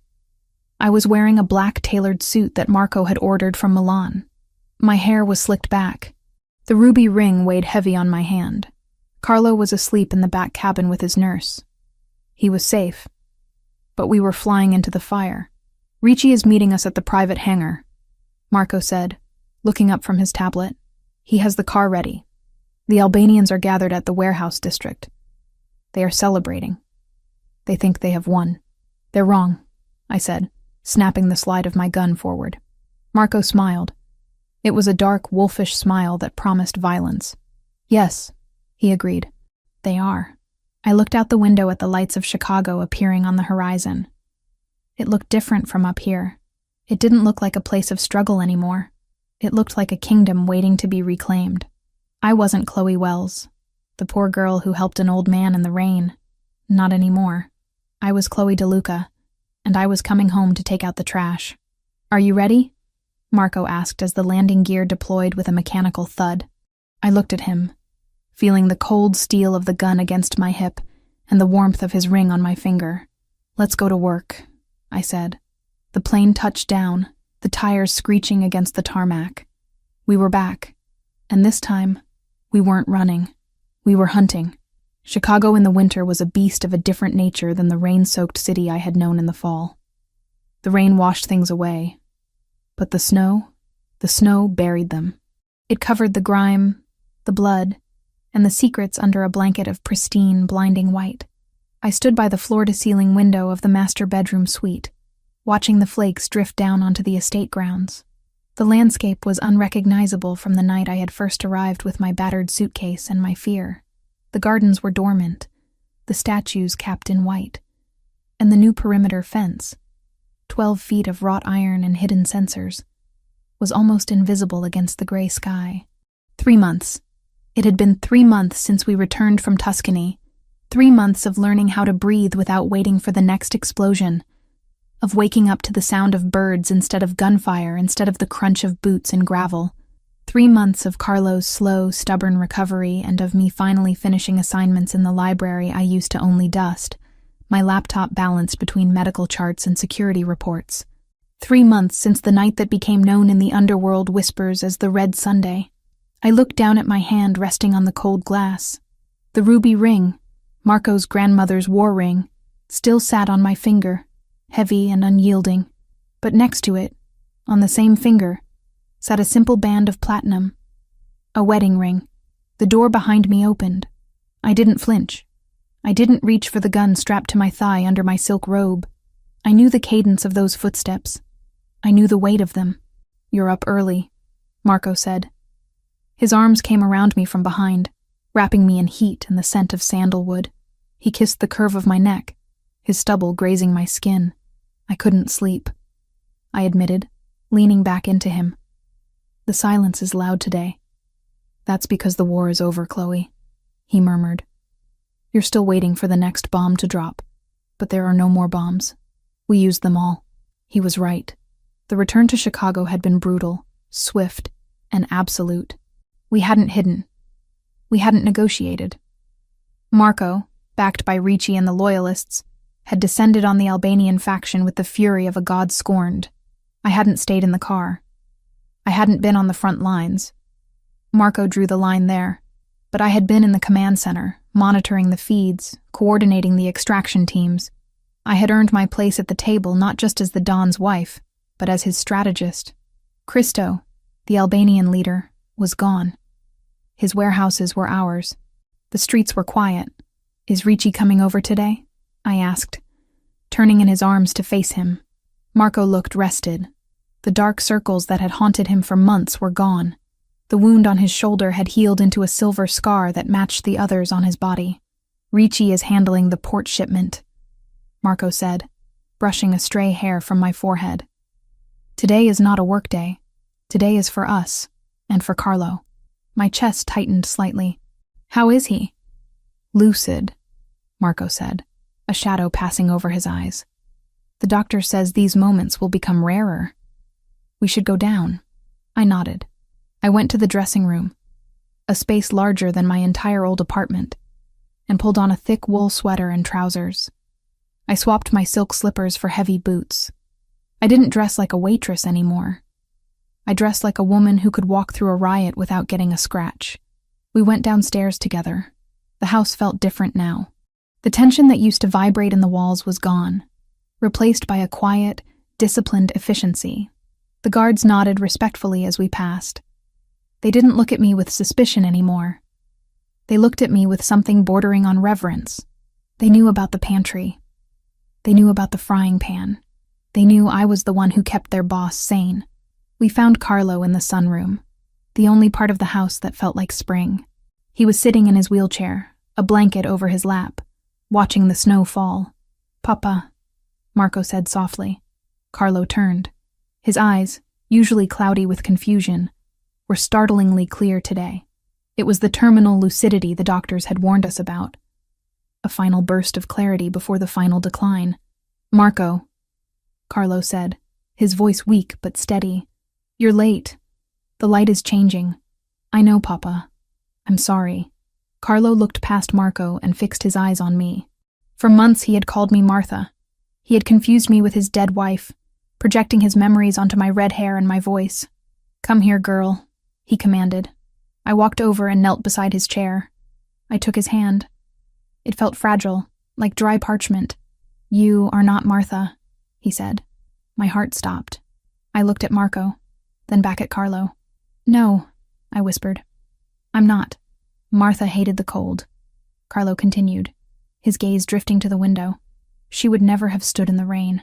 I was wearing a black tailored suit that Marco had ordered from Milan. My hair was slicked back. The ruby ring weighed heavy on my hand. Carlo was asleep in the back cabin with his nurse. He was safe. But we were flying into the fire. Ricci is meeting us at the private hangar, Marco said, looking up from his tablet. He has the car ready. The Albanians are gathered at the warehouse district. They are celebrating. They think they have won. They're wrong, I said, snapping the slide of my gun forward. Marco smiled. It was a dark, wolfish smile that promised violence. Yes, he agreed. They are. I looked out the window at the lights of Chicago appearing on the horizon. It looked different from up here. It didn't look like a place of struggle anymore. It looked like a kingdom waiting to be reclaimed. I wasn't Chloe Wells, the poor girl who helped an old man in the rain. Not anymore. I was Chloe DeLuca, and I was coming home to take out the trash. Are you ready? Marco asked as the landing gear deployed with a mechanical thud. I looked at him, feeling the cold steel of the gun against my hip and the warmth of his ring on my finger. Let's go to work, I said. The plane touched down, the tires screeching against the tarmac. We were back, and this time, we weren't running. We were hunting. Chicago in the winter was a beast of a different nature than the rain-soaked city I had known in the fall. The rain washed things away, but the snow buried them. It covered the grime, the blood, and the secrets under a blanket of pristine, blinding white. I stood by the floor-to-ceiling window of the master bedroom suite, watching the flakes drift down onto the estate grounds. The landscape was unrecognizable from the night I had first arrived with my battered suitcase and my fear. The gardens were dormant, the statues capped in white, and the new perimeter fence, 12 feet of wrought iron and hidden sensors, was almost invisible against the gray sky. 3 months. It had been 3 months since we returned from Tuscany, 3 months of learning how to breathe without waiting for the next explosion, of waking up to the sound of birds instead of gunfire, instead of the crunch of boots in gravel. 3 months of Carlo's slow, stubborn recovery and of me finally finishing assignments in the library I used to only dust, my laptop balanced between medical charts and security reports. 3 months since the night that became known in the underworld whispers as the Red Sunday. I looked down at my hand resting on the cold glass. The ruby ring, Marco's grandmother's war ring, still sat on my finger, heavy and unyielding, but next to it, on the same finger, sat a simple band of platinum, a wedding ring. The door behind me opened. I didn't flinch. I didn't reach for the gun strapped to my thigh under my silk robe. I knew the cadence of those footsteps. I knew the weight of them. You're up early, Marco said. His arms came around me from behind, wrapping me in heat and the scent of sandalwood. He kissed the curve of my neck, his stubble grazing my skin. I couldn't sleep, I admitted, leaning back into him. The silence is loud today. That's because the war is over, Chloe, he murmured. You're still waiting for the next bomb to drop, but there are no more bombs. We used them all. He was right. The return to Chicago had been brutal, swift, and absolute. We hadn't hidden. We hadn't negotiated. Marco, backed by Ricci and the Loyalists, had descended on the Albanian faction with the fury of a god scorned. I hadn't stayed in the car. I hadn't been on the front lines. Marco drew the line there, but I had been in the command center, monitoring the feeds, coordinating the extraction teams. I had earned my place at the table not just as the Don's wife, but as his strategist. Christo, the Albanian leader, was gone. His warehouses were ours. The streets were quiet. Is Ricci coming over today? I asked, turning in his arms to face him. Marco looked rested. The dark circles that had haunted him for months were gone. The wound on his shoulder had healed into a silver scar that matched the others on his body. Ricci is handling the port shipment, Marco said, brushing a stray hair from my forehead. Today is not a work day. Today is for us, and for Carlo. My chest tightened slightly. How is he? Lucid, Marco said, a shadow passing over his eyes. The doctor says these moments will become rarer. We should go down. I nodded. I went to the dressing room, a space larger than my entire old apartment, and pulled on a thick wool sweater and trousers. I swapped my silk slippers for heavy boots. I didn't dress like a waitress anymore. I dressed like a woman who could walk through a riot without getting a scratch. We went downstairs together. The house felt different now. The tension that used to vibrate in the walls was gone, replaced by a quiet, disciplined efficiency. The guards nodded respectfully as we passed. They didn't look at me with suspicion anymore. They looked at me with something bordering on reverence. They knew about the pantry. They knew about the frying pan. They knew I was the one who kept their boss sane. We found Carlo in the sunroom, the only part of the house that felt like spring. He was sitting in his wheelchair, a blanket over his lap, watching the snow fall. "Papa," Marco said softly. Carlo turned. His eyes, usually cloudy with confusion, were startlingly clear today. It was the terminal lucidity the doctors had warned us about. A final burst of clarity before the final decline. "Marco," Carlo said, his voice weak but steady. "You're late. The light is changing. I know, Papa. I'm sorry." Carlo looked past Marco and fixed his eyes on me. For months he had called me Martha. He had confused me with his dead wife, projecting his memories onto my red hair and my voice. "Come here, girl," he commanded. I walked over and knelt beside his chair. I took his hand. It felt fragile, like dry parchment. "You are not Martha," he said. My heart stopped. I looked at Marco, then back at Carlo. "No," I whispered. "I'm not." Martha hated the cold. Carlo continued, his gaze drifting to the window. "She would never have stood in the rain.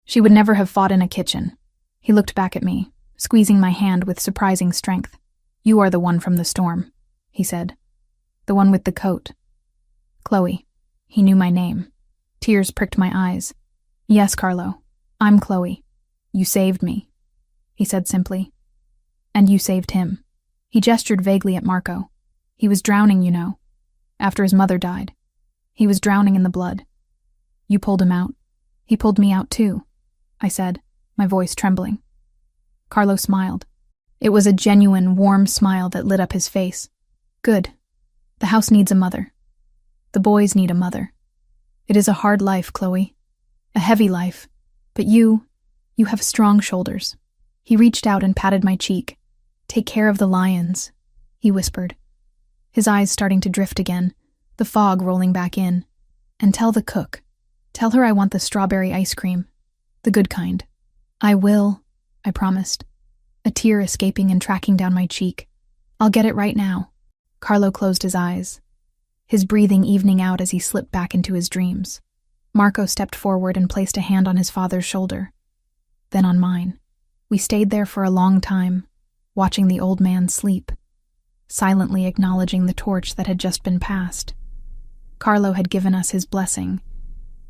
She would never have fought in a kitchen." He looked back at me, squeezing my hand with surprising strength. "You are the one from the storm," he said. "The one with the coat." "Chloe." He knew my name. Tears pricked my eyes. "Yes, Carlo. I'm Chloe. You saved me," he said simply. "And you saved him." He gestured vaguely at Marco. "He was drowning, you know, after his mother died. He was drowning in the blood. You pulled him out. He pulled me out too," I said, my voice trembling. Carlo smiled. It was a genuine, warm smile that lit up his face. "Good. The house needs a mother. The boys need a mother. It is a hard life, Chloe. A heavy life. But you have strong shoulders." He reached out and patted my cheek. "Take care of the lions," he whispered, his eyes starting to drift again, the fog rolling back in. "And tell the cook. Tell her I want the strawberry ice cream. The good kind." "I will," I promised, a tear escaping and tracking down my cheek. "I'll get it right now." Carlo closed his eyes, his breathing evening out as he slipped back into his dreams. Marco stepped forward and placed a hand on his father's shoulder, then on mine. We stayed there for a long time, watching the old man sleep, silently acknowledging the torch that had just been passed. Carlo had given us his blessing.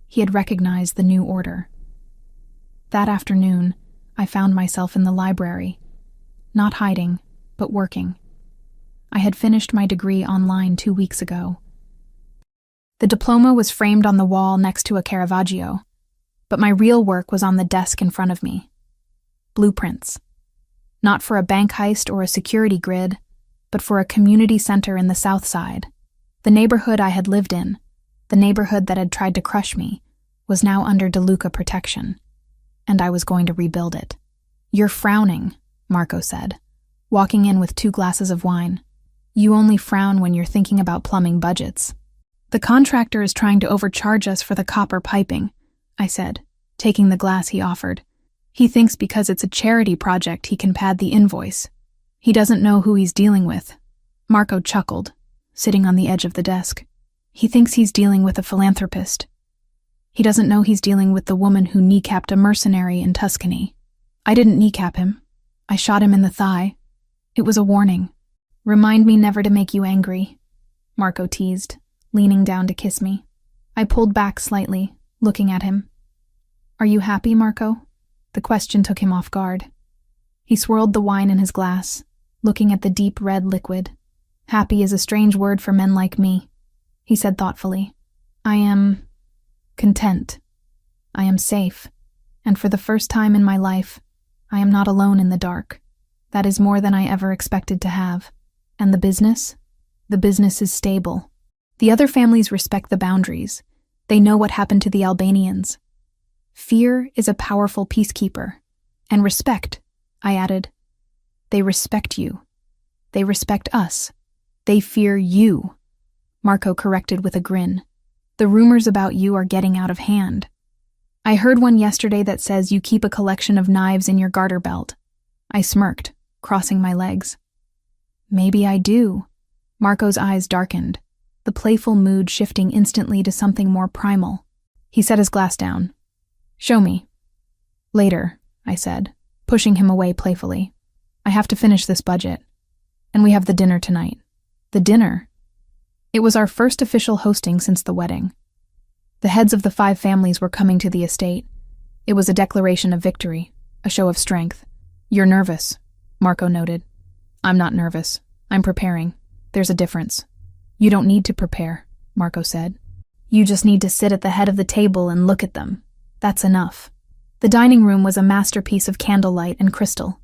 He had recognized the new order. That afternoon, I found myself in the library, not hiding, but working. I had finished my degree online 2 weeks ago. The diploma was framed on the wall next to a Caravaggio, but my real work was on the desk in front of me. Blueprints. Not for a bank heist or a security grid, but for a community center in the South Side. The neighborhood I had lived in, the neighborhood that had tried to crush me, was now under DeLuca protection, and I was going to rebuild it. "You're frowning," Marco said, walking in with 2 glasses of wine. "You only frown when you're thinking about plumbing budgets." "The contractor is trying to overcharge us for the copper piping," I said, taking the glass he offered. "He thinks because it's a charity project he can pad the invoice. He doesn't know who he's dealing with." Marco chuckled, sitting on the edge of the desk. "He thinks he's dealing with a philanthropist. He doesn't know he's dealing with the woman who kneecapped a mercenary in Tuscany. I didn't kneecap him. I shot him in the thigh. It was a warning. Remind me never to make you angry," Marco teased, leaning down to kiss me. I pulled back slightly, looking at him. "Are you happy, Marco?" The question took him off guard. He swirled the wine in his glass, looking at the deep red liquid. "Happy is a strange word for men like me," he said thoughtfully. "I am content. I am safe, and for the first time in my life, I am not alone in the dark. That is more than I ever expected to have. And the business? The business is stable. The other families respect the boundaries. They know what happened to the Albanians. Fear is a powerful peacekeeper. And respect," I added, They respect you. They respect us. They fear you, Marco corrected with a grin. The rumors about you are getting out of hand. I heard one yesterday that says you keep a collection of knives in your garter belt. I smirked, crossing my legs. Maybe I do. Marco's eyes darkened, the playful mood shifting instantly to something more primal. He set his glass down. Show me. Later, I said, pushing him away playfully. I have to finish this budget. And we have the dinner tonight. The dinner? It was our first official hosting since the wedding. The heads of the 5 families were coming to the estate. It was a declaration of victory, a show of strength. You're nervous, Marco noted. I'm not nervous. I'm preparing. There's a difference. You don't need to prepare, Marco said. You just need to sit at the head of the table and look at them. That's enough. The dining room was a masterpiece of candlelight and crystal.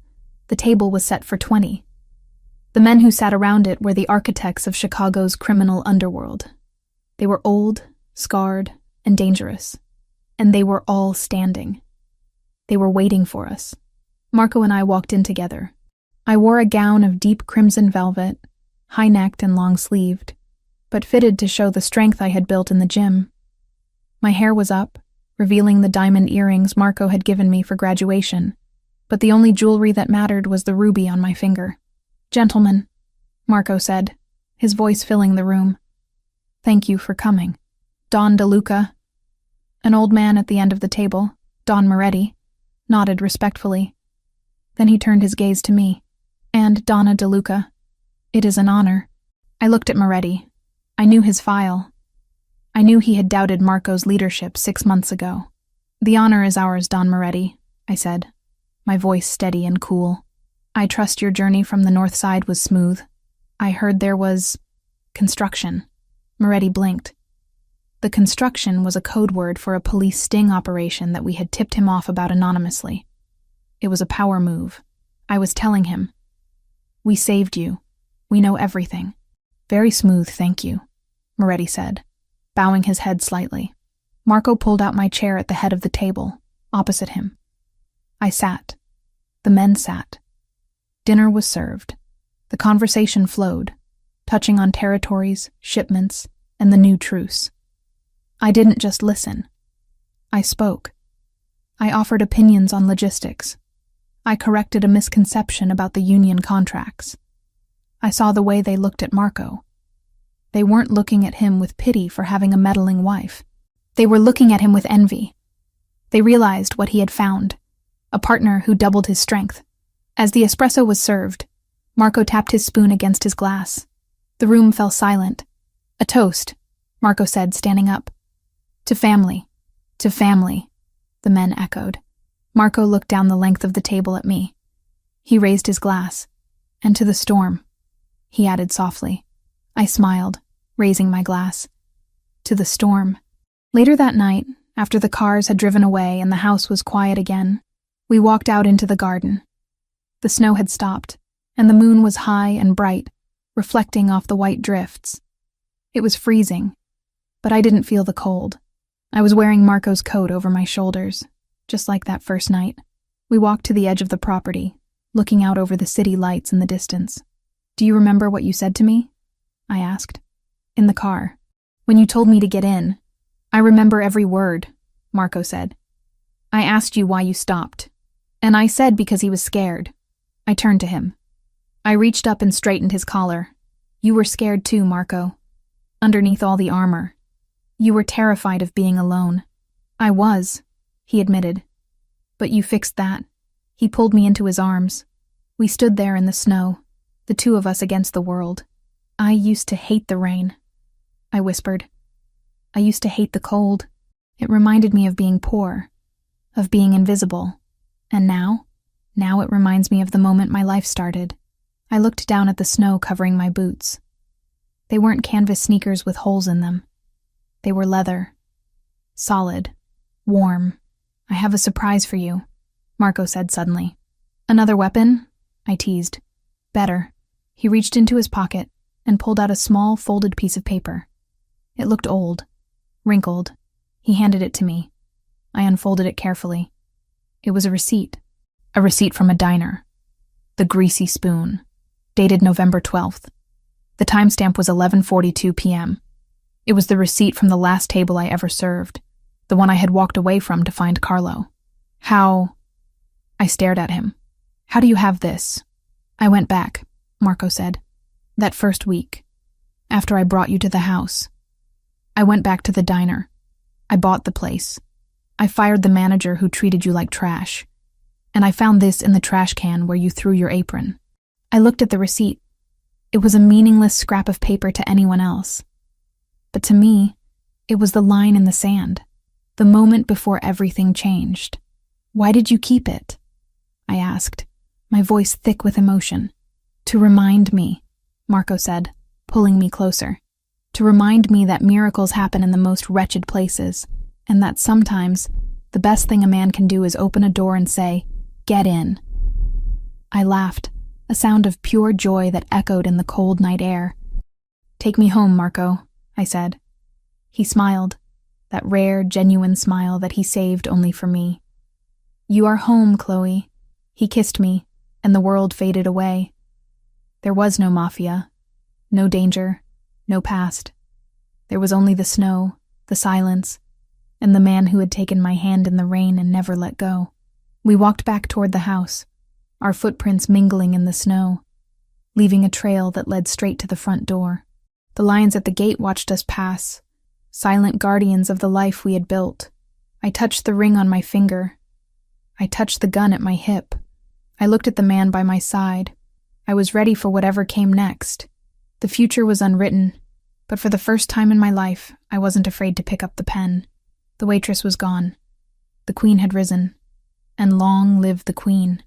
The table was set for 20. The men who sat around it were the architects of Chicago's criminal underworld. They were old, scarred, and dangerous. And they were all standing. They were waiting for us. Marco and I walked in together. I wore a gown of deep crimson velvet, high-necked and long-sleeved, but fitted to show the strength I had built in the gym. My hair was up, revealing the diamond earrings Marco had given me for graduation, but the only jewelry that mattered was the ruby on my finger. Gentlemen, Marco said, his voice filling the room. Thank you for coming. Don DeLuca, an old man at the end of the table, Don Moretti, nodded respectfully. Then he turned his gaze to me. And Donna DeLuca, it is an honor. I looked at Moretti. I knew his file. I knew he had doubted Marco's leadership 6 months ago. The honor is ours, Don Moretti, I said, my voice steady and cool. I trust your journey from the north side was smooth. I heard there was construction. Moretti blinked. The construction was a code word for a police sting operation that we had tipped him off about anonymously. It was a power move. I was telling him. We saved you. We know everything. Very smooth, thank you, Moretti said, bowing his head slightly. Marco pulled out my chair at the head of the table, opposite him. I sat. The men sat. Dinner was served. The conversation flowed, touching on territories, shipments, and the new truce. I didn't just listen. I spoke. I offered opinions on logistics. I corrected a misconception about the union contracts. I saw the way they looked at Marco. They weren't looking at him with pity for having a meddling wife. They were looking at him with envy. They realized what he had found, a partner who doubled his strength. As the espresso was served, Marco tapped his spoon against his glass. The room fell silent. A toast, Marco said, standing up. To family. To family, the men echoed. Marco looked down the length of the table at me. He raised his glass. And to the storm, he added softly. I smiled, raising my glass. To the storm. Later that night, after the cars had driven away and the house was quiet again, we walked out into the garden. The snow had stopped, and the moon was high and bright, reflecting off the white drifts. It was freezing, but I didn't feel the cold. I was wearing Marco's coat over my shoulders, just like that first night. We walked to the edge of the property, looking out over the city lights in the distance. Do you remember what you said to me? I asked. In the car. When you told me to get in. I remember every word, Marco said. I asked you why you stopped. And I said because he was scared. I turned to him. I reached up and straightened his collar. You were scared too, Marco. Underneath all the armor. You were terrified of being alone. I was, he admitted. But you fixed that. He pulled me into his arms. We stood there in the snow, the two of us against the world. I used to hate the rain, I whispered. I used to hate the cold. It reminded me of being poor, of being invisible. And now it reminds me of the moment my life started. I looked down at the snow covering my boots. They weren't canvas sneakers with holes in them. They were leather. Solid. Warm. I have a surprise for you, Marco said suddenly. Another weapon? I teased. Better. He reached into his pocket and pulled out a small, folded piece of paper. It looked old, wrinkled. He handed it to me. I unfolded it carefully. It was a receipt from a diner. The Greasy Spoon. Dated November 12th. The timestamp was 11:42 p.m. It was the receipt from the last table I ever served, the one I had walked away from to find Carlo. How? I stared at him. How do you have this? I went back, Marco said. That first week, after I brought you to the house. I went back to the diner. I bought the place. I fired the manager who treated you like trash. And I found this in the trash can where you threw your apron. I looked at the receipt. It was a meaningless scrap of paper to anyone else. But to me, it was the line in the sand, the moment before everything changed. Why did you keep it? I asked, my voice thick with emotion. To remind me, Marco said, pulling me closer. To remind me that miracles happen in the most wretched places, and that sometimes the best thing a man can do is open a door and say, "Get in." I laughed, a sound of pure joy that echoed in the cold night air. Take me home, Marco, I said. He smiled, that rare, genuine smile that he saved only for me. You are home, Chloe. He kissed me, and the world faded away. There was no Mafia, no danger, no past. There was only the snow, the silence, and the man who had taken my hand in the rain and never let go. We walked back toward the house, our footprints mingling in the snow, leaving a trail that led straight to the front door. The lions at the gate watched us pass, silent guardians of the life we had built. I touched the ring on my finger. I touched the gun at my hip. I looked at the man by my side. I was ready for whatever came next. The future was unwritten, but for the first time in my life, I wasn't afraid to pick up the pen. The waitress was gone. The queen had risen. And long live the queen.